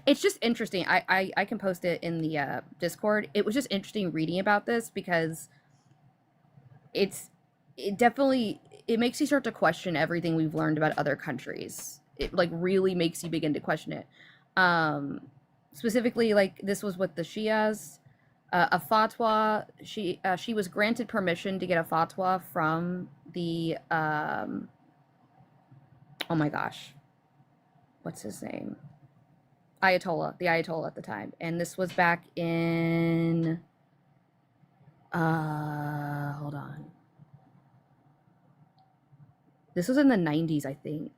it's just interesting. I can post it in the Discord. It was just interesting reading about this because it definitely makes you start to question everything we've learned about other countries. It like really makes you begin to question it. Specifically, like this was with the Shias, a fatwa. She was granted permission to get a fatwa from the oh my gosh, what's his name? The Ayatollah at the time, and this was back in hold on. This was in the 90s, I think.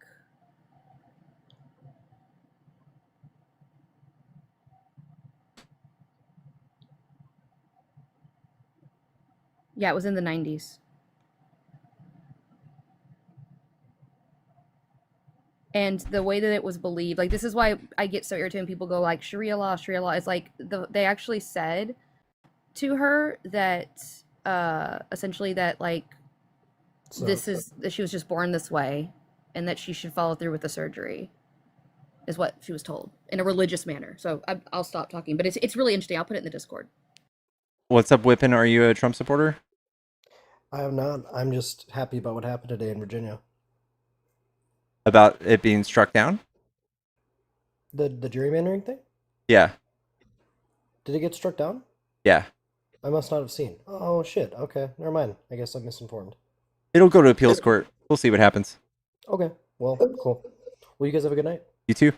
Yeah, it was in the 90s. And the way that it was believed, like this is why I get so irritated when people go like Sharia law. It's like they actually said to her that essentially that like that she was just born this way and that she should follow through with the surgery is what she was told in a religious manner. So I'll stop talking, but it's really interesting. I'll put it in the Discord. What's up, Whippin? Are you a Trump supporter? I am not. I'm just happy about what happened today in Virginia. About it being struck down? The gerrymandering thing? Yeah. Did it get struck down? Yeah. I must not have seen. Oh, shit. Okay. Never mind. I guess I'm misinformed. It'll go to appeals court. We'll see what happens. Okay. Well, cool. Well, you guys have a good night. You too.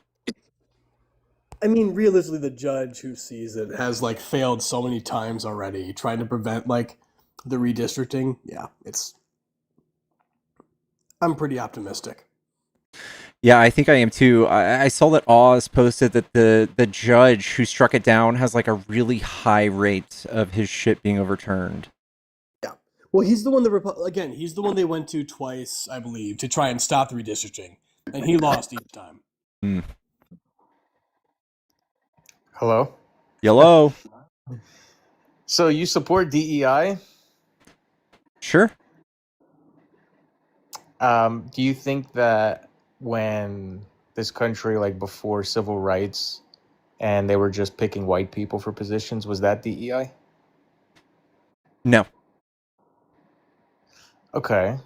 I mean, realistically, the judge who sees it has like failed so many times already, trying to prevent like the redistricting. Yeah, I'm pretty optimistic. Yeah, I think I am too. I saw that Oz posted that the judge who struck it down has like a really high rate of his shit being overturned. Yeah. Well, he's the one he's the one they went to twice, I believe, to try and stop the redistricting, and he lost each time. Hello? Hello? So you support DEI? Sure. Do you think that when this country, like before civil rights, and they were just picking white people for positions, was that DEI? No. Okay.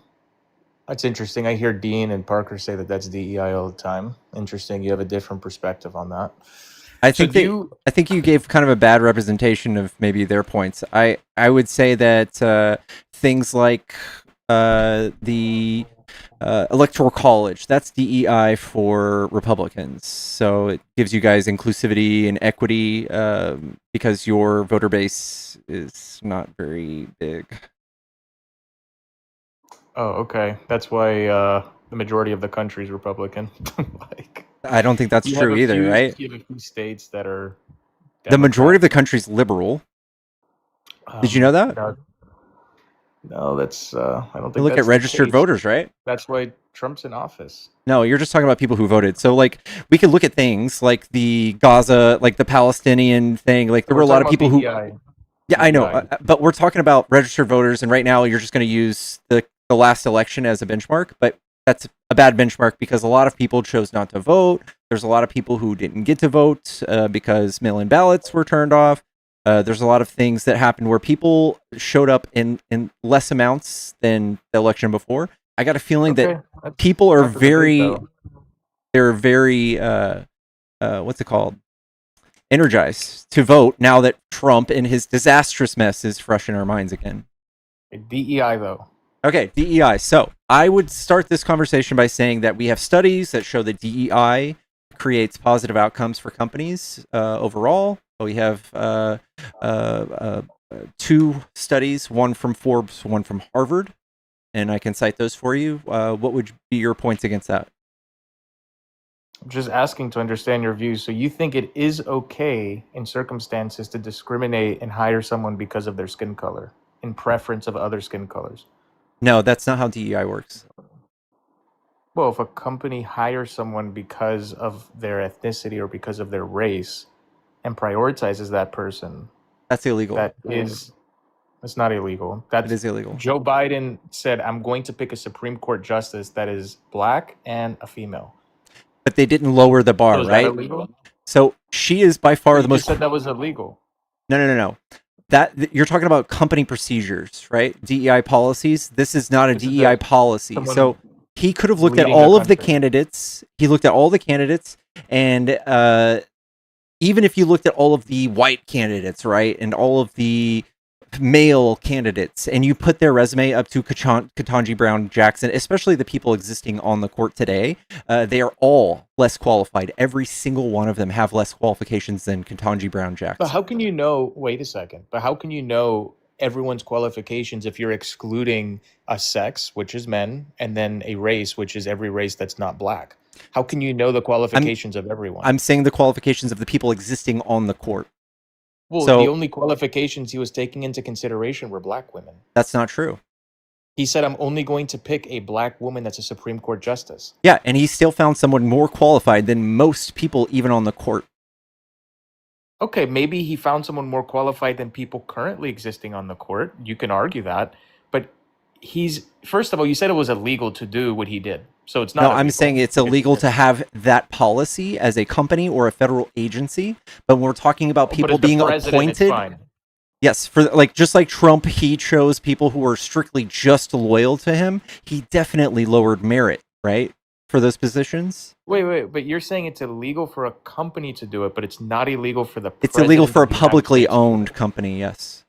That's interesting. I hear Dean and Parker say that that's DEI all the time. Interesting. You have a different perspective on that. I think you gave kind of a bad representation of maybe their points. I would say that things like the electoral college, that's DEI for Republicans. So it gives you guys inclusivity and equity because your voter base is not very big. Oh, okay. That's why the majority of the country is Republican. Like, I don't think that's true either, right? you have a few states that are The majority of the Democrat. country's liberal. Did you know that? No, that's I don't You think look at that's the registered case. voters, right? That's why Trump's in office. No, you're just talking about people who voted. So, like, we could look at things like the Gaza, like the Palestinian thing. Like, there were a lot of people who. Yeah, I know, but we're talking about registered voters, and right now you're just going to use the last election as a benchmark, but that's a bad benchmark because a lot of people chose not to vote. There's a lot of people who didn't get to vote because mail-in ballots were turned off. There's a lot of things that happened where people showed up in less amounts than the election before. I got a feeling that people are they're very, what's it called? Energized to vote now that Trump and his disastrous mess is fresh in our minds again. DEI, though. Okay, DEI. So I would start this conversation by saying that we have studies that show that DEI creates positive outcomes for companies overall. We have 2 studies, one from Forbes, one from Harvard, and I can cite those for you. What would be your points against that? I'm just asking to understand your views. So you think it is okay in circumstances to discriminate and hire someone because of their skin color, in preference of other skin colors? No, that's not how DEI works. Well, if a company hires someone because of their ethnicity or because of their race and prioritizes that person, that's illegal. It's not illegal. It is illegal. Joe Biden said, I'm going to pick a Supreme Court justice that is black and a female. But they didn't lower the bar, So is right? that illegal? So she is by far the most. You said that was illegal. No. That you're talking about company procedures, right? DEI policies. This is not a DEI policy. So he could have looked at all of the candidates. He looked at all the candidates, and even if you looked at all of the white candidates, right, and all of the male candidates, and you put their resume up to Ketanji Brown Jackson, especially the people existing on the court today, they are all less qualified. Every single one of them have less qualifications than Ketanji Brown Jackson. But how can you know? Wait a second. But how can you know everyone's qualifications if you're excluding a sex, which is men, and then a race, which is every race that's not black? How can you know the qualifications of everyone? I'm saying the qualifications of the people existing on the court. Well, so, the only qualifications he was taking into consideration were black women. That's not true. He said, I'm only going to pick a black woman that's a Supreme Court justice. Yeah, and he still found someone more qualified than most people even on the court. Okay, maybe he found someone more qualified than people currently existing on the court. You can argue that. But first of all, you said it was illegal to do what he did. So it's not No, illegal. I'm saying it's illegal to have that policy as a company or a federal agency. But when we're talking about people being appointed, yes, for just like Trump, he chose people who were strictly just loyal to him. He definitely lowered merit, right, for those positions. Wait, but you're saying it's illegal for a company to do it, but it's not illegal for the It's illegal for a publicly owned company, yes.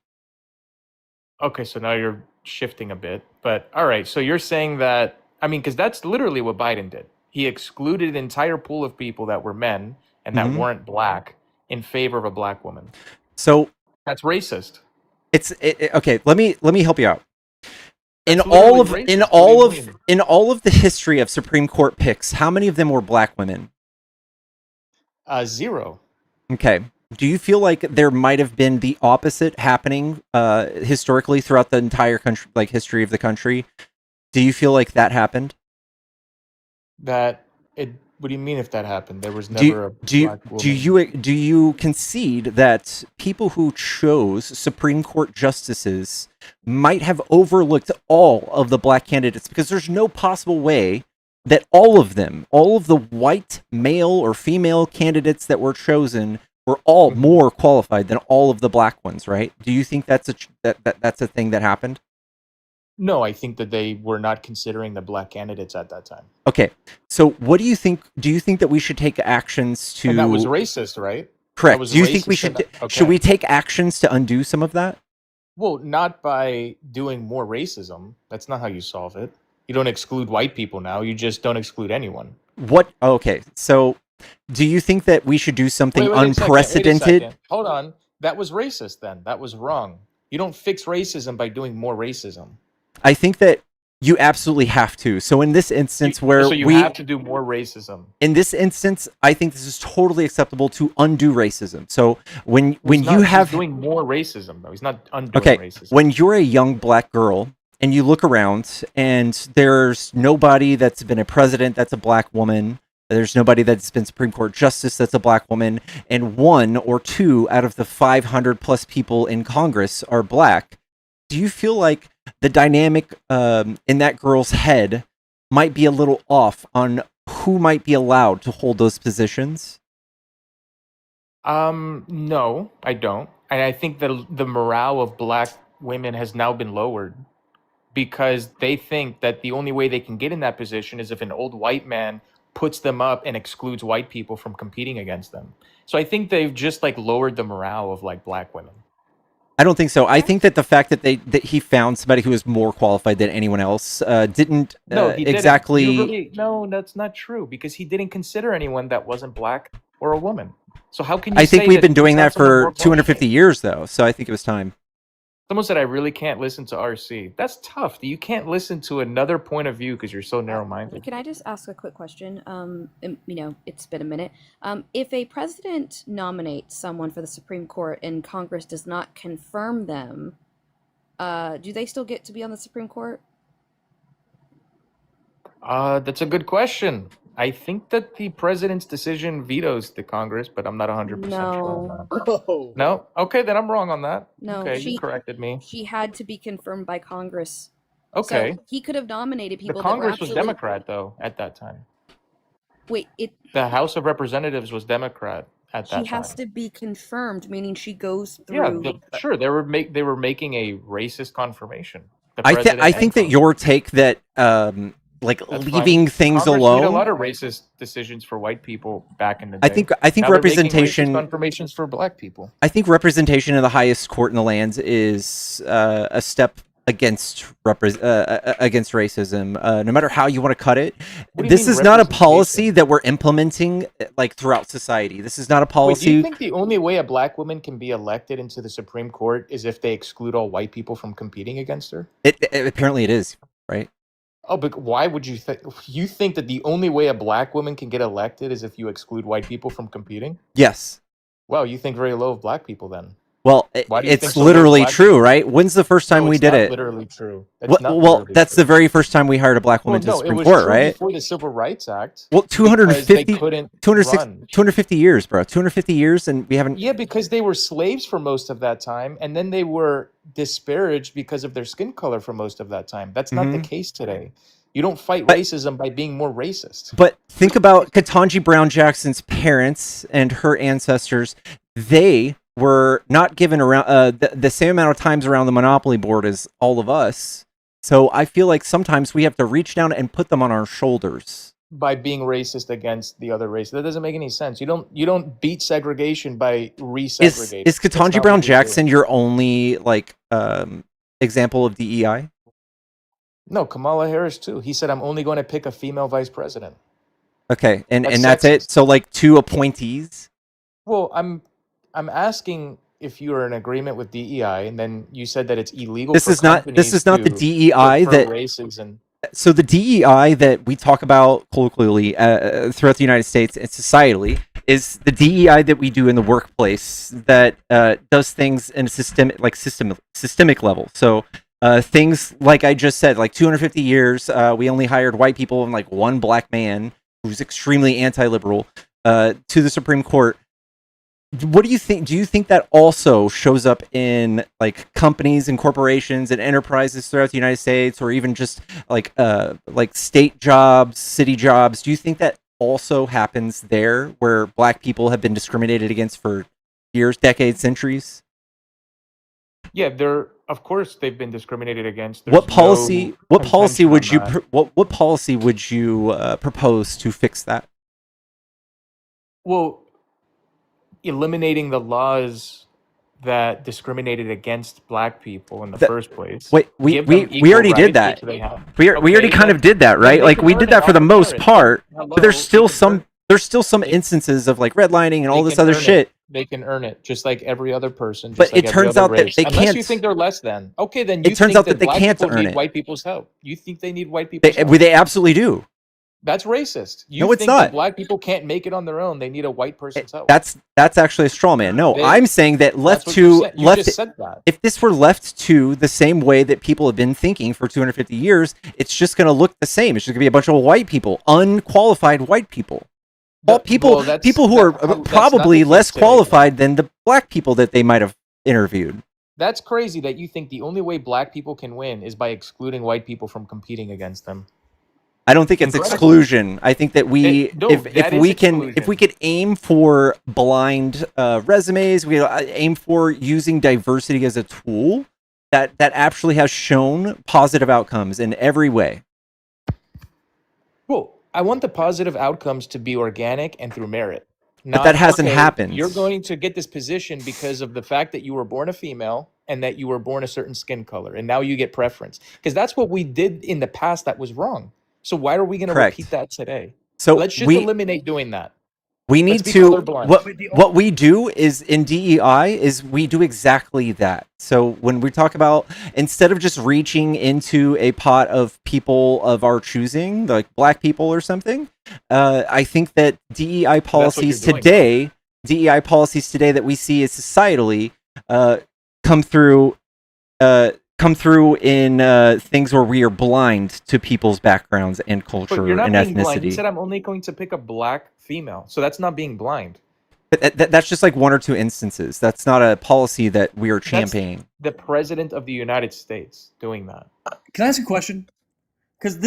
Okay, so now you're shifting a bit. But all right, so you're saying that, I mean, because that's literally what Biden did. He excluded an entire pool of people that were men and that weren't black in favor of a black woman. So that's racist. Okay. Let me help you out. In all of the history of Supreme Court picks, how many of them were black women? 0. Okay. Do you feel like there might have been the opposite happening historically throughout the entire country, like history of the country? Do you feel like that happened? What do you mean if that happened? There was never a black woman. Do you concede that people who chose Supreme Court justices might have overlooked all of the black candidates? Because there's no possible way that all of the white male or female candidates that were chosen were all more qualified than all of the black ones, right? Do you think that's a thing that happened? No, I think that they were not considering the black candidates at that time. Okay, so what do you think? Do you think that we should take actions to? And that was racist, right? Correct. Do you think we should? Should we take actions to undo some of that? Well, not by doing more racism. That's not how you solve it. You don't exclude white people now. You just don't exclude anyone. What? Okay, so do you think that we should do something unprecedented? Wait a second. Hold on. That was racist then. That was wrong. You don't fix racism by doing more racism. I think that You absolutely have to. So in this instance where So you have to do more racism. in this instance, I think this is totally acceptable to undo racism. So when He's you have doing more racism though. He's not undoing okay, racism. when you're a young black girl and you look around and there's nobody that's been a president that's a black woman, there's nobody that's been Supreme Court justice that's a black woman, and 1 or 2 out of the 500 plus people in Congress are black. Do you feel like the dynamic in that girl's head might be a little off on who might be allowed to hold those positions? No, I don't. And I think that the morale of black women has now been lowered because they think that the only way they can get in that position is if an old white man puts them up and excludes white people from competing against them. So I think they've just like lowered the morale of like black women. I don't think so. I think that the fact that he found somebody who was more qualified than anyone else didn't No, he exactly. didn't. No, that's not true because he didn't consider anyone that wasn't black or a woman. So how can you? I think say we've that been he's doing not that someone for more 250 years, though. So I think it was time. Someone said I really can't listen to RC. That's tough. You can't listen to another point of view because you're so narrow-minded. Can I just ask a quick question? It's been a minute. If a president nominates someone for the Supreme Court and Congress does not confirm them, do they still get to be on the Supreme Court? That's a good question. I think that the president's decision vetoes the Congress, but I'm not 100% sure on that. No? Okay, then I'm wrong on that. No, Okay, you corrected me. She had to be confirmed by Congress. Okay. So he could have nominated The people Congress that were was Democrat, though, at that time. Wait, The House of Representatives was Democrat at that time. she has to be confirmed, meaning she goes through. Yeah, sure. They were making a racist confirmation. I think that your take that leaving things Congress alone. made a lot of racist decisions for white people back in the day. I think Now they're making representation racist confirmations for black people. I think representation in the highest court in the land is a step against racism. No matter how you want to cut it, this is not a policy that we're implementing like throughout society. This is not a policy. Wait, do you think the only way a black woman can be elected into the Supreme Court is if they exclude all white people from competing against her? Apparently it is, right? Oh, but why would you think? You think that the only way a black woman can get elected is if you exclude white people from competing? Yes. Well, you think very low of black people then. Well, it's literally true, right? When's the first time we did it? Literally true. Well, that's the very first time we hired a black woman to the Supreme Court, right? Before the Civil Rights Act. Well, 250 years, bro. 250 years, and we haven't. Yeah, because they were slaves for most of that time, and then they were disparaged because of their skin color for most of that time. That's not the case today. You don't fight racism by being more racist. But think about Ketanji Brown Jackson's parents and her ancestors. They were not given around the same amount of times around the Monopoly board as all of us. So I feel like sometimes we have to reach down and put them on our shoulders. By being racist against the other race. That doesn't make any sense. You don't beat segregation by resegregating. Is Ketanji Brown Jackson your only example of DEI? No, Kamala Harris too. He said, I'm only going to pick a female vice president. Okay, and that's it? So like 2 appointees? Well, I'm asking if you are in agreement with DEI, and then you said that it's illegal. This is not the DEI that races and. So the DEI that we talk about colloquially throughout the United States and societally is the DEI that we do in the workplace that does things in a systemic level. So things like I just said, like 250 years, we only hired white people and like 1 black man who's extremely anti-liberal to the Supreme Court. What do you think? Do you think that also shows up in like companies and corporations and enterprises throughout the United States, or even just like state jobs, city jobs? Do you think that also happens there, where black people have been discriminated against for years, decades, centuries? Yeah, of course they've been discriminated against. What policy would you propose to fix that? Well, eliminating the laws that discriminated against black people in the first place. Wait, we already did that. We already kind of did that, right? Like we did that for the most part, but there's still some instances of like redlining and all this other shit They can earn it just like every other person, But just like it every turns other out that race. they Unless you can't. think they're less than. Okay, then It you turns think out that that they black can't people earn need it. white people's help. You think they need white people's help. They absolutely do. That's racist. You No, it's think that not. black people can't make it on their own. They need a white person's help. That's actually a straw man. No, They- I'm saying that left That's what you to said. You left. just said that. If this were left to the same way that people have been thinking for 250 years, it's just going to look the same. It's just going to be a bunch of white people, unqualified white people. People who are probably less qualified than the black people that they might have interviewed. That's crazy that you think the only way black people can win is by excluding white people from competing against them. I don't think it's exclusion. I think that if we could aim for blind resumes, we aim for using diversity as a tool that actually has shown positive outcomes in every way. Cool. I want the positive outcomes to be organic and through merit. But that hasn't happened. You're going to get this position because of the fact that you were born a female and that you were born a certain skin color, and now you get preference. Because that's what we did in the past that was wrong. So why are we going to repeat that today? So let's just eliminate doing that. We need to what we do is in DEI is we do exactly that. So when we talk about, instead of just reaching into a pot of people of our choosing, like black people or something, I think that DEI policies today that we see as societally come through in things where we are blind to people's backgrounds and culture and ethnicity. Blind. You said I'm only going to pick a black female, so that's not being blind. But that's just like one or two instances. That's not a policy that we are championing. That's the president of the United States doing that. Can I ask a question? Because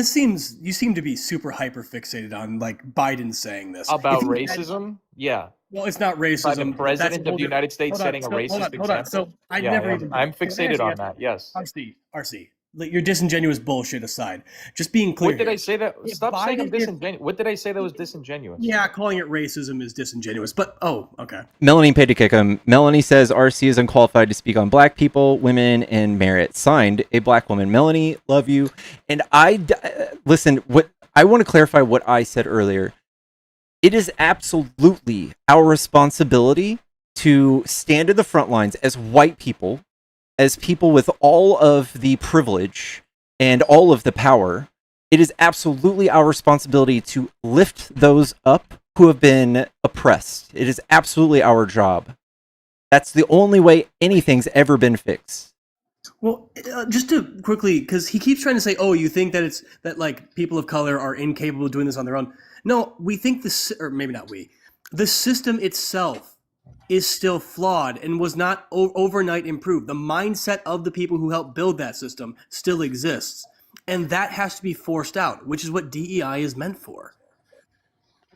you seem to be super hyper fixated on like Biden saying this about racism. Yeah. Well, it's not racism. By the president of the United States setting a racist example. So I'm fixated on that. Yes. RC, your disingenuous bullshit aside, just being clear. What did I say that? Stop saying I'm disingenuous. What did I say that was disingenuous? Yeah, calling it racism is disingenuous. But okay. Melanie paid to kick him. Melanie says RC is unqualified to speak on black people, women, and merit. Signed, a black woman. Melanie, love you. And listen. What I want to clarify what I said earlier. It is absolutely our responsibility to stand in the front lines as white people, as people with all of the privilege and all of the power. It is absolutely our responsibility to lift those up who have been oppressed. It is absolutely our job. That's the only way anything's ever been fixed. Well, just to quickly, because he keeps trying to say, "Oh, you think that it's that like people of color are incapable of doing this on their own?" No, we think this, or maybe not we. The system itself is still flawed and was not overnight improved. The mindset of the people who helped build that system still exists, and that has to be forced out, which is what DEI is meant for.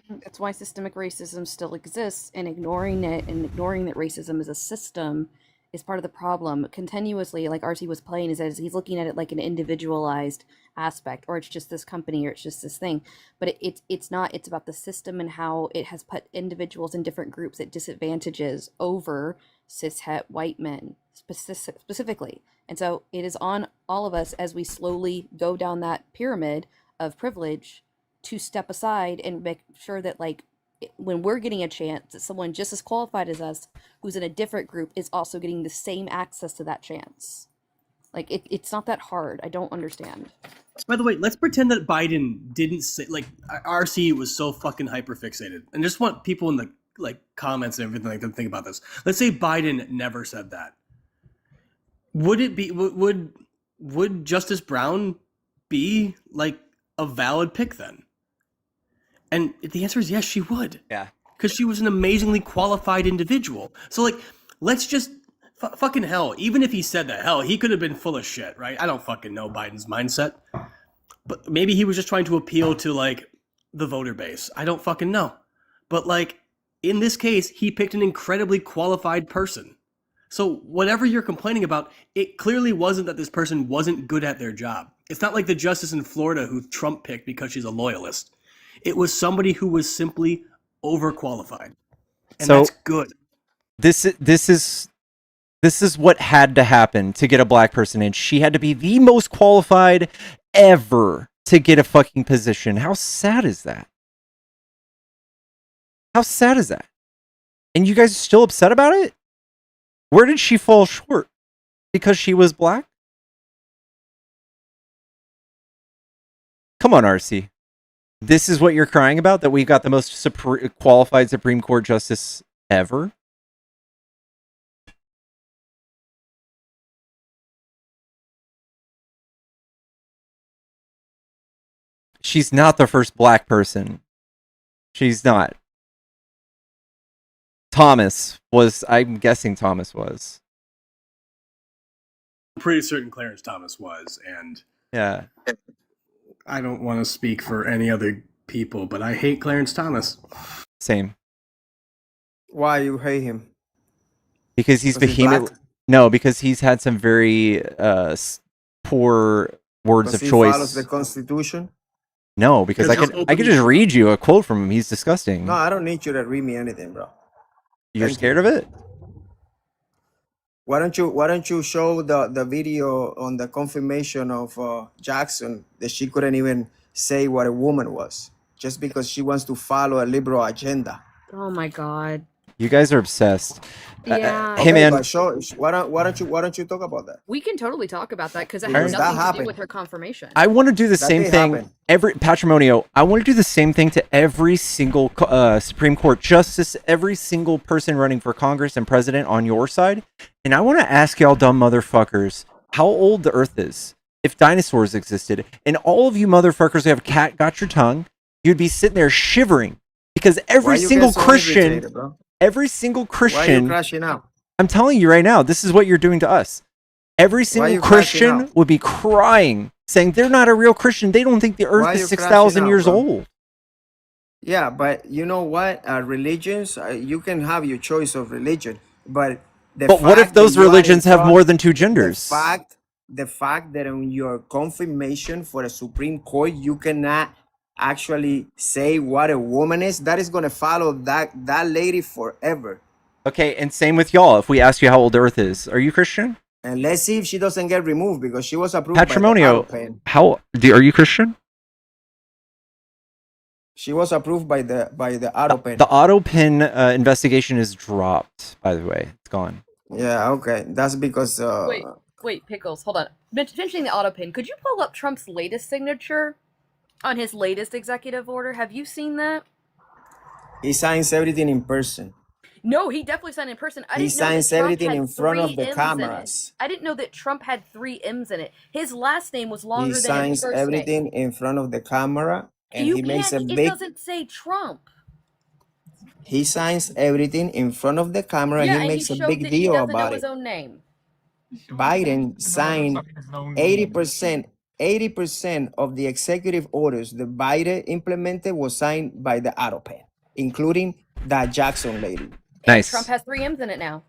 That's why systemic racism still exists, and ignoring it and ignoring that racism is a system is part of the problem. Continuously, like RC was playing, is as he's looking at it like an individualized aspect, or it's just this company, or it's just this thing. But it's not. It's about the system and how it has put individuals in different groups at disadvantages over cishet white men specifically. And so it is on all of us as we slowly go down that pyramid of privilege to step aside and make sure that, like, when we're getting a chance, that someone just as qualified as us who's in a different group is also getting the same access to that chance. Like, it's not that hard. I don't understand. By the way, let's pretend that Biden didn't say, like, RC was so fucking hyper fixated, and just want people in the like comments and everything like to think about this. Let's say Biden never said that. Would it be would Justice Brown be like a valid pick then? And the answer is yes, she would. Yeah. Because she was an amazingly qualified individual. So, like, let's just fucking hell. Even if he said that, hell, he could have been full of shit, right? I don't fucking know Biden's mindset. But maybe he was just trying to appeal to, like, the voter base. I don't fucking know. But, like, in this case, he picked an incredibly qualified person. So whatever you're complaining about, it clearly wasn't that this person wasn't good at their job. It's not like the justice in Florida who Trump picked because she's a loyalist. It was somebody who was simply overqualified, and so that's good. This is what had to happen to get a black person in. She had to be the most qualified ever to get a fucking position. How sad is that? How sad is that? And you guys are still upset about it? Where did she fall short? Because she was black? Come on, RC. This is what you're crying about? That we've got the most qualified Supreme Court justice ever? She's not the first black person. She's not. Thomas was, I'm guessing Thomas was. I'm pretty certain Clarence Thomas was, and yeah, I don't want to speak for any other people, but I hate Clarence Thomas. Same. Why you hate him? Because he's vehemently... No, because he's had some very poor words of choice. He follows the Constitution? No, because I could just read you a quote from him. He's disgusting. No, I don't need you to read me anything, bro. You're scared of it? Why don't you show the video on the confirmation of Jackson that she couldn't even say what a woman was just because she wants to follow a liberal agenda? Oh my God. You guys are obsessed. Yeah. Hey man, but why don't you talk about that? We can totally talk about that because it has nothing to do with her confirmation. I want to do the same thing. Patrimonio, I want to do the same thing to every single Supreme Court justice, every single person running for Congress and president on your side. And I want to ask y'all dumb motherfuckers how old the earth is if dinosaurs existed. And all of you motherfuckers who have got your tongue, you'd be sitting there shivering because every single Christian... Every single Christian... Why are you crashing out? I'm telling you right now, this is what you're doing to us. Every single Christian would be crying, saying they're not a real Christian. They don't think the earth is 6,000 years old. Yeah, but you know what? Religions, you can have your choice of religion, but what if those religions have more than two genders? The fact that on your confirmation for a Supreme Court, you cannot actually say what a woman is, that is going to follow that lady forever. Okay, and same with y'all. If we ask you how old the earth is, are you Christian? And let's see if she doesn't get removed because she was approved Patrimonio, by the are you Christian? She was approved by the AutoPen. The AutoPen investigation is dropped, by the way. It's gone. Yeah, okay. That's because... Wait, Pickles, hold on. Mentioning the AutoPen, could you pull up Trump's latest signature on his latest executive order? Have you seen that? He signs everything in person. No, he definitely signed in person. He signs everything in front of the cameras. I didn't know that Trump had 3 M's in it. His last name was longer than his first name. He signs everything in front of the camera, and he makes a big... It doesn't say Trump. He signs everything in front of the camera, and he makes a big deal about it. His own name. Biden signed 80% of the executive orders that Biden implemented was signed by the AutoPen, including that Jackson lady. Nice. Trump has 3 M's in it now.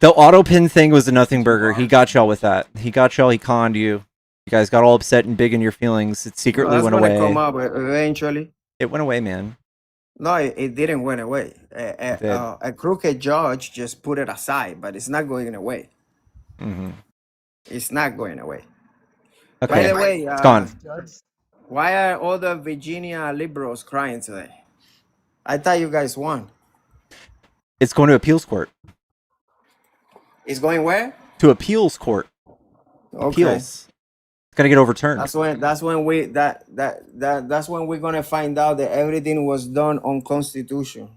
The AutoPen thing was a nothing burger. He got y'all with that. He got y'all. He conned you. You guys got all upset and big in your feelings. It secretly went away. Come up eventually. It went away, man. No, it didn't went away. A crooked judge just put it aside, but it's not going away. Mm-hmm. It's not going away. Okay. By the way, it's gone. Why are all the Virginia liberals crying today? I thought you guys won. It's going to appeals court. It's going where? To appeals court. Okay. Appeals. It's gonna get overturned. That's when we're gonna find out that everything was done on Constitution.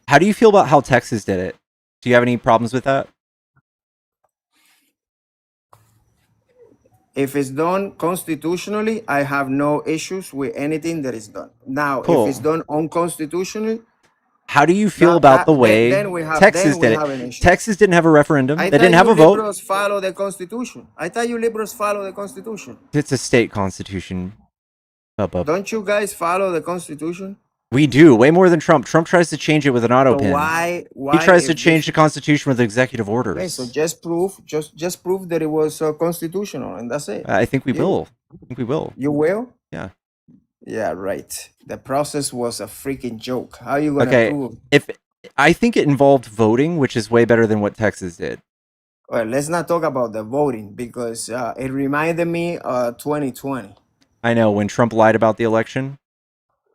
How do you feel about how Texas did it? Do you have any problems with that? If it's done constitutionally, I have no issues with anything that is done. Now, Cool. if it's done unconstitutionally, how do you feel about the way Texas did it? Texas didn't have a referendum. They didn't have a vote. Liberals follow the Constitution. I thought you liberals follow the Constitution. It's a state constitution. Don't you guys follow the Constitution? We do, way more than Trump. Trump tries to change it with an auto pin. Why he tries to change the Constitution with executive orders. Okay, so just prove that it was constitutional, and that's it. I think we will. I think we will. You will? Yeah. Yeah, right. The process was a freaking joke. How are you gonna prove? I think it involved voting, which is way better than what Texas did. Well, let's not talk about the voting because it reminded me of 2020. I know when Trump lied about the election.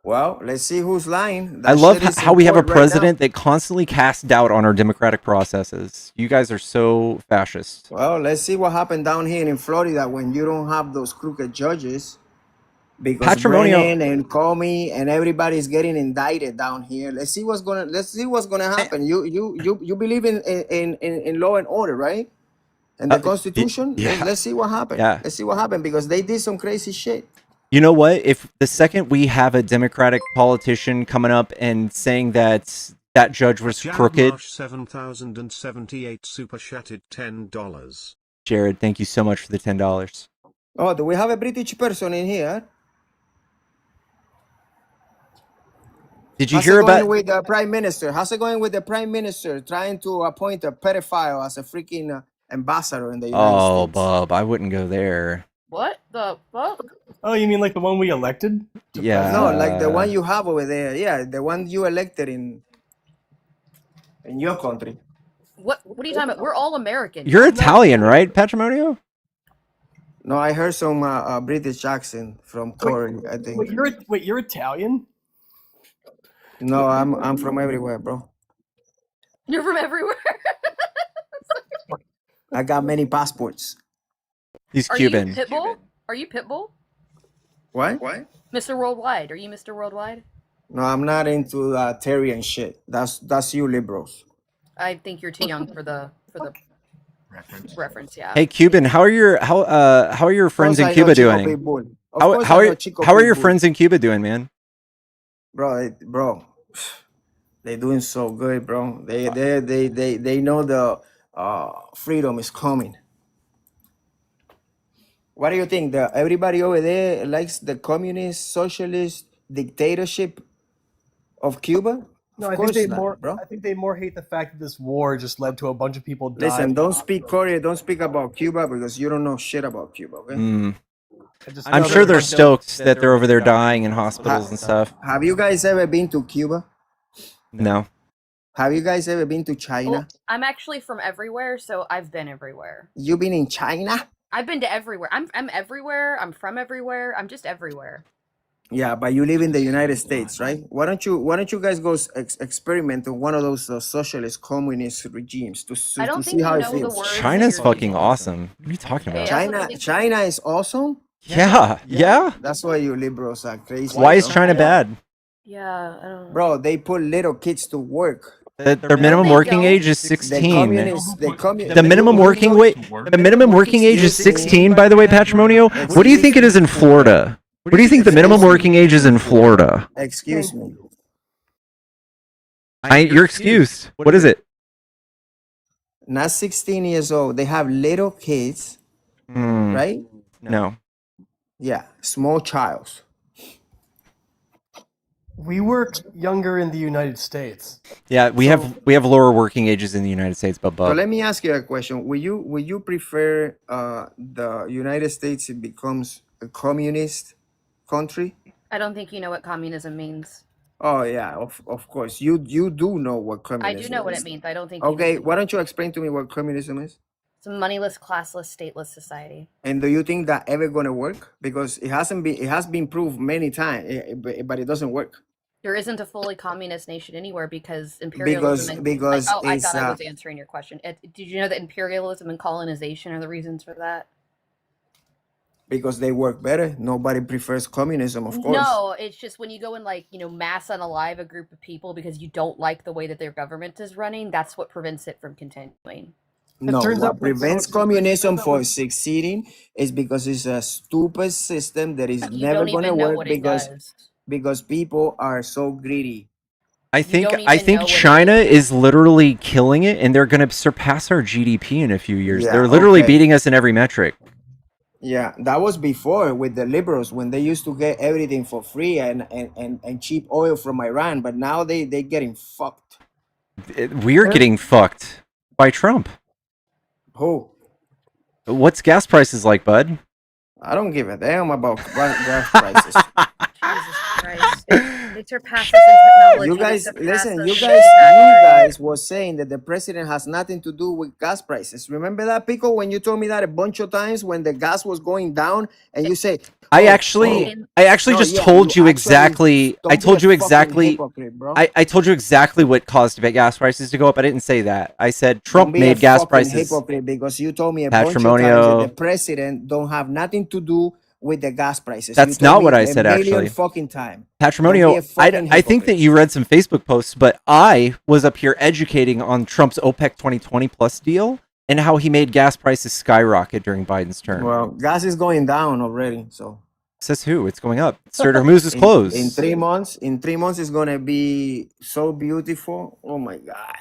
Well, let's see who's lying. I That love shit is how in we have a court right now. president that constantly casts doubt on our democratic processes. You guys are so fascist. Well, let's see what happened down here in Florida when you don't have those crooked judges. Because Patrimonio. Brennan and Comey and everybody's getting indicted down here. Let's see what's gonna happen. You believe in law and order, right? And the Constitution. Yeah. Let's see what happened. Yeah. Let's see what happened because they did some crazy shit. You know what? If the second we have a Democratic politician coming up and saying that that judge was crooked, Marsh 7078 super chatted $10. Jared, thank you so much for the $10. Oh, do we have a British person in here? Did you How's hear it going about? with the prime minister? How's it going with the prime minister trying to appoint a pedophile as a freaking ambassador in the United Oh, States? Bub, I wouldn't go there. What the fuck? Oh, you mean like the one we elected? Yeah. No, like the one you have over there. Yeah, the one you elected in your country. What are you talking about? We're all American. You're Italian, right, Patrimonio? No, I heard some British accent from Corey, I think. Wait, you're Italian? No, I'm from everywhere, bro. You're from everywhere. I got many passports. He's Are Cuban. you Pitbull? Are you Pitbull? What? Mr. Worldwide. Are you Mr. Worldwide? No, I'm not into Terry and shit. That's you liberals. I think you're too young for the reference. Yeah. Hey, Cuban, how are your friends in I know Cuba Chico doing? Pitbull. Of How course how I know are Chico how are your Pitbull. friends in Cuba doing, man? Bro, they're doing so good, bro. They know the freedom is coming. What do you think? Everybody over there likes the communist, socialist dictatorship of Cuba? No, Of I think course they not, bro. I think they more hate the fact that this war just led to a bunch of people dying. Listen, don't speak Korea, don't speak about Cuba because you don't know shit about Cuba, okay? I'm sure they're stoked that they're over there dying in hospitals and stuff. Have you guys ever been to Cuba? No. Have you guys ever been to China? Well, I'm actually from everywhere, so I've been everywhere. You been in China? I've been to everywhere. I'm everywhere. I'm from everywhere. I'm just everywhere. Yeah, but you live in the United States, right? Why don't you guys go experiment on one of those socialist communist regimes to see how it feels? China's fucking awesome. What are you talking about? China is awesome. Yeah. That's why you liberals are crazy. Why is China bad? Yeah, I don't know. Bro, they put little kids to work. Their minimum working age is 16. The minimum working age is 16, by the way, Patrimonio. What do you think it is in Florida? What do you think the minimum working age is in Florida? Excuse me. You're excused. What is it? Not 16 years old. They have little kids, right? No. Yeah, small childs. We work younger in the United States. Yeah, we have lower working ages in the United States, but So let me ask you a question. Will you prefer the United States becomes a communist country? I don't think you know what communism means. Oh yeah, of course. You do know what communism I is. do know what it means. I don't think. Okay, why don't you explain to me what communism is? It's a moneyless, classless, stateless society. And do you think that ever gonna work? Because it has been proved many times, but it doesn't work. There isn't a fully communist nation anywhere because imperialism. Because I thought I was answering your question. Did you know that imperialism and colonization are the reasons for that? Because they work better. Nobody prefers communism, of course. No, it's just when you go and mass unalive a group of people because you don't like the way that their government is running, that's what prevents it from continuing. No, what prevents communism from succeeding is because it's a stupid system that is never going to work because people are so greedy. I think China is literally killing it, and they're going to surpass our GDP in a few years. Yeah, they're literally beating us in every metric. Yeah, that was before with the liberals when they used to get everything for free and cheap oil from Iran, but now they getting fucked. We're getting fucked by Trump. Who? What's gas prices like, bud? I don't give a damn about gas prices. Jesus Christ. It surpasses in technology. You guys, It listen. You surpasses guys was saying that the president has nothing to do with gas prices. Remember that, Pico, when you told me that a bunch of times when the gas was going down, and you say, I "Oh, actually no, just yeah, told you actually exactly. I don't be told a you fucking exactly. hypocrite, bro. I told you exactly what caused gas prices to go up. I didn't say that. I said Don't Trump be a made gas fucking prices. hypocrite because you told me a bunch of times that the Patrimonio. president don't have nothing to do with the gas prices. That's You told not me what I a said, million actually. fucking time. Patrimonio. Don't be a fucking I think that hypocrite. you read some Facebook posts, but I was up here educating on Trump's OPEC 2020 plus deal and how he made gas prices skyrocket during Biden's term. Well, gas is going down already, so. Says who? It's going up. Strait of Hormuz is closed. In 3 months, it's gonna be so beautiful. Oh my god.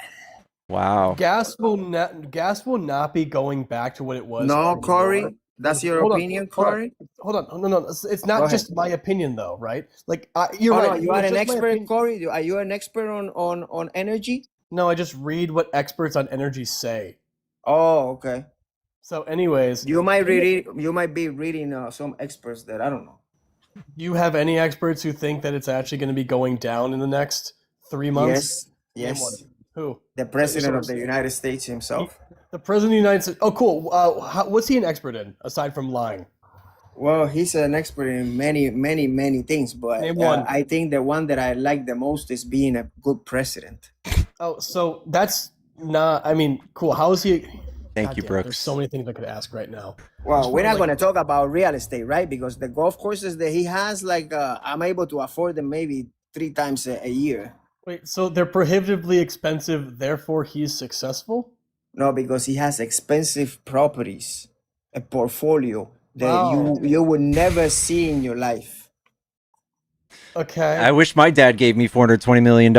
Wow. Gas will not be going back to what it was. No, pre-war. Corey, that's your opinion, Corey. Hold on. No. It's not just my opinion, though, right? Like you're Oh, right. no, you are an expert, Corey. Are you an expert on energy? No, I just read what experts on energy say. Oh, okay. So, anyways, you might be reading some experts that I don't know. Do you have any experts who think that it's actually going to be going down in the next 3 months? Yes. Who? The president of the United States himself. The president of the United States. Oh, cool. What's he an expert in aside from lying? Well, he's an expert in many things, but Name one. I think the one that I like the most is being a good president. Oh, so that's not. I mean, cool. How is he? Thank you, Brooks. There's so many things I could ask right now. Well, we're not going to talk about real estate, right? Because the golf courses that he has, I'm able to afford them maybe 3 times a year. Wait, so they're prohibitively expensive, therefore he's successful? No, because he has expensive properties, a portfolio that you would never see in your life. Okay. I wish my dad gave me $420 million.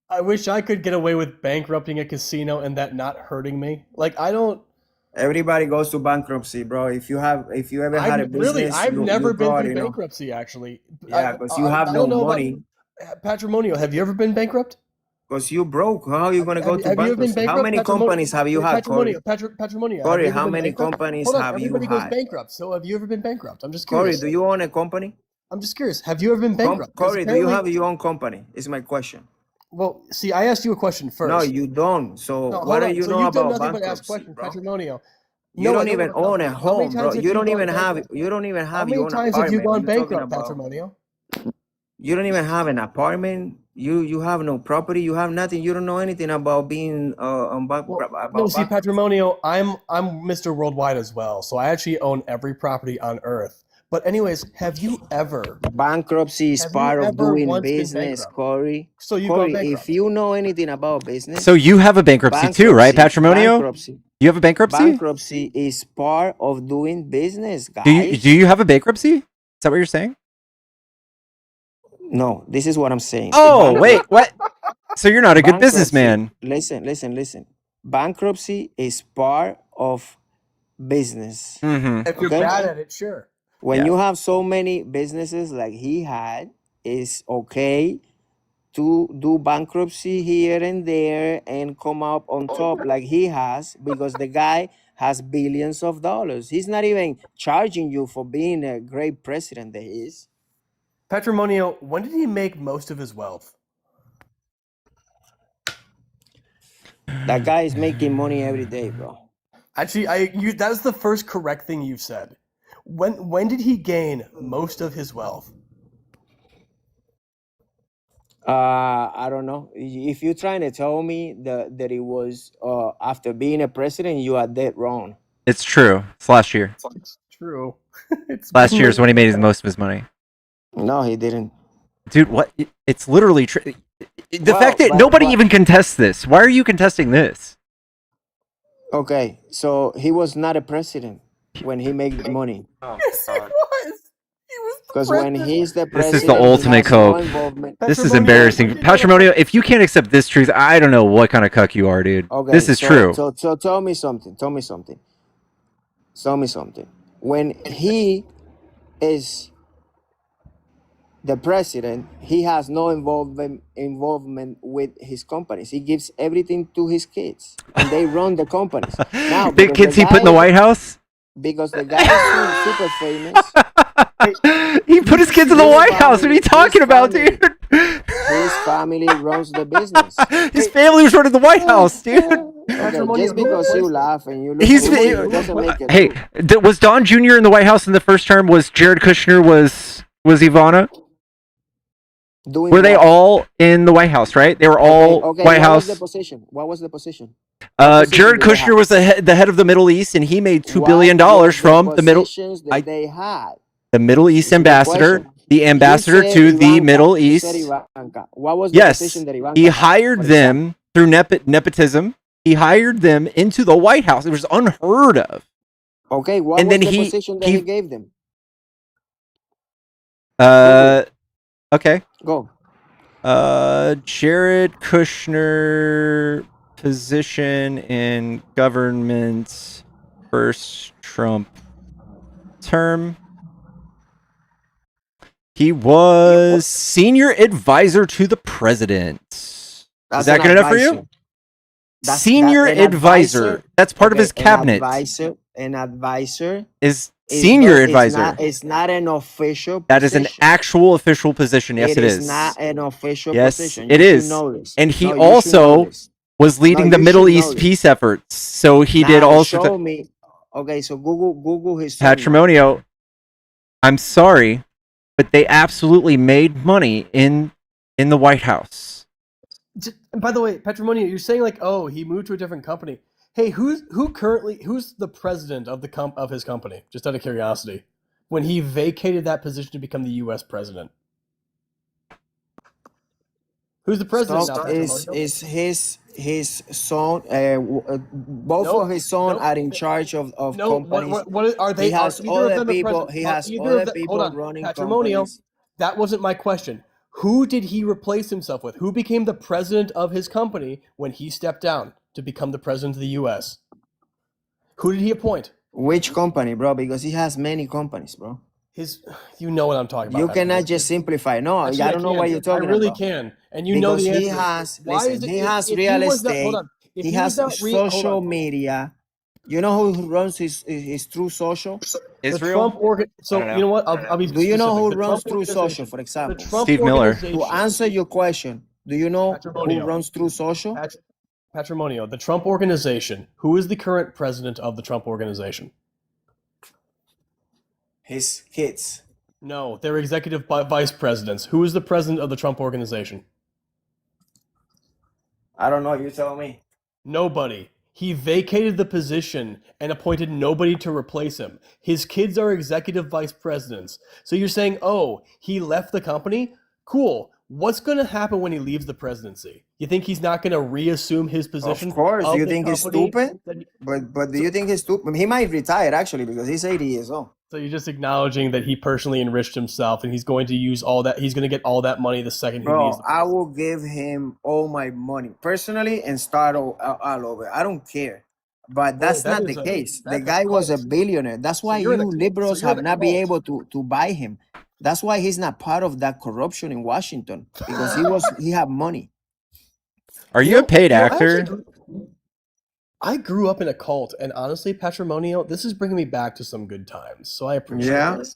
I wish I could get away with bankrupting a casino and that not hurting me. Like, I don't. Everybody goes to bankruptcy, bro. If you ever had a business, I've never been through bankruptcy, actually. Yeah, because you have no money. Patrimonio, have you ever been bankrupt? Because you broke. How are you going to go to bankruptcy? How many companies have you had, Corey? Patrimonio. Corey, how many companies have you had? Everybody goes bankrupt. So have you ever been bankrupt? I'm just curious. Corey, do you own a company? I'm just curious. Have you ever been bankrupt? Corey, do you have your own company? Is my question. Well, see, I asked you a question first. No, you don't. So what do you know about bankruptcy, bro? Patrimonio. You don't even own a home, bro. You don't even have your own apartment. How many times have you gone bankrupt, Patrimonio? You don't even have an apartment. You have no property. You have nothing. You don't know anything about being No, see, Patrimonio, I'm Mr. Worldwide as well, so I actually own every property on Earth. But anyways, have you ever? Bankruptcy is part of doing business, Corey. So you Corey, go bankrupt. if you know anything about business. So you have a bankruptcy too, right, Patrimonio? Bankruptcy. You have a bankruptcy? Bankruptcy is part of doing business, guys. Do you have a bankruptcy? Is that what you're saying? No, this is what I'm saying. Oh, wait, what? So you're not a good businessman. Listen. Bankruptcy is part of business. Mm-hmm. If you're bad at it, sure. When you have so many businesses like he had, it's okay to do bankruptcy here and there and come up on top like he has, because the guy has billions of dollars. He's not even charging you for being a great president that he is. Patrimonio, when did he make most of his wealth? That guy is making money every day, bro. Actually, that's the first correct thing you've said. When did he gain most of his wealth? I don't know. If you're trying to tell me that it was after being a president, you are dead wrong. It's true. It's last year. It's true. Last year is when he made the most of his money. No, he didn't. Dude, what? It's literally true. The fact that nobody even contests this. Why are you contesting this? Okay, so he was not a president when he made the money. Yes, he was. Because when he's the president, this is the ultimate cope. This is embarrassing. Patrimonio, if you can't accept this truth, I don't know what kind of cuck you are, dude. Okay, this is true. So tell me something. When he is the president, he has no involvement with his companies. He gives everything to his kids, and they run the companies. Now, the kids he put in the White House? Because the guy is super famous. He put his kids in the White House. What are you talking about, dude? His family runs the business. His family was running the White House, dude. Okay, just because you laugh and you look He's goofy, it doesn't make it hey, true. was Don Jr. in the White House in the first term? Was Jared Kushner? Was Ivana? Doing Were they what? all in the White House? Right? They were all Okay, White what House. was the position? What was the position? What position Jared did they Kushner have? was the head of the Middle East, and he made $2 What billion was from the Middle. positions that they had? The Middle East This is the ambassador, question. the You ambassador said to the Ivanka. Middle You said East. Ivanka. What was the Yes, position that Ivanka he had, hired for example? them through nepotism. He hired them into the White House. It was unheard of. Okay, what And was then the position that he gave them? Okay. Go. Jared Kushner position in government first Trump term. He was senior advisor to the president. Is that good enough for you? Senior advisor. That's part of his cabinet. An advisor is senior advisor. It's not an official That is an actual official position. Yes, it is. It is not an official yes, position. It You is. should know this. And he No, you should know also this. was leading No, the you Middle should know East this. peace efforts. So he did Now, all show sorts of me. Okay, so Google his son now. Patrimonio. I'm sorry, but they absolutely made money in the White House. And by the way, Patrimonio, you're saying like, oh, he moved to a different company. Hey, who's the president of of his company? Just out of curiosity, when he vacated that position to become the U.S. president, who's the president now? Patrimonio? Is his son? Both of his sons are in charge of companies. What are they? He has Are either other of them the people. president? He Are has either other of them, people hold on, running Patrimonio. companies. That wasn't my question. Who did he replace himself with? Who became the president of his company when he stepped down to become the president of the U.S.? Who did he appoint? Which company, bro? Because he has many companies, bro. You know what I'm talking about. You cannot just simplify. No, Actually, I don't know what you're talking about. I really can, and you because know the answer. he has. Why Listen, is it? he has if real he was estate. Hold on. If He he has was not social media. You know who runs his True Social? The Trump organ. So you know what? I'll be Do you know who specific. The runs Trump True Social, organization. for example? The Trump Steve Miller. organization. To answer your question, do you know who Patrimonio. runs True Social? Patrimonio, the Trump organization. Who is the current president of the Trump organization? His kids. No, they're executive vice presidents. Who is the president of the Trump organization? I don't know. You tell me. Nobody. He vacated the position and appointed nobody to replace him. His kids are executive vice presidents. So you're saying, oh, he left the company? Cool. What's going to happen when he leaves the presidency? You think he's not going to reassume his position? Of course. Do you the think he's company? stupid? But do you think he's stupid? He might retire actually because he's 80 years old. So you're just acknowledging that he personally enriched himself and he's going to use all that. He's going to get all that money the second he leaves. Bro, I will give him all my money personally and start all over. I don't care. But that's that not is the a- case. The that's a guy was a cult. billionaire. That's why you're you the cult. liberals So you're have the not been cult. able to buy him. That's why he's not part of that corruption in Washington because he had money. Are you a paid actor? I grew up in a cult, and honestly, Patrimonio, this is bringing me back to some good times. So I appreciate it.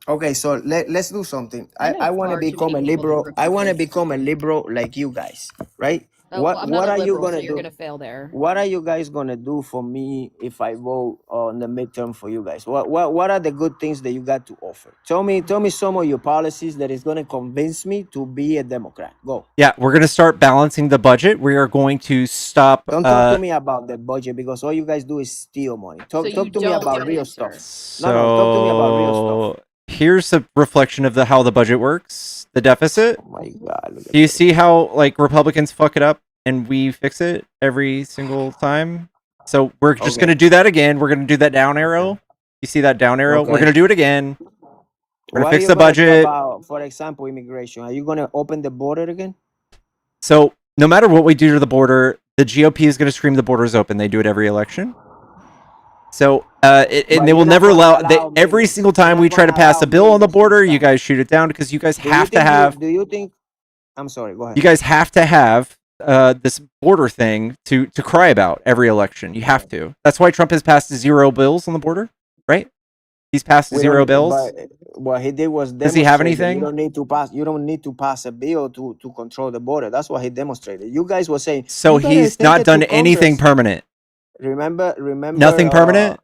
Okay, so let's do something. I want to far too become a many people liberal. to I want to replace. become a liberal like you guys, right? Oh, well, I'm not what a are you liberal, gonna so do? you're gonna fail there. What are you guys gonna do for me if I vote on the midterm for you guys? What are the good things that you got to offer? Tell me some of your policies that is gonna convince me to be a Democrat. Go. Yeah, we're going to start balancing the budget. We are going to stop. Don't talk to me about the budget because all you guys do is steal money. Talk to me about real stuff. So No, talk to me about real stuff. Here's a reflection of how the budget works. The deficit. Oh my God. Do you see how Republicans fuck it up and we fix it every single time? So we're just going to do that again. We're going to do that down arrow. You see that down arrow? We're going to do it again. We're going to fix the budget. About, for example, immigration. Are you going to open the border again? So no matter what we do to the border, the GOP is going to scream the border's open. They do it every election. So and they will never allow every single time we try to pass a bill on the border, you guys shoot it down because you guys have to have. Do you think? I'm sorry. Go ahead. You guys have to have this border thing to cry about every election. You have to. That's why Trump has passed 0 bills on the border, right? He's passed We zero don't, bills. but what he did was Does he have demonstrate that anything? you don't need to pass a bill to control the border. That's what he demonstrated. You guys were saying, So you gotta he's take not it to done anything Congress. permanent. Remember, Nothing permanent.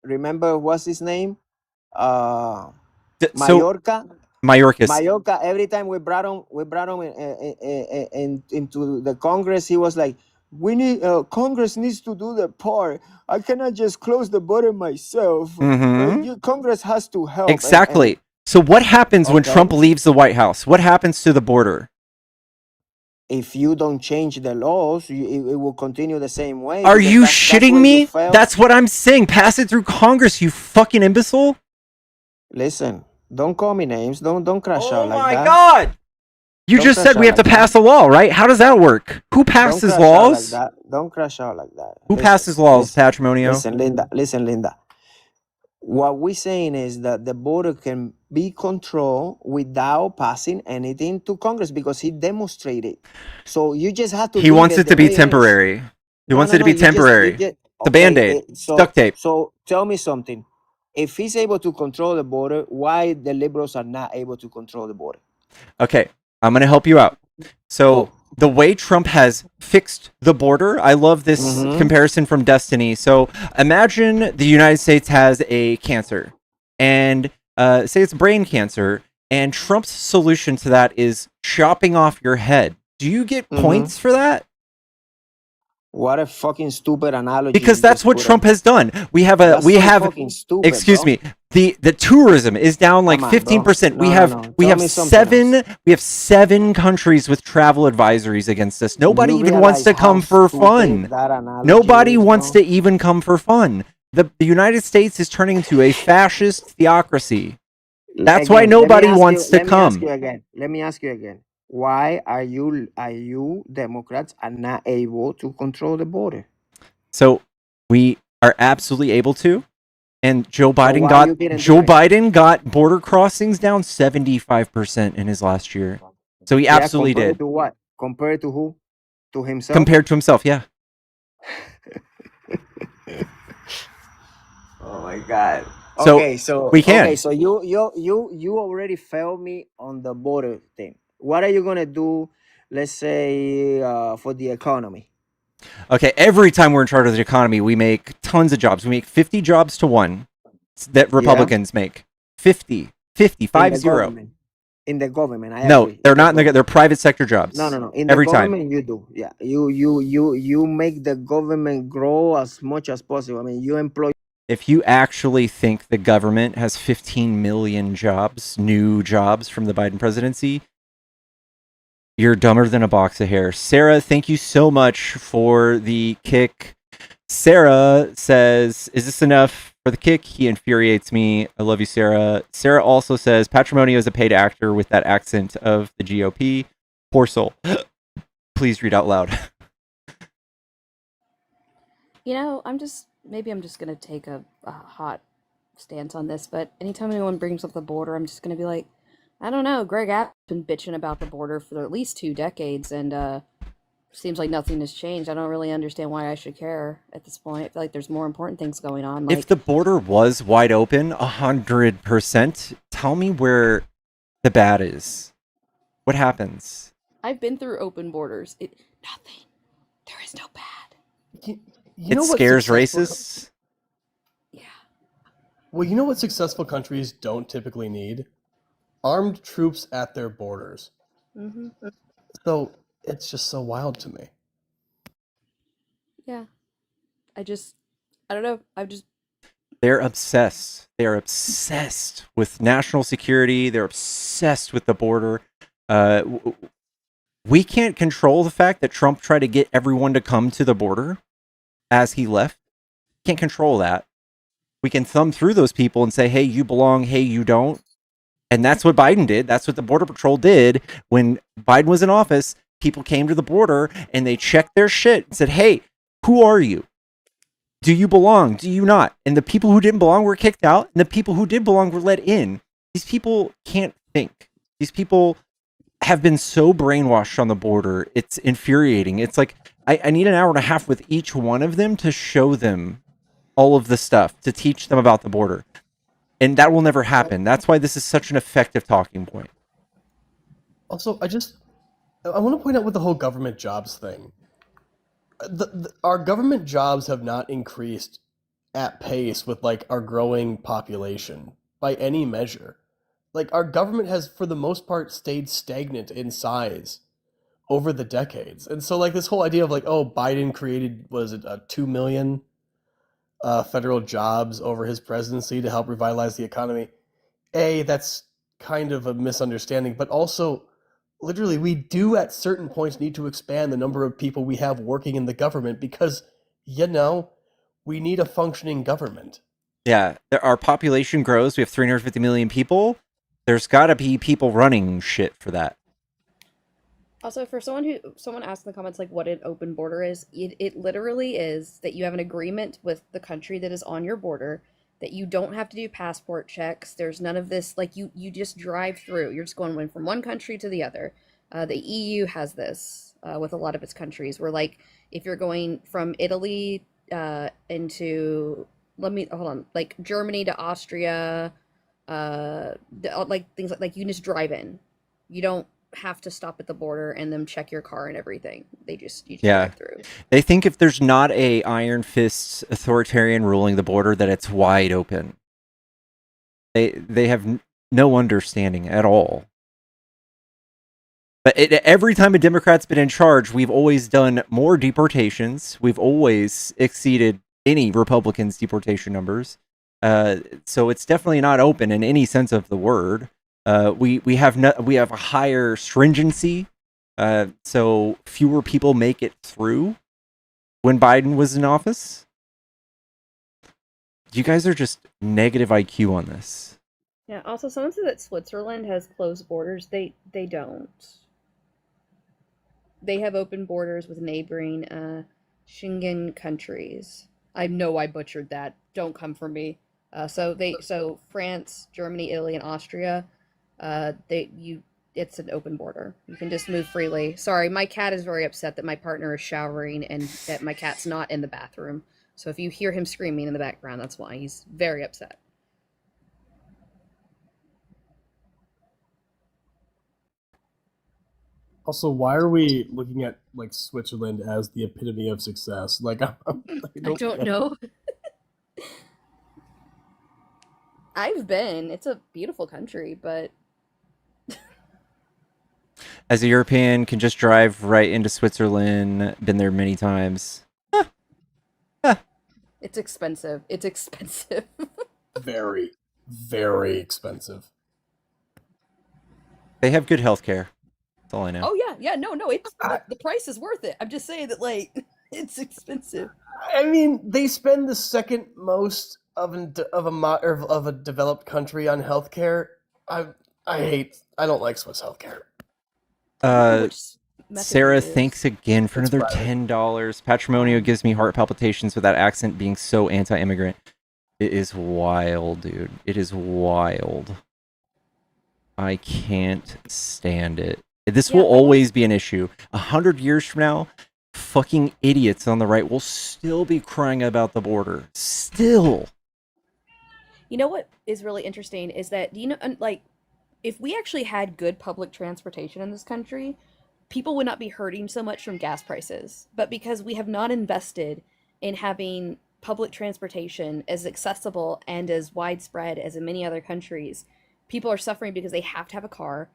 remember what's his name? So Mallorca. Mayorkas. Mallorca. Every time we brought him into the Congress, he was like, "We need Congress needs to do their part. I cannot just close the border myself. Congress has to help." Exactly. So what happens when Trump leaves the White House? What happens to the border? If you don't change the laws, it will continue the same way. Are because you that's shitting where you me? fail. That's what I'm saying. Pass it through Congress, you fucking imbecile. Listen, don't call me names. Don't crash out Oh like my that. God. You Don't just crash said we out have to like pass that. a law, right? How does that work? Who Don't passes crash out like laws? that. Don't crash out like that. Who Listen, passes laws, listen, Patrimonio? listen, Linda. What we're saying is that the border can be controlled without passing anything to Congress because he demonstrated. So you just have to He leave wants it it to the be way it is. temporary. He No, wants no, it to no. be You just, temporary. It's a band-aid. Duct tape. So tell me something. If he's able to control the border, why the liberals are not able to control the border? Okay, I'm going to help you out. So the way Trump has fixed the border, I love this comparison from Destiny. So imagine the United States has a cancer, and say it's brain cancer, and Trump's solution to that is chopping off your head. Do you get points for that? What a fucking stupid analogy. Because that's what Trump has done. We have fucking stupid, excuse bro. me. The tourism is down like Come on, bro. 15%. We No, have no, no. we Tell have me something else. seven countries with travel advisories against us. Nobody You even wants realize to how come for stupid fun. that analogy Nobody is, wants bro? to even come for fun. The United States is turning into a fascist theocracy. That's why nobody wants to come. Let me ask you again. Why are you Democrats are not able to control the border? So we are absolutely able to. And Joe Biden why got you didn't do it? Biden got border crossings down 75% in his last year. So he absolutely compared did. to what? Compared to who? To himself? Compared to himself, yeah. Oh my God. So we can. Okay, so you already failed me on the border thing. What are you gonna do, let's say, for the economy? Okay, every time we're in charge of the economy, we make tons of jobs. We make 50 jobs to one that Republicans make. 50, 50, 50. In the government, I no, agree. they're not. They're private sector jobs. No. In the every government, time. you do. Yeah, you make the government grow as much as possible. I mean, you employ. If you actually think the government has 15 million jobs, new jobs from the Biden presidency, you're dumber than a box of hair. Sarah, thank you so much for the kick. Sarah says, is this enough for the kick? He infuriates me. I love you, Sarah. Sarah also says, Patrimonio is a paid actor with that accent of the GOP. Poor soul. Please read out loud. You know, maybe I'm just gonna take a hot stance on this, but anytime anyone brings up the border, I'm just gonna be like, I don't know, Greg App's been bitching about the border for at least 2 decades, and seems like nothing has changed. I don't really understand why I should care at this point. I feel like there's more important things going on. If the border was wide open, 100%, tell me where the bad is. What happens? I've been through open borders. Nothing. There is no bad. It scares racists? Well, you know what successful countries don't typically need? Armed troops at their borders. Mm-hmm. So it's just so wild to me. Yeah. I don't know. They're obsessed. They're obsessed with national security. They're obsessed with the border. We can't control the fact that Trump tried to get everyone to come to the border as he left. Can't control that. We can thumb through those people and say, hey, you belong, hey, you don't. And that's what Biden did. That's what the Border Patrol did. When Biden was in office, people came to the border and they checked their shit and said, hey, who are you? Do you belong? Do you not? And the people who didn't belong were kicked out, and the people who did belong were let in. These people can't think. These people have been so brainwashed on the border. It's infuriating. It's like, I need an hour and a half with each one of them to show them all of the stuff, to teach them about the border. And that will never happen. That's why this is such an effective talking point. Also, I want to point out with the whole government jobs thing. Our government jobs have not increased at pace with like our growing population by any measure. Like our government has, for the most part, stayed stagnant in size over the decades. And so like this whole idea of like, oh, Biden created, was it 2 million federal jobs over his presidency to help revitalize the economy? That's kind of a misunderstanding, but also literally we do at certain points need to expand the number of people we have working in the government because, we need a functioning government. Yeah, our population grows. We have 350 million people. There's got to be people running shit for that. Also, for someone asked in the comments like what an open border is, it literally is that you have an agreement with the country that is on your border, that you don't have to do passport checks. There's none of this, like you just drive through. You're just going from one country to the other. The EU has this with a lot of its countries, where like if you're going from Italy into, like Germany to Austria, like things like you can just drive in. You don't have to stop at the border and then check your car and everything. You just drive through. They think if there's not a iron fist authoritarian ruling the border that it's wide open. They have no understanding at all. But every time a Democrat's been in charge, we've always done more deportations. We've always exceeded any Republicans' deportation numbers. So it's definitely not open in any sense of the word. We have a higher stringency, so fewer people make it through when Biden was in office. You guys are just negative IQ on this. Yeah, also someone said that Switzerland has closed borders. They don't. They have open borders with neighboring Schengen countries. I know I butchered that. Don't come for me. So France, Germany, Italy, and Austria, it's an open border. You can just move freely. Sorry, my cat is very upset that my partner is showering and that my cat's not in the bathroom. So if you hear him screaming in the background, that's why. He's very upset. Also, why are we looking at like Switzerland as the epitome of success? Like, I don't know. I've been. It's a beautiful country, but as a European, can just drive right into Switzerland. Been there many times. It's expensive. It's expensive. Very, very expensive. They have good healthcare. That's all I know. Oh yeah, no, it's the price is worth it. I'm just saying that like it's expensive. I mean, they spend the second most of a developed country on healthcare. I don't like Swiss healthcare. Sarah, thanks again for another $10. Patrimonio gives me heart palpitations with that accent being so anti-immigrant. It is wild, dude. It is wild. I can't stand it. This will always be an issue. 100 years from now, fucking idiots on the right will still be crying about the border. Still. You know what is really interesting is that, like, if we actually had good public transportation in this country, people would not be hurting so much from gas prices. But because we have not invested in having public transportation as accessible and as widespread as in many other countries, people are suffering because they have to have a car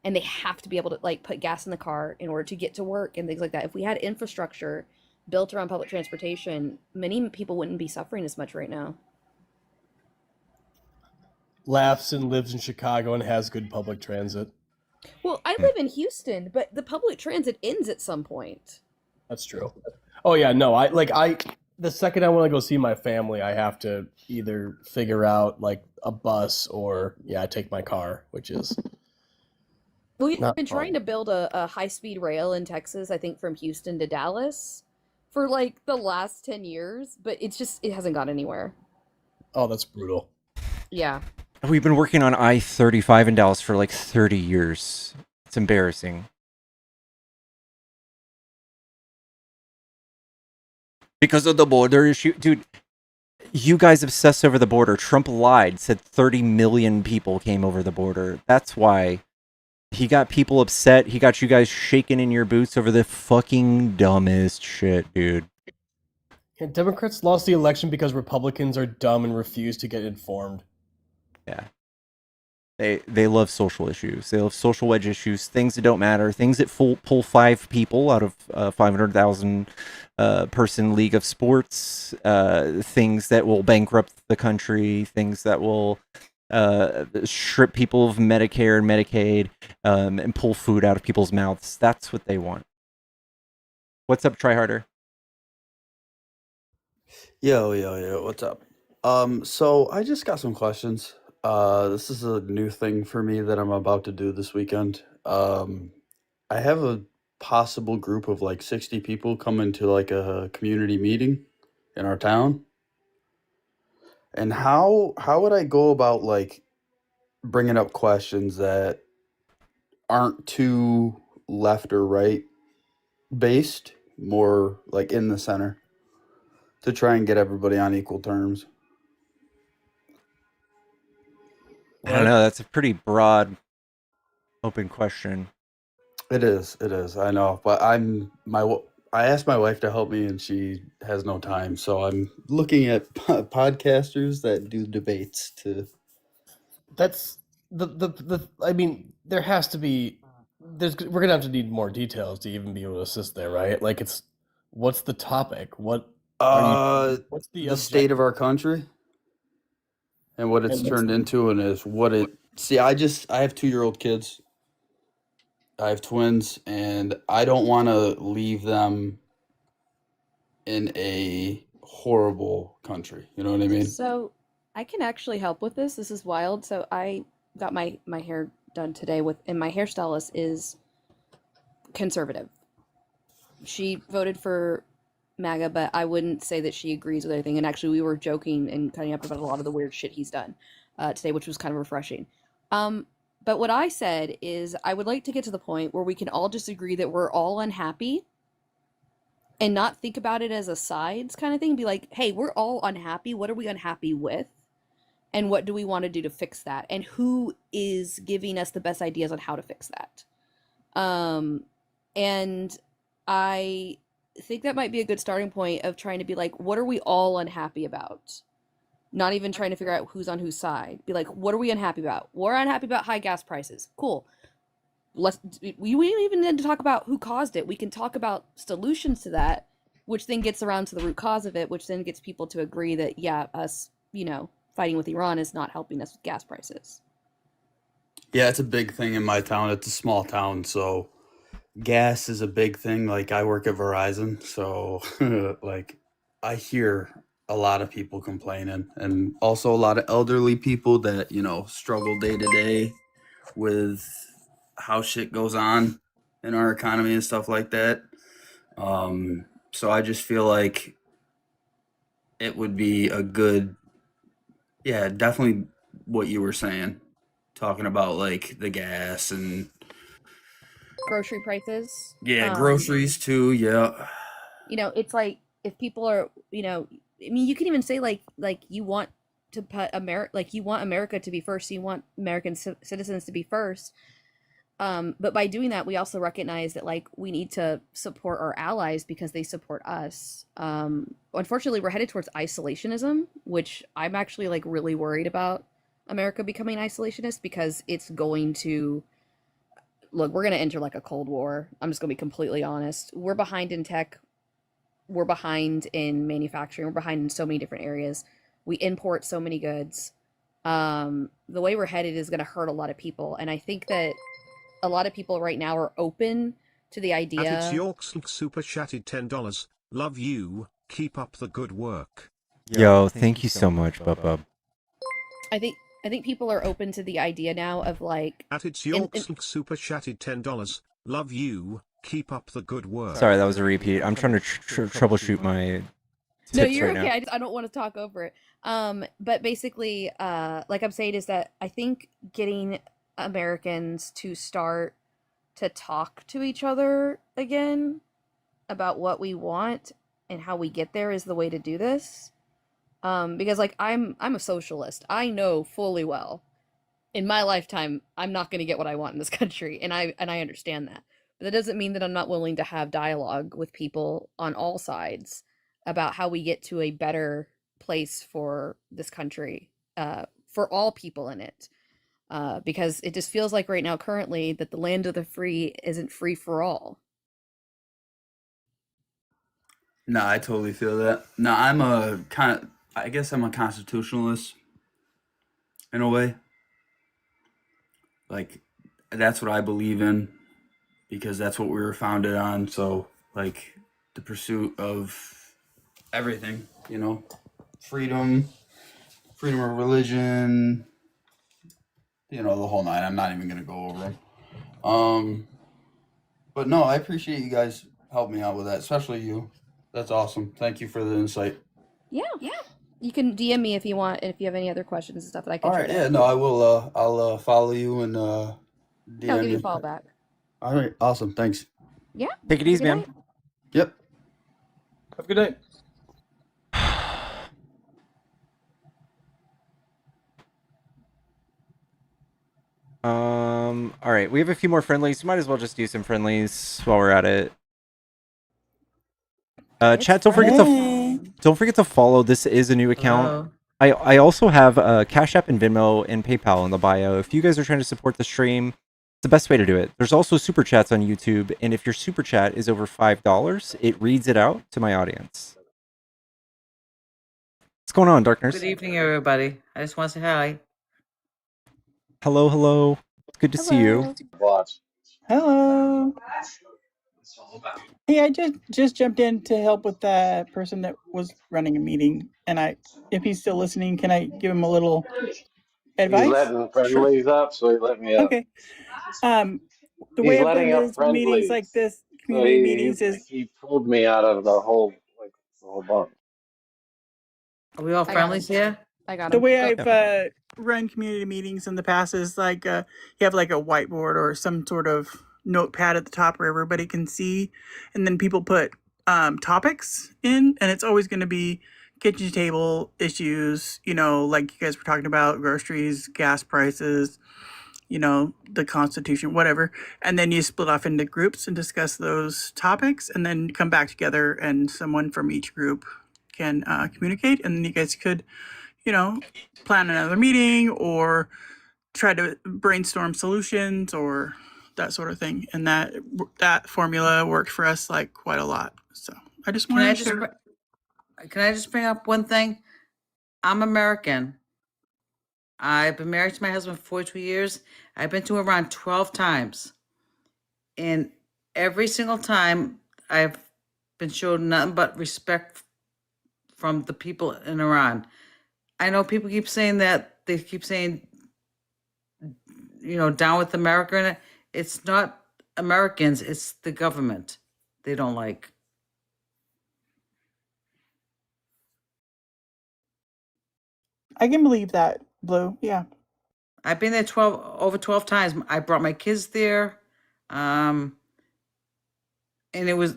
and they have to be able to like put gas in the car in order to get to work and things like that. If we had infrastructure built around public transportation, many people wouldn't be suffering as much right now. Laughs and lives in Chicago and has good public transit. Well, I live in Houston, but the public transit ends at some point. That's true. Oh yeah, no, the second I want to go see my family, I have to either figure out like a bus or take my car, which is. Well, we've been trying to build a high-speed rail in Texas, I think from Houston to Dallas for like the last 10 years, but it hasn't gone anywhere. Oh, that's brutal. Yeah. We've been working on I-35 in Dallas for like 30 years. It's embarrassing. Because of the border issue. Dude, You guys obsess over the border. Trump lied, said 30 million people came over the border. That's why he got people upset. He got you guys shaking in your boots over the fucking dumbest shit, dude. Yeah, Democrats lost the election because Republicans are dumb and refuse to get informed. Yeah. They love social issues. They love social wedge issues, things that don't matter, things that pull 5 people out of 500,000 person league of sports, things that will bankrupt the country, things that will strip people of Medicare and Medicaid, and pull food out of people's mouths. That's what they want. What's up, Try Harder? Yo, what's up? So I just got some questions. This is a new thing for me that I'm about to do this weekend. I have a possible group of like 60 people coming to like a community meeting in our town. And how would I go about like bringing up questions that aren't too left or right based, more like in the center, to try and get everybody on equal terms? I don't know. That's a pretty broad, open question. It is. I know, but I asked my wife to help me, and she has no time. So I'm looking at podcasters that do debates to. That's the. I mean, there has to be. We're gonna have to need more details to even be able to assist there, right? Like, what's the topic? What what's the state of our country and what it's turned into, and is what it. See, I have 2-year-old kids. I have twins, and I don't want to leave them in a horrible country. You know what I mean? So I can actually help with this. This is wild. So I got my hair done today and my hairstylist is conservative. She voted for MAGA, but I wouldn't say that she agrees with everything. And actually, we were joking and cutting up about a lot of the weird shit he's done today, which was kind of refreshing. But what I said is I would like to get to the point where we can all just agree that we're all unhappy and not think about it as a sides kind of thing. Be like, hey, we're all unhappy. What are we unhappy with? And what do we want to do to fix that? And who is giving us the best ideas on how to fix that? And I think that might be a good starting point of trying to be like, what are we all unhappy about? Not even trying to figure out who's on whose side. Be like, what are we unhappy about? We're unhappy about high gas prices. Cool. We don't even need to talk about who caused it. We can talk about solutions to that, which then gets around to the root cause of it, which then gets people to agree that, yeah, us, fighting with Iran is not helping us with gas prices. Yeah, it's a big thing in my town. It's a small town, so gas is a big thing. Like, I work at Verizon, so like I hear a lot of people complaining, and also a lot of elderly people that, struggle day to day with how shit goes on in our economy and stuff like that. So I just feel like it would be a good, yeah, definitely what you were saying, talking about like the gas and Grocery prices. groceries too. Yeah. It's like if people are, I mean, you can even say like you want to put you want America to be first, you want American citizens to be first. But by doing that, we also recognize that like we need to support our allies because they support us. Unfortunately, we're headed towards isolationism, which I'm actually like really worried about America becoming isolationist because it's going to look, we're going to enter like a Cold War. I'm just going to be completely honest. We're behind in tech. We're behind in manufacturing. We're behind in so many different areas. We import so many goods. The way we're headed is going to hurt a lot of people. And I think that a lot of people right now are open to the idea. At It's York's super chatted $10. Love you. Keep up the good work. Yo, thank you so much, Bub. I think people are open to the idea now of like. At It's York's super chatted $10. Love you. Keep up the good work. Sorry, that was a repeat. I'm trying to troubleshoot my. No, you're okay. I don't want to talk over it. But basically, like I'm saying, is that I think getting Americans to start to talk to each other again about what we want and how we get there is the way to do this. Because like I'm a socialist. I know fully well in my lifetime I'm not going to get what I want in this country, and I understand that. But that doesn't mean that I'm not willing to have dialogue with people on all sides about how we get to a better place for this country, for all people in it. Because it just feels like right now, currently, that the land of the free isn't free for all. No, I totally feel that. No, I guess I'm a constitutionalist in a way. Like, that's what I believe in because that's what we were founded on. So, like, the pursuit of everything, freedom, freedom of religion, the whole nine. I'm not even going to go over them. But no, I appreciate you guys helping me out with that, especially you. That's awesome. Thank you for the insight. Yeah. You can DM me if you want, and if you have any other questions and stuff that I can All try right, to yeah, help no, you. I will. I'll follow you and I'll DM give you a you. follow back. All right, awesome. Thanks. Yeah. Take it Have a easy, good man. night. Yep. Have a good day. All right, we have a few more friendlies. Might as well just do some friendlies while we're at it. Chat, don't forget to follow. This is a new account. I also have Cash App and Venmo and PayPal in the bio. If you guys are trying to support the stream, it's the best way to do it. There's also super chats on YouTube, and if your super chat is over $5, it reads it out to my audience. What's going on, Darkness? Good evening, everybody. I just want to say hi. Hello. It's good to see you. Hello. Hey, I just jumped in to help with that person that was running a meeting, and if he's still listening, can I give him a little advice? He's letting friendlies up, so he let me up. Okay. The He's way I've letting learned up is meetings friendlies. like this, So community meetings, is he pulled me out of the whole bunch. Are we all friendlies here? I got the him. way I've run community meetings in the past is like you have like a whiteboard or some sort of notepad at the top where everybody can see, and then people put topics in, and it's always going to be kitchen table issues, like you guys were talking about, groceries, gas prices, the Constitution, whatever. And then you split off into groups and discuss those topics, and then come back together, and someone from each group can communicate, and then you guys could plan another meeting or try to brainstorm solutions or that sort of thing. And that formula worked for us like quite a lot. So I just wanted to share. Can I just bring up one thing? I'm American. I've been married to my husband for 42 years. I've been to Iran 12 times. And every single time I've been shown nothing but respect from the people in Iran. I know people keep saying that, they keep saying, down with America in it. It's not Americans, it's the government they don't like. I can believe that, Blue. Yeah. I've been there over 12 times. I brought my kids there. And it was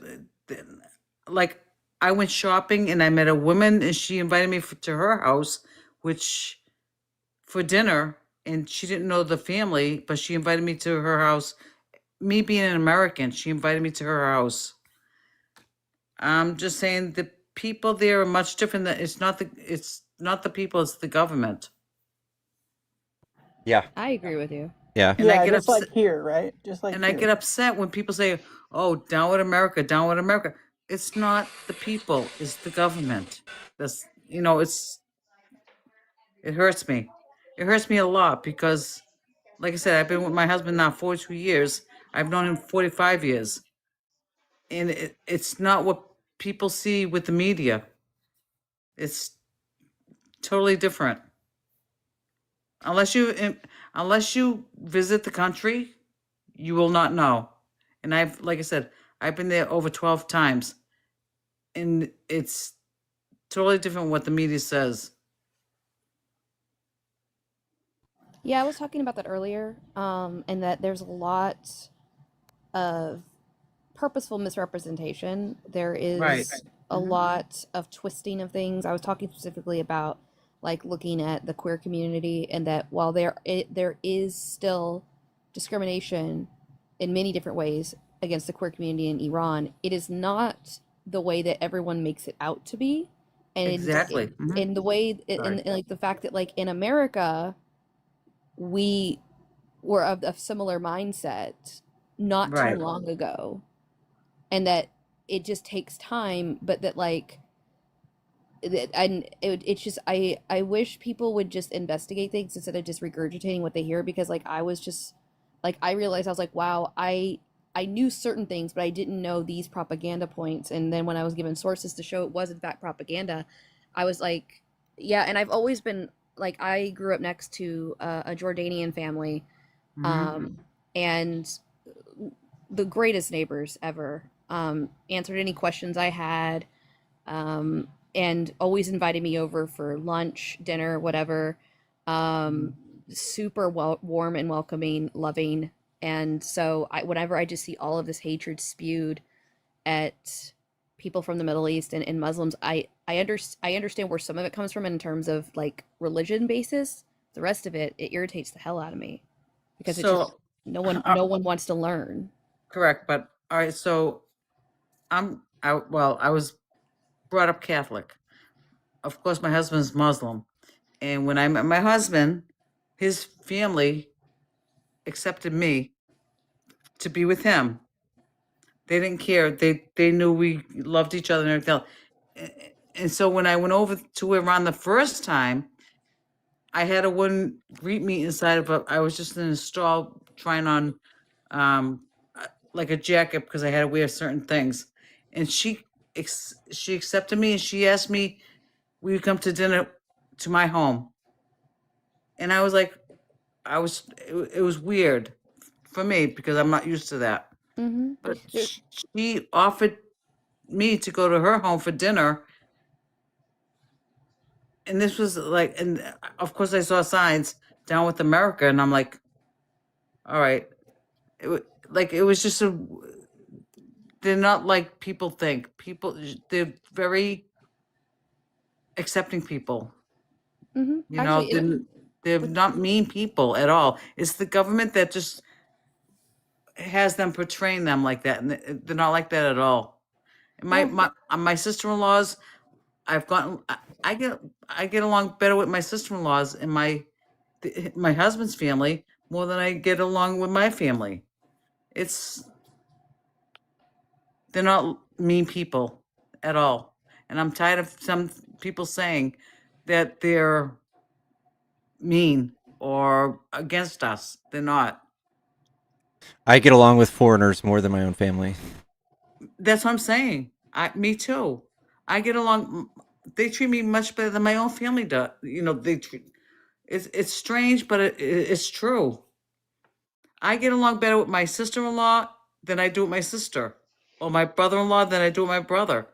like I went shopping and I met a woman and she invited me to her house, for dinner, and she didn't know the family, but she invited me to her house. Me being an American, she invited me to her house. I'm just saying the people there are much different. It's not the people, it's the government. Yeah. I agree with you. Yeah. And I get just upset. like here, right? Just like And here. I get upset when people say, "Oh, down with America, down with America." It's not the people; it's the government. That's it hurts me. It hurts me a lot because, like I said, I've been with my husband now 42 years. I've known him 45 years, and it's not what people see with the media. It's totally different. Unless you visit the country, you will not know. And like I said, I've been there over 12 times. And it's totally different what the media says. Yeah, I was talking about that earlier, and that there's a lot of purposeful misrepresentation. There is Right. a lot of twisting of things. I was talking specifically about like looking at the queer community, and that while there is still discrimination in many different ways against the queer community in Iran, it is not the way that everyone makes it out to be. And Exactly. in the way, Sorry. and like the fact that like in America, we were of a similar mindset not too Right. long ago, and that it just takes time, but that like and it's just I wish people would just investigate things instead of just regurgitating what they hear, because like I was just like I realized I was like, wow, I knew certain things, but I didn't know these propaganda points. And then when I was given sources to show it was in fact propaganda, I was like, yeah. And I've always been like, I grew up next to a Jordanian family, and the greatest neighbors ever. Answered any questions I had, and always invited me over for lunch, dinner, whatever. Super warm and welcoming, loving. And so whenever I just see all of this hatred spewed at people from the Middle East and Muslims, I understand where some of it comes from in terms of like religion basis. The rest of it irritates the hell out of me, because it's just So, no one wants to learn. correct, but all right. So, I was brought up Catholic. Of course, my husband's Muslim, and when I met my husband, his family accepted me to be with him. They didn't care. They knew we loved each other and everything else. And so when I went over to Iran the first time, I had a woman greet me inside of a. I was just in a stall trying on, like a jacket, because I had to wear certain things, and she accepted me, and she asked me, "Will you come to dinner to my home?" And I was like, it was weird for me because I'm not used to that. But she offered me to go to her home for dinner, and this was like, and of course I saw signs down with America, and I'm like, all right, it was just they're not like people think. They're very accepting people. You know, Actually, they're not mean people at all. It's the government that just has them portraying them like that, and they're not like that at all. And my sister-in-laws, I've gotten I get along better with my sister-in-laws and my husband's family more than I get along with my family. They're not mean people at all. And I'm tired of some people saying that they're mean or against us. They're not. I get along with foreigners more than my own family. That's what I'm saying. Me too. I get along. They treat me much better than my own family does. You know, it's strange, but it's true. I get along better with my sister-in-law than I do with my sister, or my brother-in-law than I do with my brother.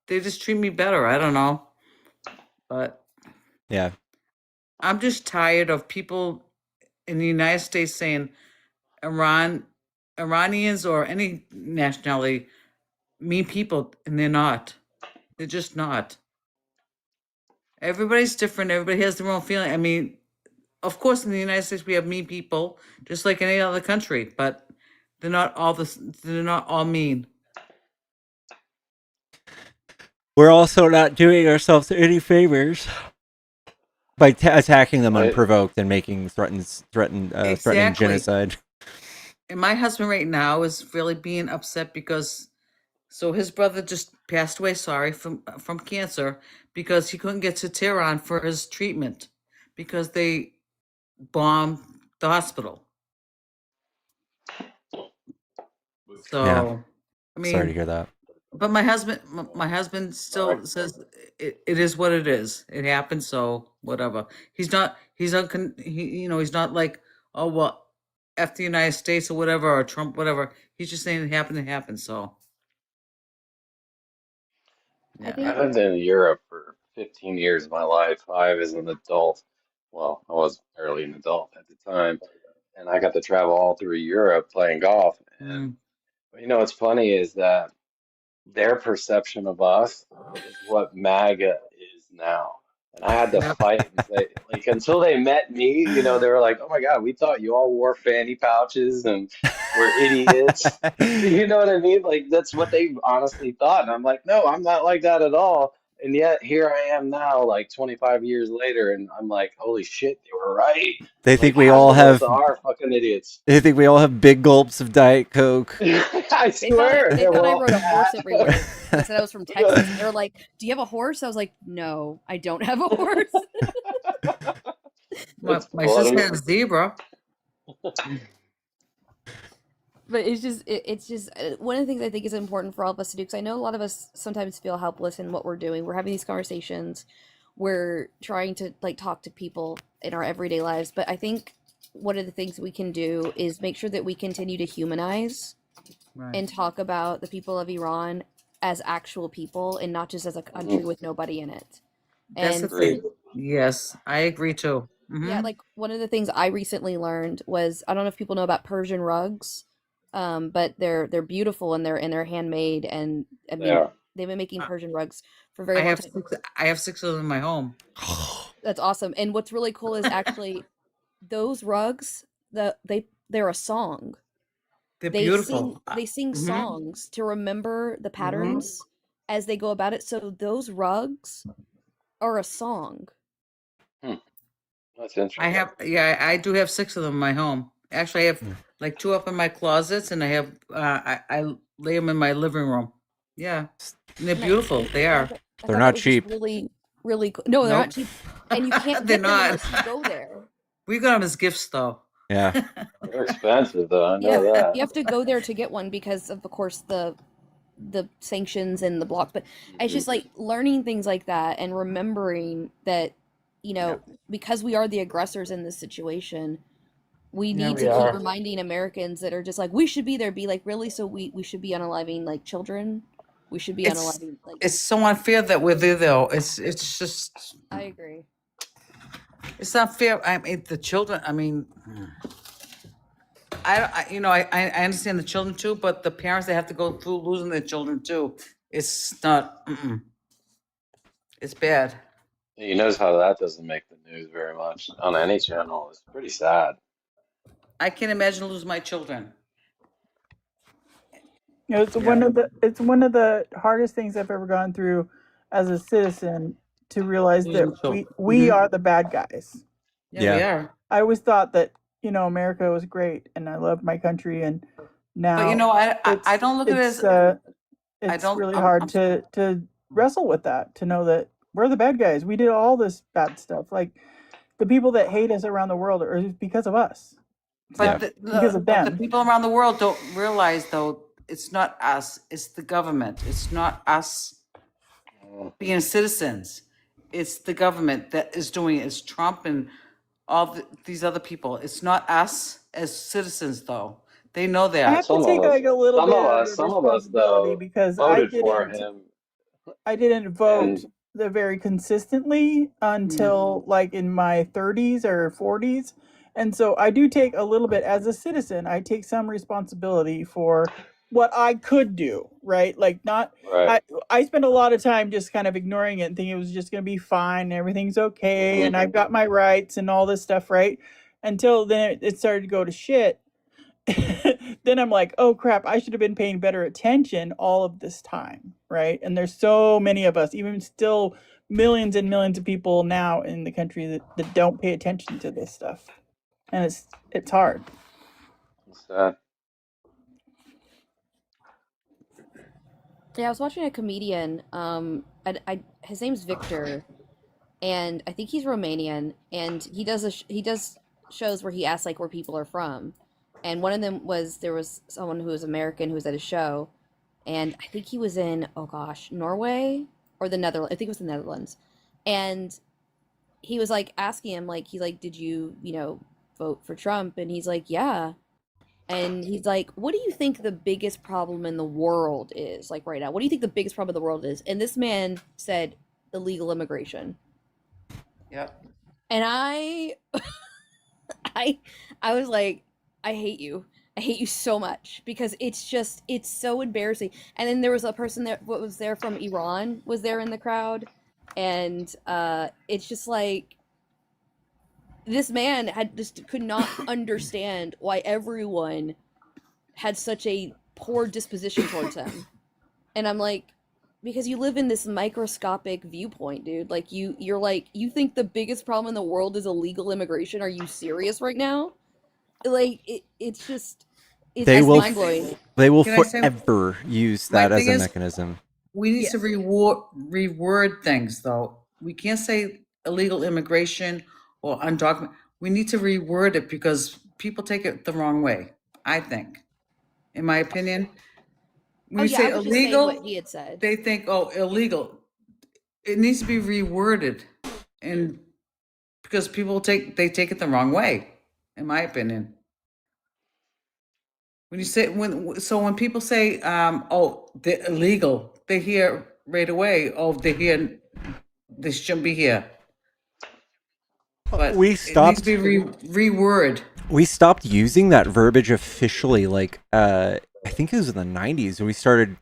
They just treat me better. I don't know, but Yeah. I'm just tired of people in the United States saying Iranians or any nationality mean people, and they're not. They're just not. Everybody's different. Everybody has their own feeling. I mean, of course, in the United States, we have mean people, just like any other country, but they're not all they're not all mean. We're also not doing ourselves any favors by attacking them unprovoked and making threatening genocide. And my husband right now is really being upset because his brother just passed away, from cancer, because he couldn't get to Tehran for his treatment because they bombed the hospital. So, yeah. I mean, Sorry to hear that. But my husband still says it is what it is. It happened, so whatever. He's not like, oh well, F the United States or whatever, or Trump, whatever. He's just saying it happened, so. Yeah. I lived in Europe for 15 years of my life, 5 as an adult. Well, I was barely an adult at the time. and I got to travel all through Europe playing golf. And you know what's funny is that their perception of us is what MAGA is now. And I had to fight and say, like, until they met me, you know, they were like, oh my God, we thought you all wore fanny pouches and were idiots. You know what I mean? Like, that's what they honestly thought. And I'm like, no, I'm not like that at all. And yet here I am now, like 25 years later, and I'm like, holy shit, they were right. They Like, think we half all of us have. are fucking idiots. They think we all have big gulps of Diet Coke. I swear. They thought I Well, rode a horse everywhere. They said I was from Texas. They were like, "Do you have a horse?" I was like, "No, I don't have a horse." My sister had a zebra. But it's just one of the things I think is important for all of us to do, because I know a lot of us sometimes feel helpless in what we're doing. We're having these conversations, we're trying to like talk to people in our everyday lives, but I think one of the things we can do is make sure that we continue to humanize and talk about the people of Iran as actual people and not just as a country with nobody in it. That's the thing. Yes, I agree too. Yeah, like one of the things I recently learned was, I don't know if people know about Persian rugs, but they're beautiful and they're handmade, and I mean they've been making Persian rugs for a very long time. I have 6 of them in my home. That's awesome. And what's really cool is actually those rugs, they're a song. They're beautiful. They sing songs to remember the patterns as they go about it. So those rugs are a song. That's interesting. I do have 6 of them in my home. Actually, I have like 2 up in my closets, and I have I lay them in my living room. Yeah, and they're beautiful. They are. They're not cheap. Really, really cool. No, they're not cheap, and you can't They're get them not. unless you go there. We got them as gifts, though. Yeah. They're expensive, though. I know that. You have to go there to get one because of course, the sanctions and the blocks. But it's just like learning things like that and remembering that, you know, because we are the aggressors in this situation, we need to keep reminding Americans that are just like, we should be there, be like, really? So we should be unaliving like children? We should be unaliving like... It's so unfair that we're there, though. It's just... I agree. It's not fair. I mean, the children, I mean... I understand the children too, but the parents, they have to go through losing their children too. It's not... It's bad. You notice how that doesn't make the news very much on any channel. It's pretty sad. I can't imagine losing my children. You know, it's one of the hardest things I've ever gone through as a citizen, to realize that we are the bad guys. Yeah, we are. I always thought that, you know, America was great and I loved my country, and now, but you know, I don't look at it as it's really hard to wrestle with that, to know that we're the bad guys. We did all this bad stuff. Like, the people that hate us around the world are because of us. But because of them. The people around the world don't realize, though, it's not us, it's the government. It's not us being citizens. It's the government that is doing it. It's Trump and all these other people. It's not us as citizens, though. They know that. I have to take like a little bit of responsibility, because I didn't vote very consistently until like in my 30s or 40s. And so I do take a little bit as a citizen. I take some responsibility for what I could do, right? Like, not, I spent a lot of time just kind of ignoring it and thinking it was just going to be fine and everything's okay and I've got my rights and all this stuff, right? Until then it started to go to shit. Then I'm like, oh crap, I should have been paying better attention all of this time, right? And there's so many of us, even still millions and millions of people now in the country that don't pay attention to this stuff. And it's hard. It's sad. Yeah, I was watching a comedian. His name's Victor, and I think he's Romanian. And he does shows where he asks like where people are from. And one of them was, there was someone who was American who was at a show, and I think he was in Norway or the Netherlands. I think it was the Netherlands, and he was like asking him like, he's like, did you vote for Trump? And he's like, yeah. And he's like, what do you think the biggest problem in the world is, like, right now? What do you think the biggest problem in the world is? And this man said illegal immigration. Yep. And I I was like, I hate you. I hate you so much because it's so embarrassing. And then there was a person there what was there from Iran was there in the crowd, and it's just like this man had just could not understand why everyone had such a poor disposition towards him. And I'm like, because you live in this microscopic viewpoint, dude. Like you're like you think the biggest problem in the world is illegal immigration. Are you serious right now? Like it's just They it's will mind blowing. they will Can I say forever use my that as thing a is mechanism. we need Yes. to reword things though. We can't say illegal immigration or undocumented. We need to reword it because people take it the wrong way, I think. In my opinion. When Oh you yeah, I say was just saying what illegal, he had said. they think, oh, illegal. It needs to be reworded, and because people take it the wrong way, in my opinion. When you say when people say, oh, they're illegal, they hear right away, oh, they hear they shouldn't be here. But We it needs to stopped be reword. we stopped using that verbiage officially, like I think it was in the 90s when we started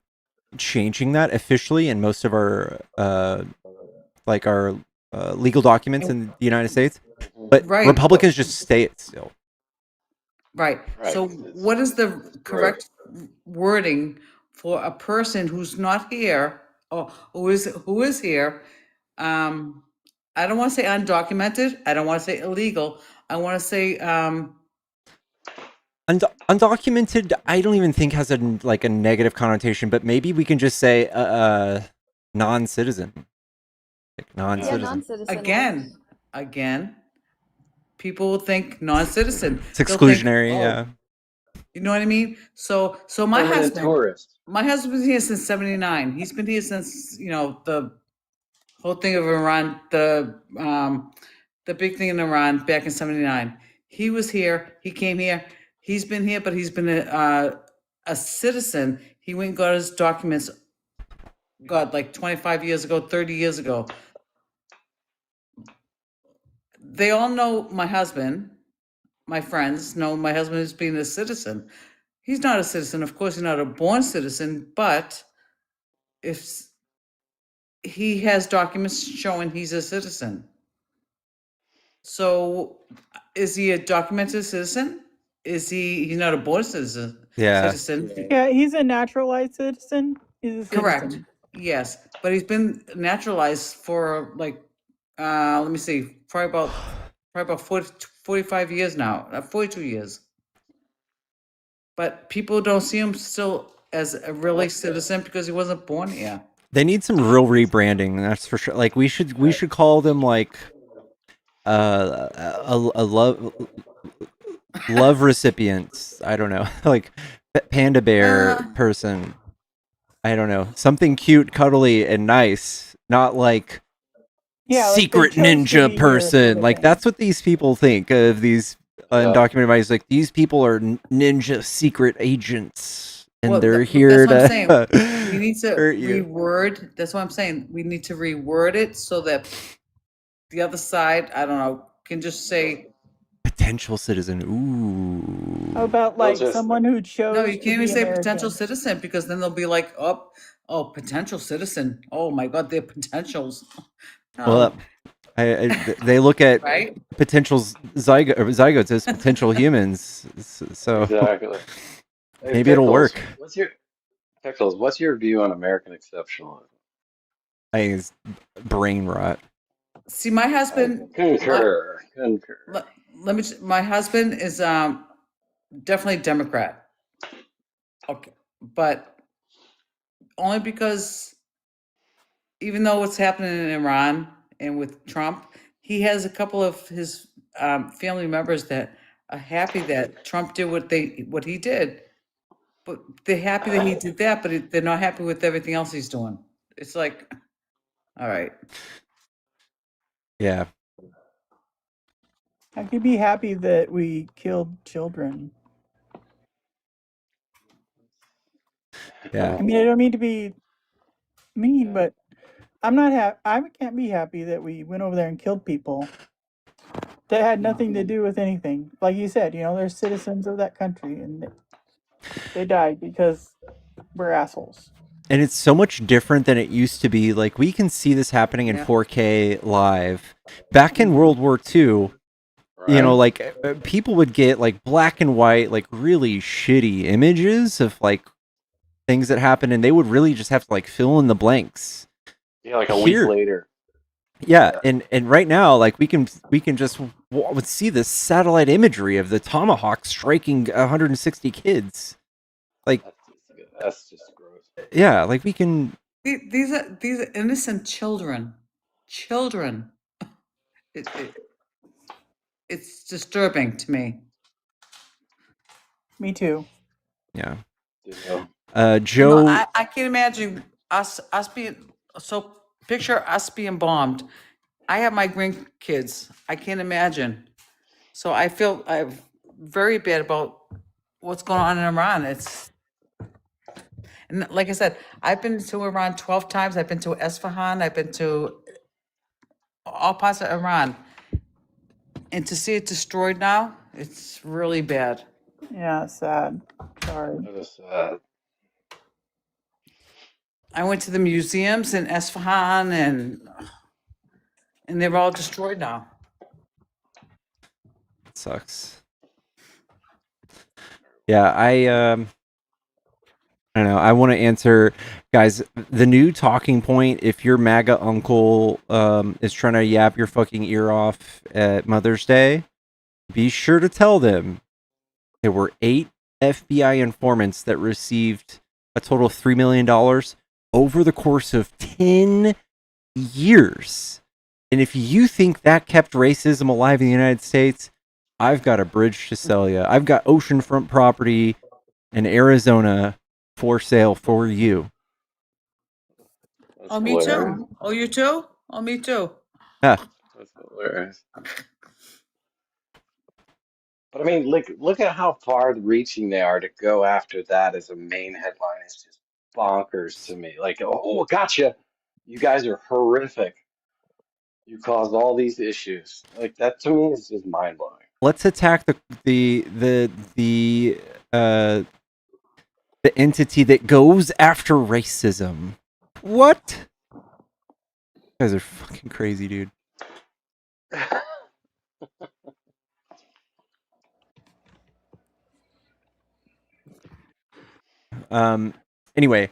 changing that officially in most of our like our legal documents in the United States. But Right. Republicans just stay it still. Right. Right. So what is the correct wording for a person who's not here or who is here? I don't want to say undocumented. I don't want to say illegal. I want to say Undocumented, I don't even think has a like a negative connotation, but maybe we can just say non-citizen. Like non-citizen. Non-citizen. Again, people will think non-citizen. It's They'll think, exclusionary, oh, yeah. you know what I mean? So my Permanent husband, tourist. my husband's here since '79. He's been here since the whole thing of Iran, the big thing in Iran back in '79. He was here. He came here. He's been here, but he's been a citizen. He went and got his documents. God, like 25 years ago, 30 years ago. They all know my husband. My friends know my husband as being a citizen. He's not a citizen. Of course, he's not a born citizen, but if he has documents showing he's a citizen. So is he a documented citizen? He's not a born citizen? Yeah. Yeah, he's a naturalized citizen. He's a Correct. citizen. Yes, but he's been naturalized for like, let me see, probably about 45 years now, 42 years. But people don't see him still as a really citizen because he wasn't born here. They need some real rebranding, that's for sure. Like we should call them like a love recipients. I don't know, like panda bear person. I don't know, something cute, cuddly, and nice. Not like secret ninja person. Like that's what these people think of these undocumented minors. Like these people are ninja secret agents, and they're here that's to. what I'm saying. We need to hurt you. reword. That's what I'm saying. We need to reword it so that the other side, I don't know, can just say Potential citizen. Ooh. How about like someone who chose? No, you can't even say American? potential citizen because then they'll be like, oh, potential citizen. Oh my God, they're potentials. No. Well, they look at Right? potential zygotes as potential humans. So Exactly. Hey, maybe it'll Pickles, work. What's your view on American exceptionalism? I think it's brain rot. See, my husband. Concur. My husband is definitely Democrat. Okay, but only because even though what's happening in Iran and with Trump, he has a couple of his family members that are happy that Trump did what he did, but they're happy that he did that, but they're not happy with everything else he's doing. It's like, all right. Yeah. I could be happy that we killed children. Yeah. I mean, I don't mean to be mean, but I'm not I can't be happy that we went over there and killed people. that had nothing to do with anything. Like you said, they're citizens of that country, and they died because we're assholes. And it's so much different than it used to be. Like, we can see this happening in Yeah. 4K live. Back in World War II, like, people would get, like, black and white, like, really shitty images of, like, things that happened, and they would really just have to, like, fill in the blanks. Yeah, like a week later. Yeah, and right now, like, we can just see this satellite imagery of the Tomahawk striking 160 kids. Like, that's just gross. Yeah, like, we can. These are innocent children. It's disturbing to me. Me too. Yeah. Joe, Joe. I can't imagine us being so. Picture us being bombed. I have my grandkids. I can't imagine. So I feel very bad about what's going on in Iran. And like I said, I've been to Iran 12 times. I've been to Esfahan. I've been to all parts of Iran. And to see it destroyed now, it's really bad. Yeah, sad. Sorry. That is sad. I went to the museums in Esfahan, and they're all destroyed now. It sucks. Yeah, I don't know. I want to answer, guys, the new talking point. If your MAGA uncle is trying to yap your fucking ear off at Mother's Day, be sure to tell them there were 8 FBI informants that received a total of $3 million over the course of 10 years. And if you think that kept racism alive in the United States, I've got a bridge to sell you. I've got oceanfront property in Arizona for sale for you. Oh, me too. Oh, you too? Oh, me too. Yeah. That's hilarious. But I mean, look at how far-reaching they are to go after that as a main headline. It's just bonkers to me. Like, oh, gotcha. You guys are horrific. You caused all these issues. Like, that to me is just mind-blowing. Let's attack the entity that goes after racism. What? You guys are fucking crazy, dude. Anyway,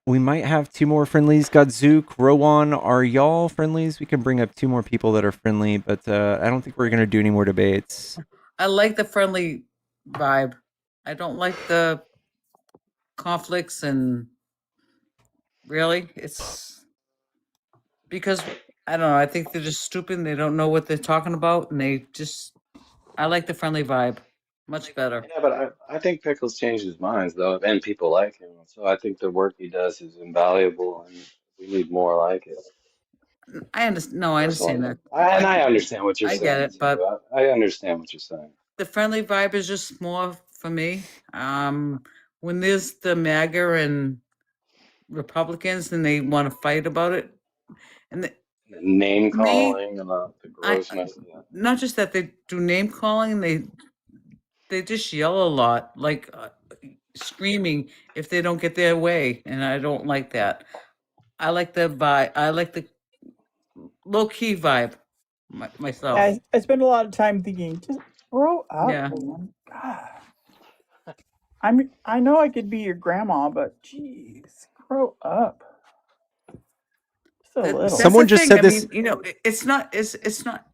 we might have 2 more friendlies. Godzook, Rowan, are y'all friendlies? We can bring up 2 more people that are friendly, but I don't think we're gonna do any more debates. I like the friendly vibe. I don't like the conflicts, and really, it's because I don't know. I think they're just stupid. And they don't know what they're talking about, and I like the friendly vibe much better. Yeah, but I think Pickles changed his mind, though, and people like him. So I think the work he does is invaluable, and we need more like it. I understand. No, I understand that. I understand what you're saying. I get it, but I understand what you're saying. the friendly vibe is just more for me. When there's the MAGA and Republicans and they want to fight about it, and The name calling and the grossness. not just that, they do name calling. They just yell a lot, like screaming if they don't get their way, and I don't like that. I like the vibe. I like the low key vibe myself. I spend a lot of time thinking, just grow up, Yeah. man. God. I know I could be your grandma, but geez, grow up. Just a little. Someone just said this. Mean, it's not. It's not.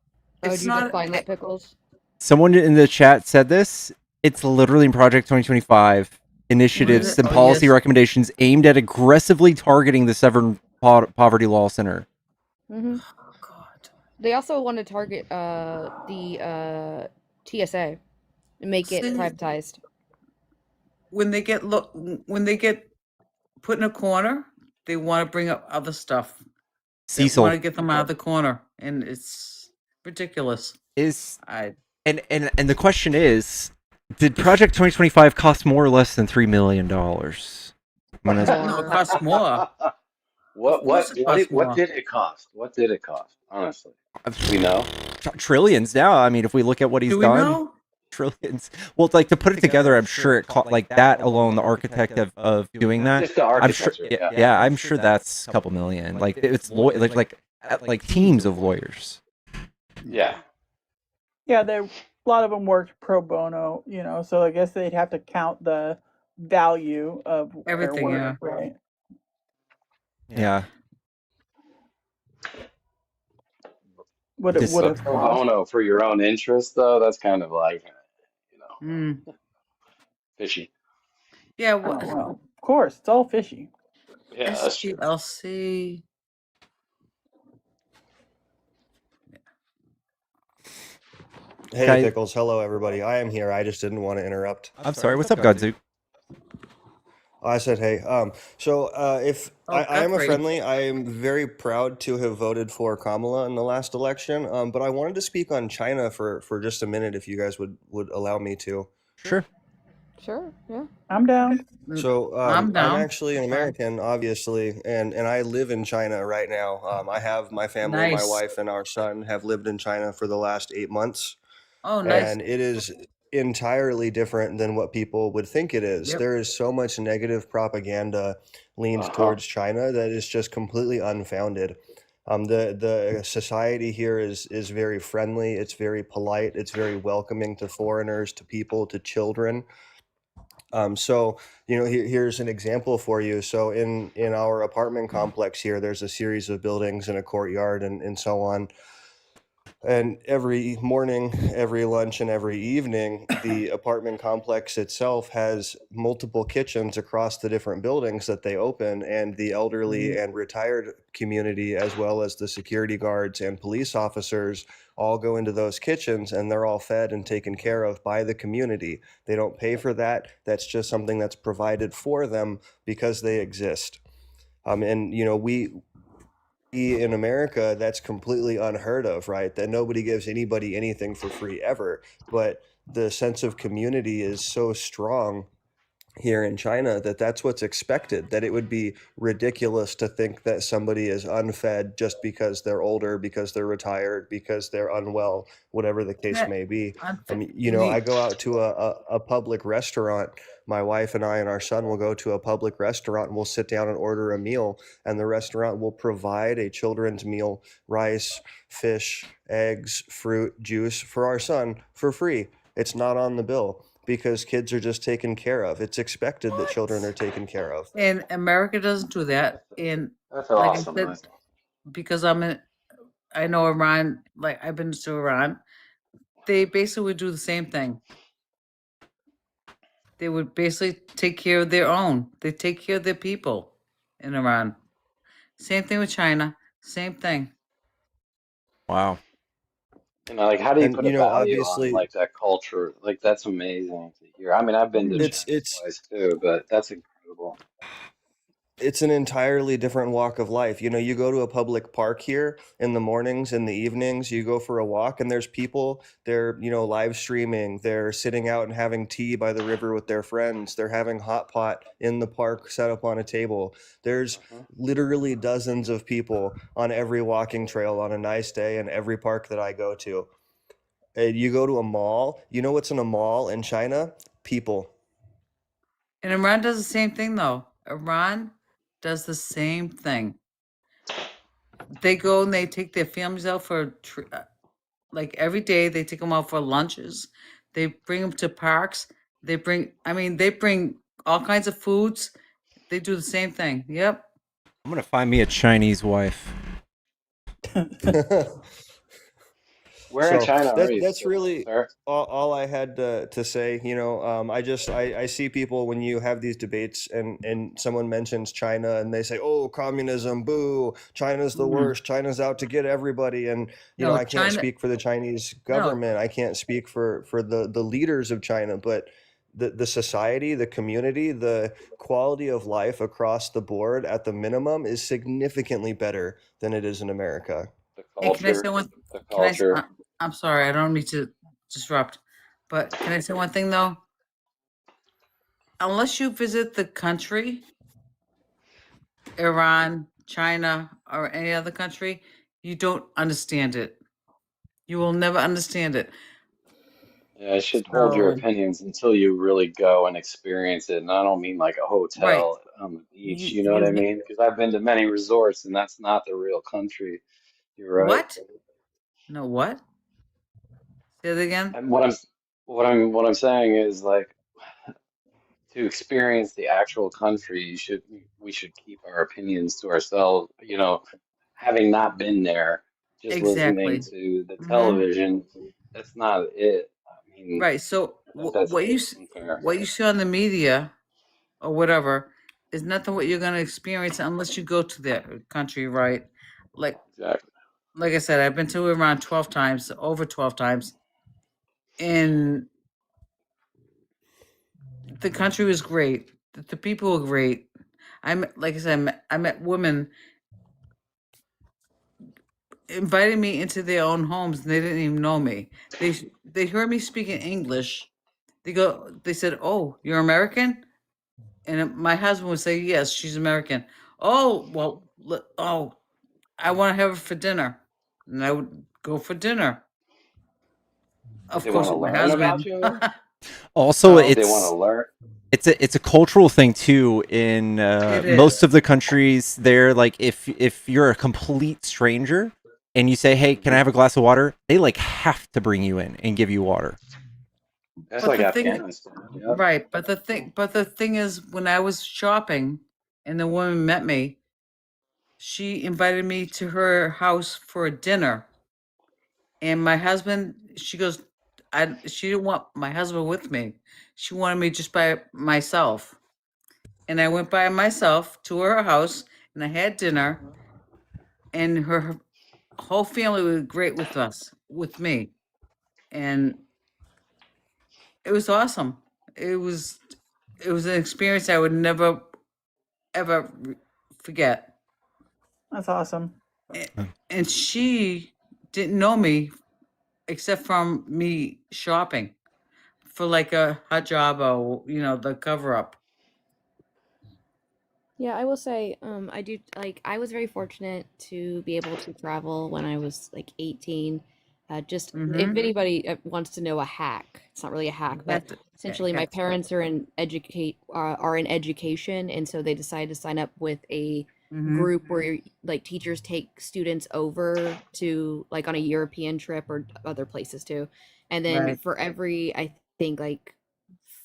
Oh, It's do you not. find that, Pickles? Someone in the chat said this. It's literally in Project 2025 initiatives and policy recommendations aimed at aggressively targeting the Severn Poverty Law Center. Mm-hmm. Oh God. They also want to target the TSA and make it privatized. When they get put in a corner, they want to bring up other stuff. They want to get them out of the corner, and it's ridiculous. And the question is, did Project 2025 cost more or less than $3 million? No, it costs more. What course what it what costs it, what more. did it cost? What did it cost? Honestly, do we know? Trillions now. I mean, if we look at what he's Do we done, know? trillions. Well, like to put it together, I'm sure it cost like that alone. The architect of doing that, Just the I'm sure. architecture. Yeah, Yeah. yeah, I'm sure that's a couple million. Like it's like teams of lawyers. Yeah. Yeah, a lot of them worked pro bono, you know, so I guess they'd have to count the value of their Everything, yeah. work, right? Yeah. What it This- would But have pro cost. bono for your own interest, though, that's kind of like, you know, Mm. fishy. Yeah, Oh, what well, of course, it's all fishy. Yeah, that's true. SPLC. Hey, Guy- Pickles. Hello, everybody. I am here. I just didn't want to interrupt. I'm sorry. What's up, Godzook? I said, hey. If Oh, I am a Godfrey. friendly, I am very proud to have voted for Kamala in the last election. But I wanted to speak on China for just a minute, if you guys would allow me to. Sure. Sure, yeah. I'm down. So I'm down. I'm actually an American, obviously, and I live in China right now. I have my family, my Nice. wife, and our son have lived in China for the last 8 months. Oh, nice. And it is entirely different than what people would think it is. Yep. There is so much negative propaganda leaned towards China that is just completely unfounded. The society here is very friendly. It's very polite. It's very welcoming to foreigners, to people, to children. So, here's an example for you. So in our apartment complex here, there's a series of buildings and a courtyard and so on. And every morning, every lunch, and every evening, the apartment complex itself has multiple kitchens across the different buildings that they open, and the elderly and retired community, as well as the security guards and police officers, all go into those kitchens, and they're all fed and taken care of by the community. They don't pay for that. That's just something that's provided for them because they exist. We in America, that's completely unheard of, right? That nobody gives anybody anything for free ever. But the sense of community is so strong here in China that that's what's expected, that it would be ridiculous to think that somebody is unfed just because they're older, because they're retired, because they're unwell, whatever the case may be. I go out to a public restaurant. My wife and I and our son will go to a public restaurant and we'll sit down and order a meal, and the restaurant will provide a children's meal, rice, fish, eggs, fruit, juice for our son for free. It's not on the bill, because kids are just taken care of. It's expected that children are taken care of. And America doesn't do that. And That's like awesome. I said, because I know Iran, like I've been to Iran, they basically would do the same thing. They would basically take care of their own. They take care of their people in Iran. Same thing with China. Same thing. Wow. Like, how do you And, put a value obviously, on like that culture? Like, that's amazing to hear. I mean, I've been to China twice too, but that's incredible. It's an entirely different walk of life. You go to a public park here in the mornings and the evenings, you go for a walk, and there's people, they're, live streaming, they're sitting out and having tea by the river with their friends, they're having hot pot in the park set up on a table. There's literally dozens of people on every walking trail on a nice day in every park that I go to. You go to a mall, what's in a mall in China? People. And Iran does the same thing, though. Iran does the same thing. They go and they take their families out for, like every day, they take them out for lunches. They bring them to parks. They bring all kinds of foods. They do the same thing. Yep. I'm going to find me a Chinese wife. Where in China are you? That's really all I had to say. I see people when you have these debates and someone mentions China and they say, "Oh, communism, boo! China's the worst. China's out to get everybody." And No, I can't China- speak for the Chinese government. I can't speak for the leaders of China, but the society, the community, the quality of life across the board, at the minimum, is significantly better than it is in America. Hey, can I say one? The Can I? culture. I'm sorry. I don't mean to disrupt, but can I say one thing though? Unless you visit the country, Iran, China, or any other country, you don't understand it. You will never understand it. Yeah, I should hold your opinions until you really go and experience it. And I don't mean like a Right. hotel on the beach, you know what I mean? Because I've been to many resorts and that's not the real country. You're right. What? No, what? Say it again. And what I'm saying is like to experience the actual country, we should keep our opinions to ourselves, you know, having not been there, just listening Exactly. to the Mhm. television, that's not it. I mean, Right. So that's what you unfair. what you see on the media or whatever is nothing what you're gonna experience unless you go to their country, right? Like Exactly. like I said, I've been to around 12 times, over 12 times, and the country was great. The people were great. Like I said, I met women inviting me into their own homes, and they didn't even know me. They heard me speaking English. They said, "Oh, you're American?" And my husband would say, "Yes, she's American." Oh, well, I want to have her for dinner, and I would go for dinner. Of They course, want to with my learn about husband. you? Also, They want to learn. it's a cultural thing too. In It most is. of the countries, there, like if you're a complete stranger and you say, "Hey, can I have a glass of water?" They like have to bring you in and give you water. That's But like the thing, Afghanistan. Yep. right? But the thing is, when I was shopping, and the woman met me, she invited me to her house for dinner. And my husband, she goes, she didn't want my husband with me. She wanted me just by myself. And I went by myself to her house, and I had dinner, and her whole family was great with me. And it was awesome. It was an experience I would never ever forget. That's awesome. And she didn't know me except from me shopping for like a hot job or the cover up. Yeah, I will say, I do like I was very fortunate to be able to travel when I was like 18. Just if Mm-hmm. anybody wants to know a hack, it's not really a hack, but essentially my parents are are in education, and so they decided to sign up with a Mm-hmm. group where like teachers take students over to like on a European trip or other places too. And then Right. for every, I think like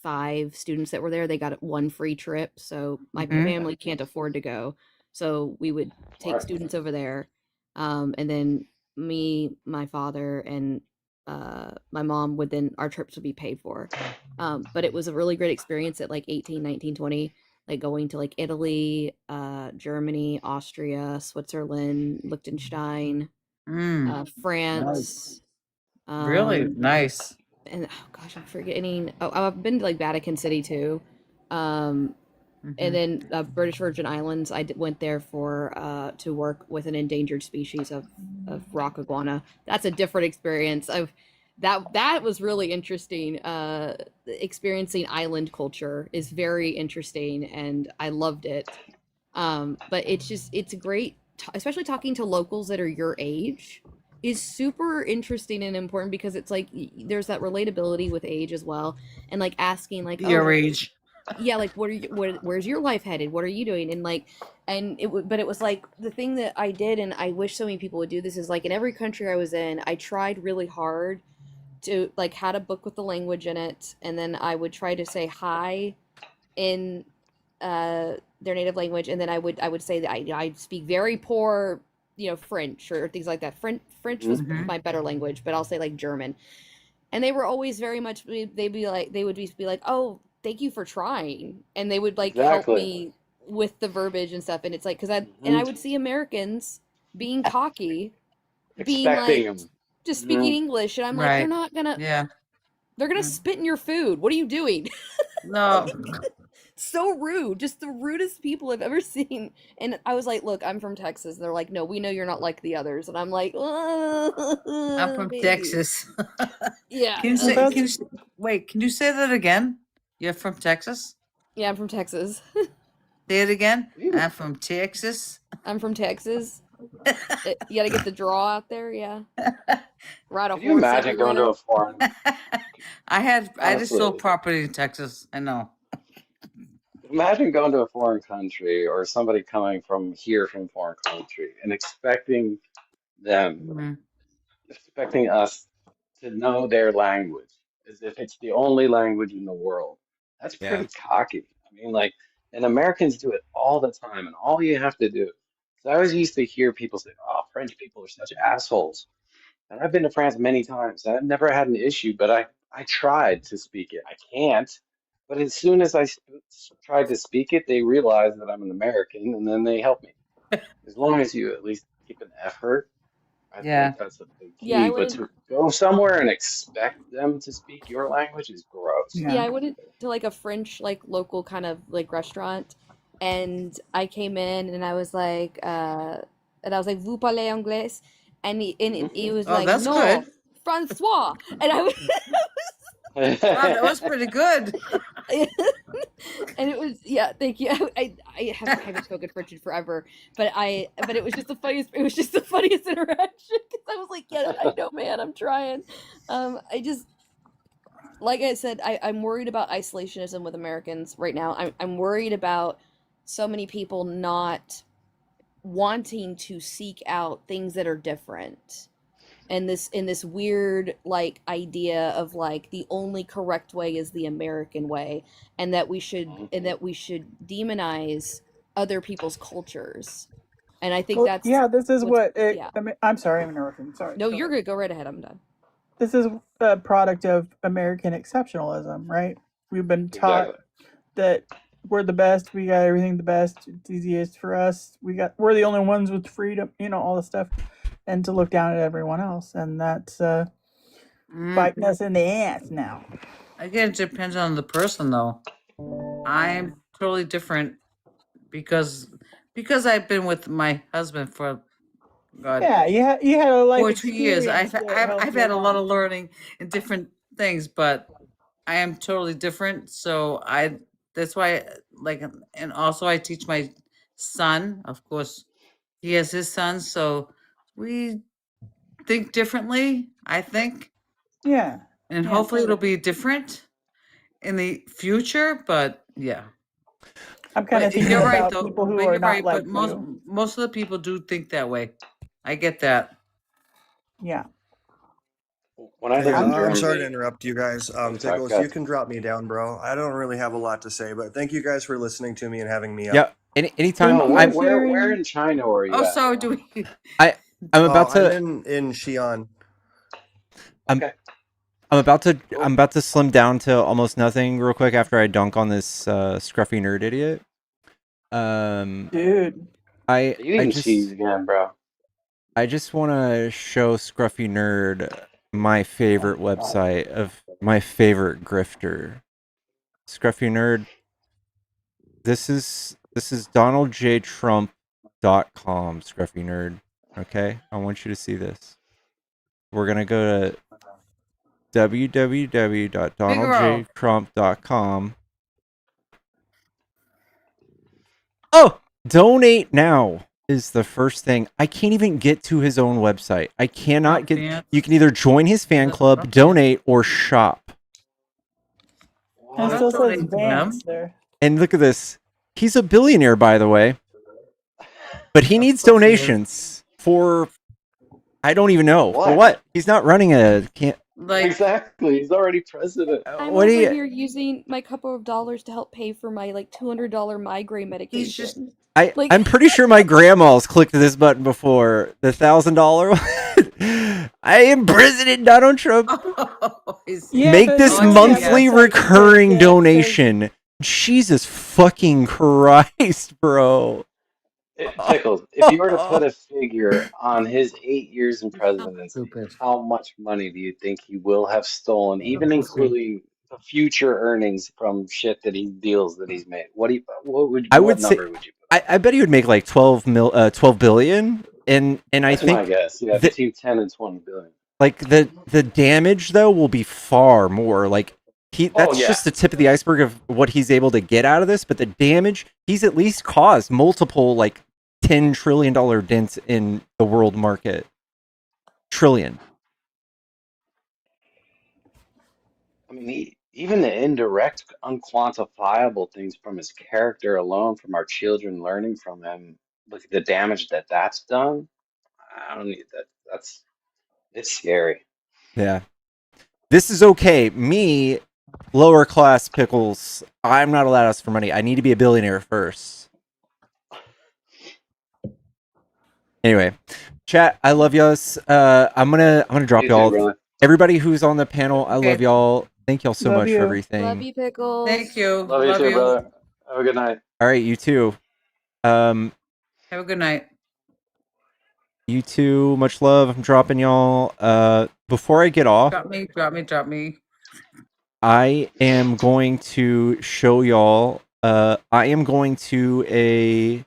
5 students that were there, they got one free trip. So my Mhm. family can't afford to go. So we would take Smart. students over there. And then me, my father, and my mom would then, our trips would be paid for. But it was a really great experience at like 18, 19, 20, like going to like Italy, Germany, Austria, Switzerland, Liechtenstein, Mm. Nice. France. Really nice. And oh gosh, I'm forgetting. Oh, I've been to like Vatican City too. And Mhm. then British Virgin Islands. Went there for to work with an endangered species of rock iguana. That's a different experience. That was really interesting. Experiencing island culture is very interesting, and I loved it. But it's great, especially talking to locals that are your age is super interesting and important because it's like there's that relatability with age as well, and like asking like, Your oh age. yeah, like where's your life headed, what are you doing, and like, and but it was like the thing that I did, and I wish so many people would do this, is like in every country I was in, I tried really hard to like had a book with the language in it, and then I would try to say hi in their native language, and then I would say that I speak very poor, French or things like that. French was Mm-hmm. my better language, but I'll say like German. And they were always very much, they would be like, oh, thank you for trying, and they would like help Exactly. me with the verbiage and stuff. And it's like, and Mm-hmm. I would see Americans being cocky, being Expecting like them. just speaking Mm-hmm. English, and I'm like, Right. Yeah. they're gonna Mm. spit in your food. What are you doing? No. So rude, just the rudest people I've ever seen. And I was like, look, I'm from Texas. They're like, no, we know you're not like the others. And I'm like, I'm from maybe. Texas. Yeah. Can you Well, say? that's Can you wait? Can you say that again? You're from Texas? Yeah, I'm from Texas. Say it again. You I'm from Texas. I'm from Texas. You gotta get the draw out there, yeah. Ride a could you horse imagine going to everywhere. a foreign? I just sold Honestly, property in Texas. I know. imagine going to a foreign country or somebody coming from here from a foreign country and them, Mhm. expecting us to know their language as if it's the only language in the world. That's Yeah. pretty cocky. I mean, like, and Americans do it all the time, and all you have to do. So I always used to hear people say, "Oh, French people are such assholes." And I've been to France many times. I've never had an issue, but I tried to speak it. I can't. But as soon as tried to speak it, they realize that I'm an American, and then they help me. As long as you at least keep an effort, I Yeah. think that's a big Yeah, key. I But wouldn't. to go somewhere and expect them to speak your language is gross. Yeah, I went to like a French like local kind of like restaurant, and I came in and I was like, vous parlez anglais? And he was Oh, like, that's no, good. Francois. And I was Wow, that was pretty good. and it was, yeah, thank you. I haven't spoken French in forever, but it was just the funniest. It was just the funniest interaction because I was like, yeah, I know, man, I'm trying. I just, like I said, I'm worried about isolationism with Americans right now. I'm worried about so many people not wanting to seek out things that are different. And this weird like idea of like the only correct way is the American way, and that we should demonize other people's cultures. And I think Well, that's yeah, this is what's what it, yeah. I mean, I'm sorry, I'm interrupting. Sorry. No, Go you're ahead. good. Go right ahead. I'm done. This is a product of American exceptionalism, right? We've been taught Exactly. that we're the best, we got everything the best, it's easiest for us, we're the only ones with freedom, all this stuff, and to look down at everyone else, and that's biting us in the ass now. Again, it depends on the person, though. I'm totally different because I've been with my husband for God, Yeah, you had a life 42 years. experience that helped I've you had a lot along. of learning in different things, but I am totally different. So that's why, like, and also I teach my son. Of course, he has his son, so we think differently. I think, Yeah. and Yeah, hopefully it'll totally. be different in the future. But yeah. I'm kind of But thinking you're right, about though. people who But are you're not right. But like you. most of the people do think that way. I get that. Yeah. When I Hey, lived in I'm I'm sorry to Germany, interrupt you guys. oh, sorry, Pickles, go you ahead. can drop me down, bro. I don't really have a lot to say, but thank you guys for listening to me and having me Yeah. up. Anytime Thank No, you where for I'm where where sharing. in China were Oh, you at, so bro? do we. I'm Oh, about I'm to in Xi'an. I'm Okay, I'm cool. about to slim down to almost nothing real quick after I dunk on this scruffy nerd idiot. Dude. I You eating cheese again, bro? just want to show Scruffy Nerd my favorite website of my favorite grifter. Scruffy Nerd, this is DonaldJTrump.com, Scruffy Nerd. Okay? I want you to see this. We're going to go to Figaro. www.donaldjtrump.com. Oh, donate now is the first thing. I can't even get to his own website. I cannot Not get. fans. You can either join his fan club, Not fans. donate, or shop. And it I'll still What? says donate to them. Vance there. And look at this. He's a billionaire, by the way, but he Of needs course he is. donations for I don't even know for What? what. He's not running a can't. Like, Exactly. He's already president. I'm What do over you? here using my couple of dollars to help pay for my like $200 migraine he's just. medication. Like I'm pretty sure my grandma's clicked this button before. The $1,000 one. I am President Donald Trump. Yeah, Make but this on that monthly website it says recurring that donation. Jesus fucking Christ, bro. Pickles, if you were to put a figure on his 8 years in presidency, Stupid. how much money do you think he will have stolen, even Pussy. including the future earnings from shit that he deals that he's made? I What would say number would you put? I bet he would make like 12 billion, and I That's my think guess. Yeah, that between 10 and 20 billion. like the damage though will be far more. Like that's just the tip of the iceberg of what he's able to get out of this, but the damage, he's at least caused multiple, like, $10 trillion dents in the world market. Trillion. I mean, even the indirect, unquantifiable things from his character alone, from our children learning from him, look at the damage that that's done. I don't need that. It's scary. Yeah. This is okay. Me, lower class pickles, I'm not allowed to ask for money. I need to be a billionaire first. Anyway, chat, I love y'all. I'm gonna drop You too, y'all. brother. Everybody who's on the panel, I love Okay. y'all. Thank y'all so Love much for you. everything. Love you, Pickles. Thank you. Love you too, brother. Have a good night. All right, you too. Have a good night. You too. Much love. I'm dropping y'all. Before I get off, Drop me. I am going to show y'all. I'm going to a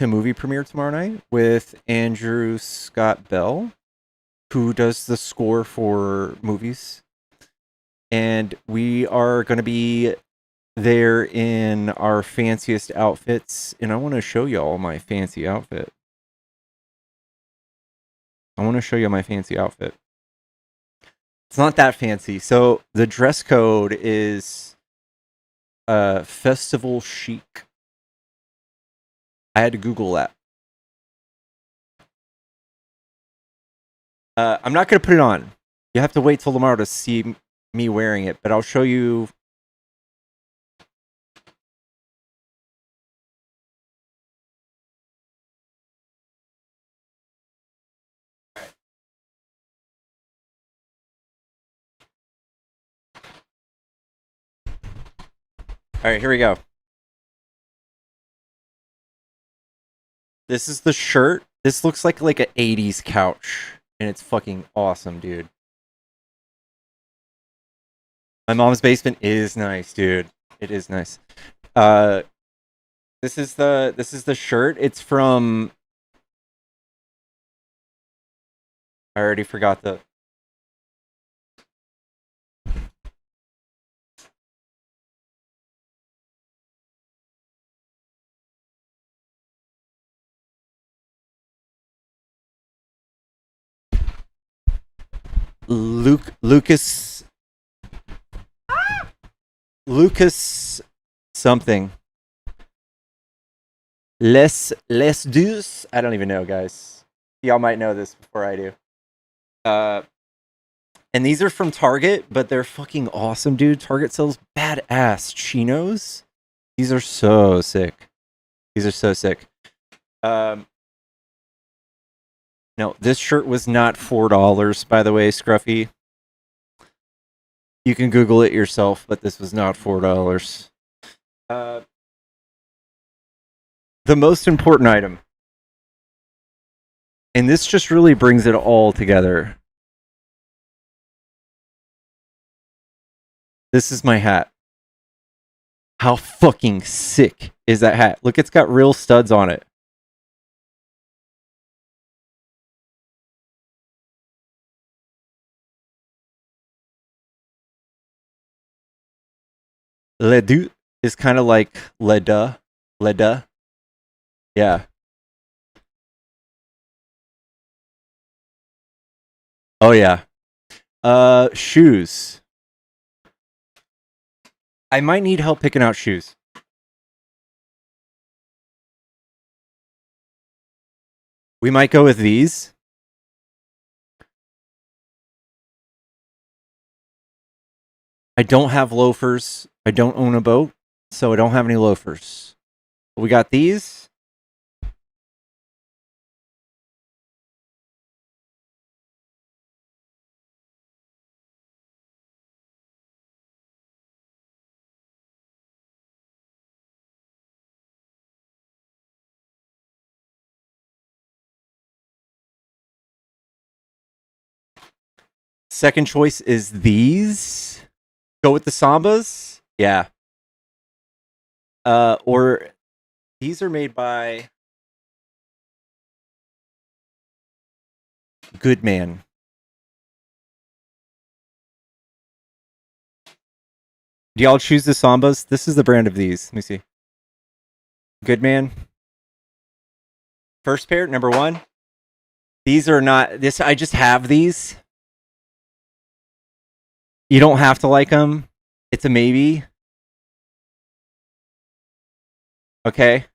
movie premiere tomorrow night with Andrew Scott Bell, who does the score for movies. And we are going to be there in our fanciest outfits. And I want to show y'all my fancy outfit. It's not that fancy. So the dress code is festival chic. I had to Google that. I'm not going to put it on. You have to wait till tomorrow to see me wearing it, but I'll show you. All right, here we go. This is the shirt. This looks like an 80s couch, and it's fucking awesome, dude. My mom's basement is nice, dude. It is nice. This is the shirt. It's from. I already forgot the. Lucas something. Les Deuce. I don't even know, guys. Y'all might know this before I do. And these are from Target, but they're fucking awesome, dude. Target sells badass chinos. These are so sick. No, this shirt was not $4, by the way, Scruffy. You can Google it yourself, but this was not $4. The most important item, and this just really brings it all together. This is my hat. How fucking sick is that hat? Look, it's got real studs on it. Ledoux is kind of like Leda. Yeah. Oh yeah. Shoes. I might need help picking out shoes. We might go with these. I don't have loafers. I don't own a boat, so I don't have any loafers. We got these. Second choice is these. Go with the Sambas. Yeah. Or these are made by Goodman. Do y'all choose the Sambas? This is the brand of these. Let me see. Good man. First pair, number 1. These are not this. I just have these. You don't have to like them. It's a maybe. Okay.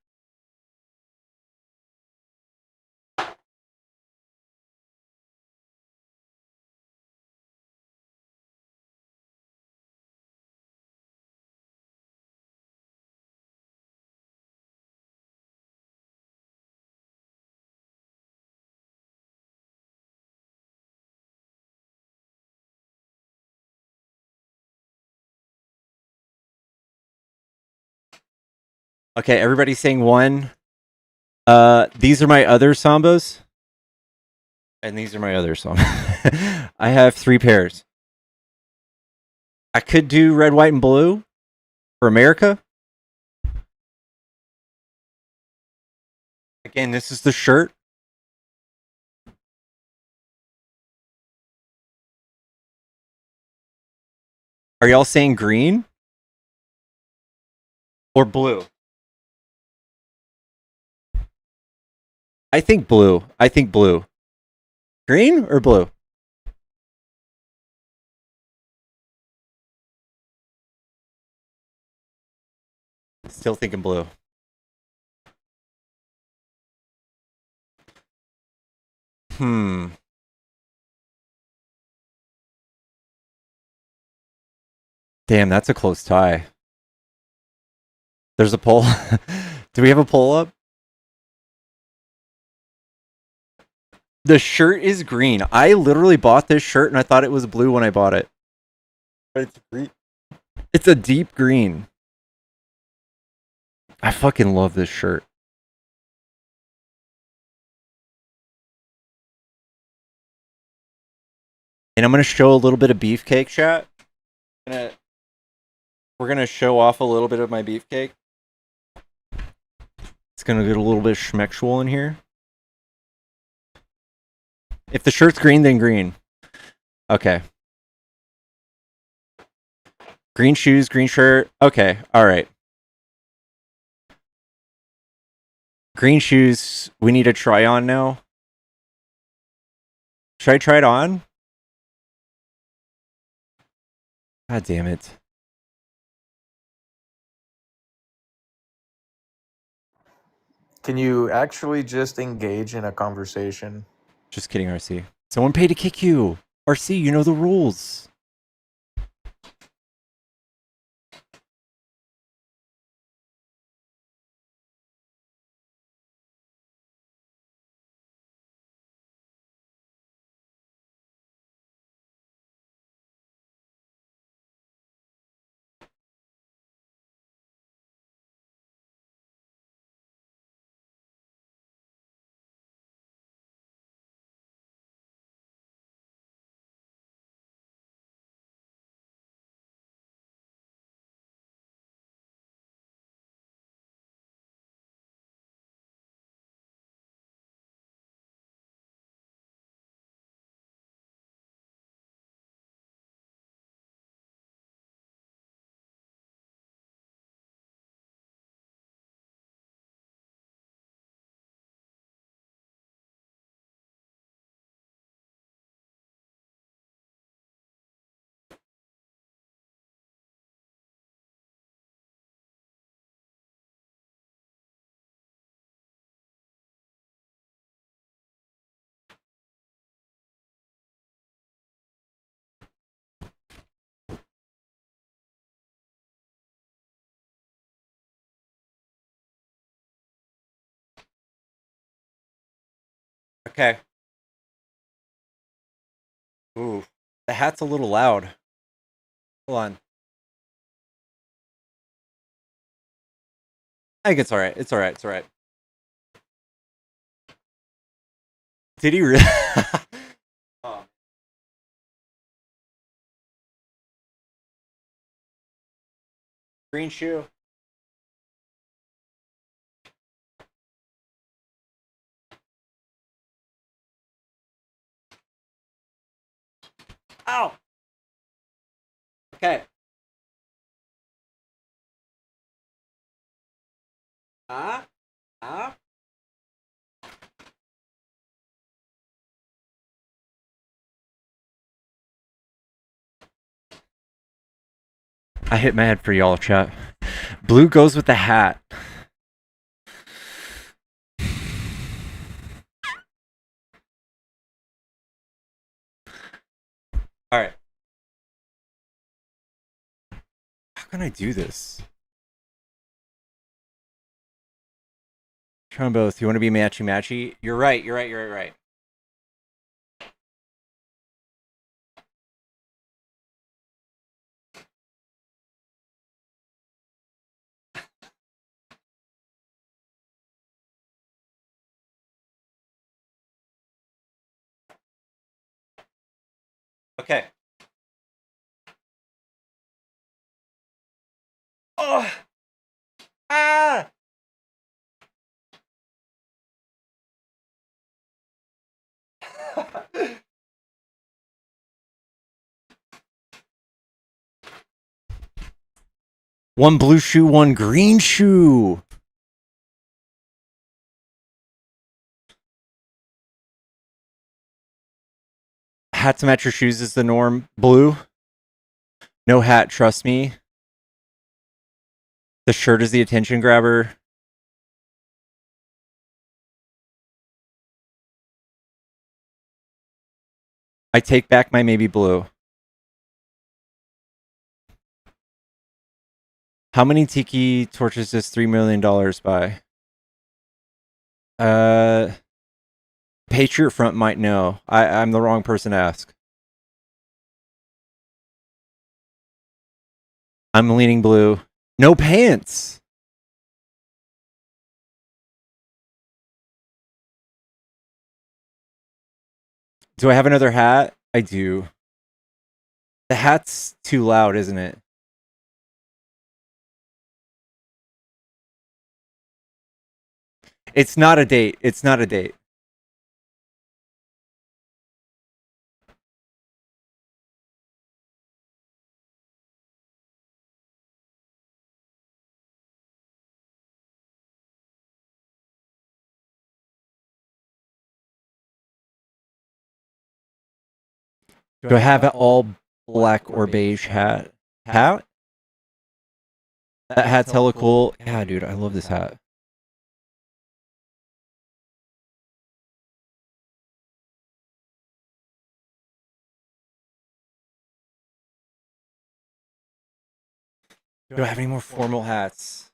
Okay, everybody's saying 1. These are my other Sambas. And these are my other Sambas. I have 3 pairs. I could do red, white, and blue for America. Again, this is the shirt. Are y'all saying green? Or blue? I think blue. I think blue. Green or blue? Still thinking blue. Damn, that's a close tie. There's a poll. Do we have a poll up? The shirt is green. I literally bought this shirt and I thought it was blue when I bought it. But it's green. It's a deep green. I fucking love this shirt. And I'm going to show a little bit of beefcake, chat. We're going to show off a little bit of my beefcake. It's going to get a little bit schmexual in here. If the shirt's green, then green. Okay. Green shoes, green shirt. Okay, all right. Green shoes, we need to try on now. Should I try it on? God damn it. Can you actually just engage in a conversation? Just kidding, RC. Someone paid to kick you. RC, you know the rules. Okay. Ooh, the hat's a little loud. Hold on. I think it's alright. It's alright. It's alright. Did he really? Oh. Green shoe. Ow! Okay. I hit my head for y'all, chat. Blue goes with the hat. All right. How can I do this? Try them both. You want to be matchy-matchy? You're right. You're right. Okay. Oh! Ah! One blue shoe, one green shoe. Hat to match your shoes is the norm. Blue. No hat, trust me. The shirt is the attention grabber. I take back my maybe blue. How many tiki torches does $3 million buy? Patriot Front might know. I'm the wrong person to ask. I'm leaning blue. No pants. Do I have another hat? I do. The hat's too loud, isn't it? It's not a date. It's not a date. Do I have an all black or beige hat? Hat? That hat's hella cool. Yeah, dude, I love this hat. Do I have any more formal hats?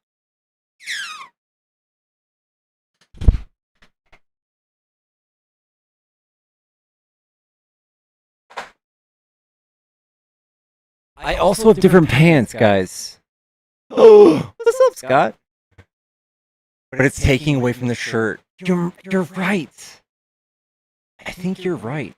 I also have different pants, guys. Oh, what's up, Scott? But it's taking away from the shirt. You're right. I think you're right.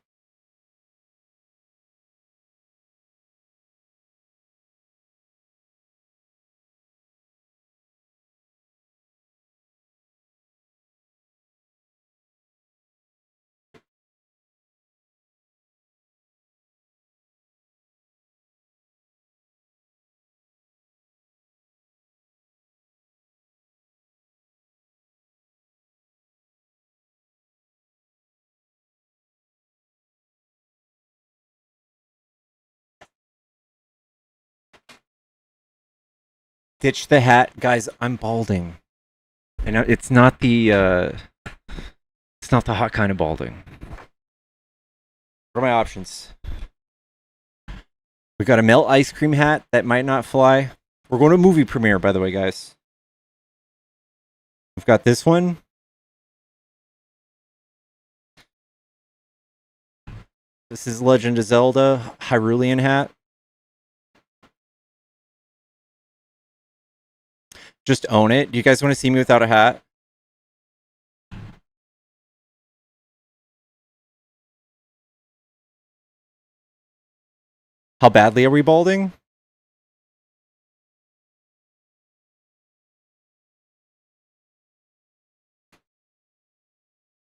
Ditch the hat, guys. I'm balding. I know it's not the hot kind of balding. What are my options? We got a melt ice cream hat that might not fly. We're going to a movie premiere, by the way, guys. We've got this one. This is Legend of Zelda Hyrulean hat. Just own it. Do you guys want to see me without a hat? How badly are we balding?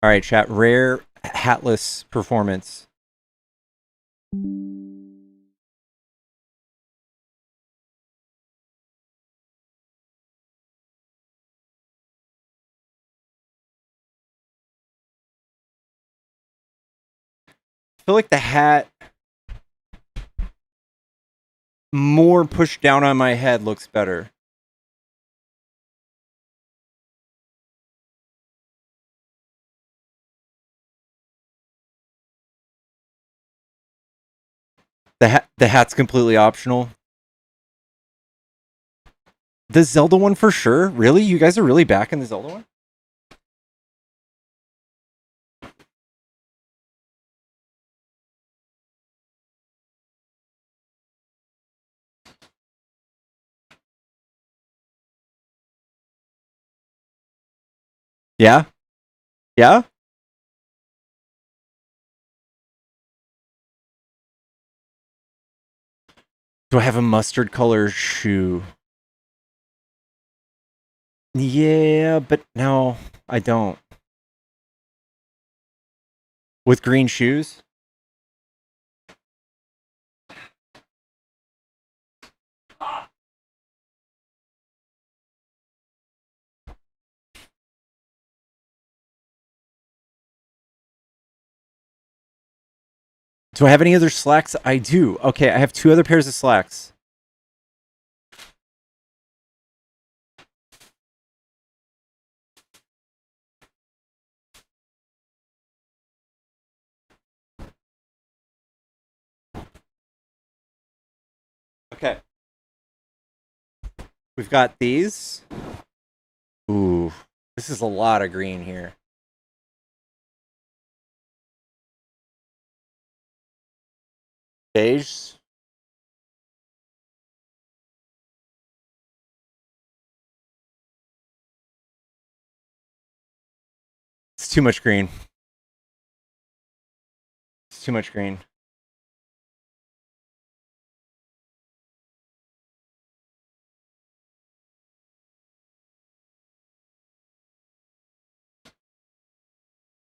All right, chat. Rare hatless performance. feel like the hat more pushed down on my head looks better. The hat's completely optional. The Zelda one for sure. Really? You guys are really backing the Zelda one? Yeah? Yeah? Do I have a mustard color shoe? Yeah, but no, I don't. With green shoes? Do I have any other slacks? I do. Okay, I have 2 other pairs of slacks. Okay. We've got these. Ooh, this is a lot of green here. Beige. It's too much green. It's too much green.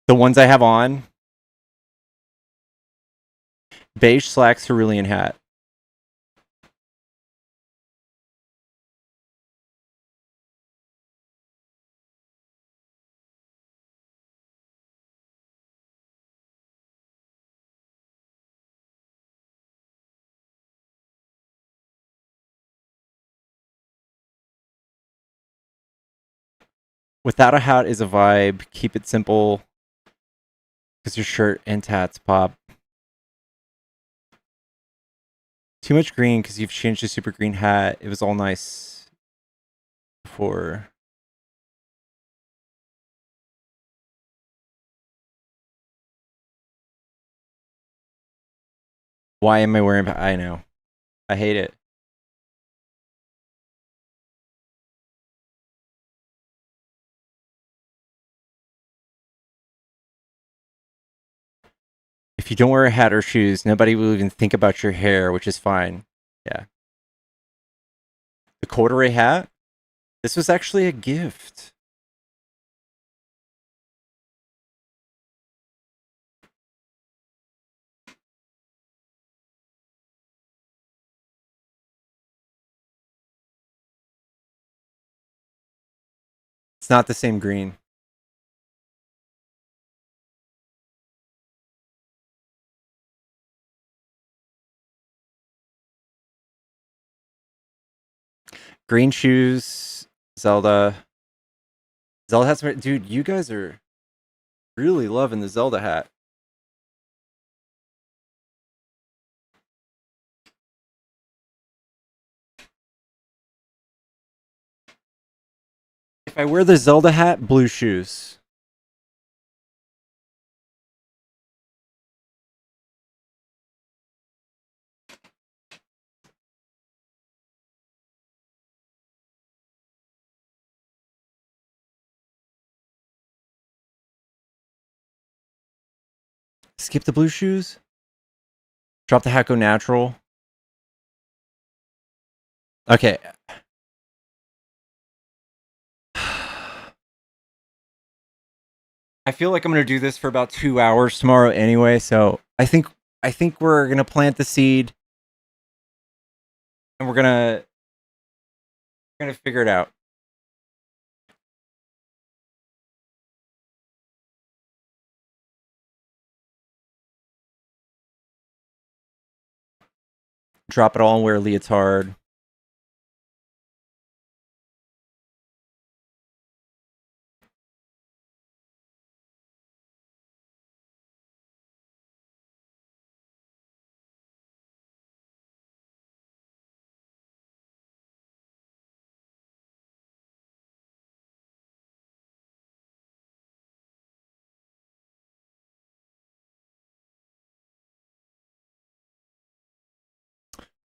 The ones I have on. Beige slacks, cerulean hat. Without a hat is a vibe. Keep it simple. Because your shirt and tats pop. Too much green because you've changed to super green hat. It was all nice before. Why am I wearing... I know. I hate it. If you don't wear a hat or shoes, nobody will even think about your hair, which is fine. Yeah. The corduroy hat? This was actually a gift. It's not the same green. Green shoes, Zelda. Zelda hats. Dude, you guys are really loving the Zelda hat. If I wear the Zelda hat, blue shoes. Skip the blue shoes. Drop the hat, go natural. Okay. I feel like I'm gonna do this for about 2 hours tomorrow anyway, so I think we're gonna plant the seed and we're gonna figure it out. Drop it all and wear a leotard.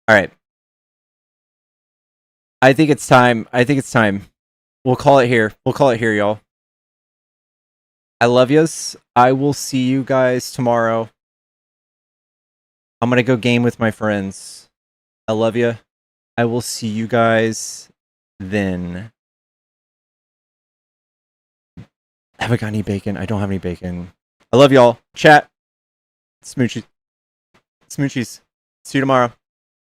All right. I think it's time. We'll call it here. Y'all. I love yous. I will see you guys tomorrow. I'm gonna go game with my friends. I love you. I will see you guys then. Have I got any bacon? I don't have any bacon. I love y'all. Chat. Smoochies. See you tomorrow.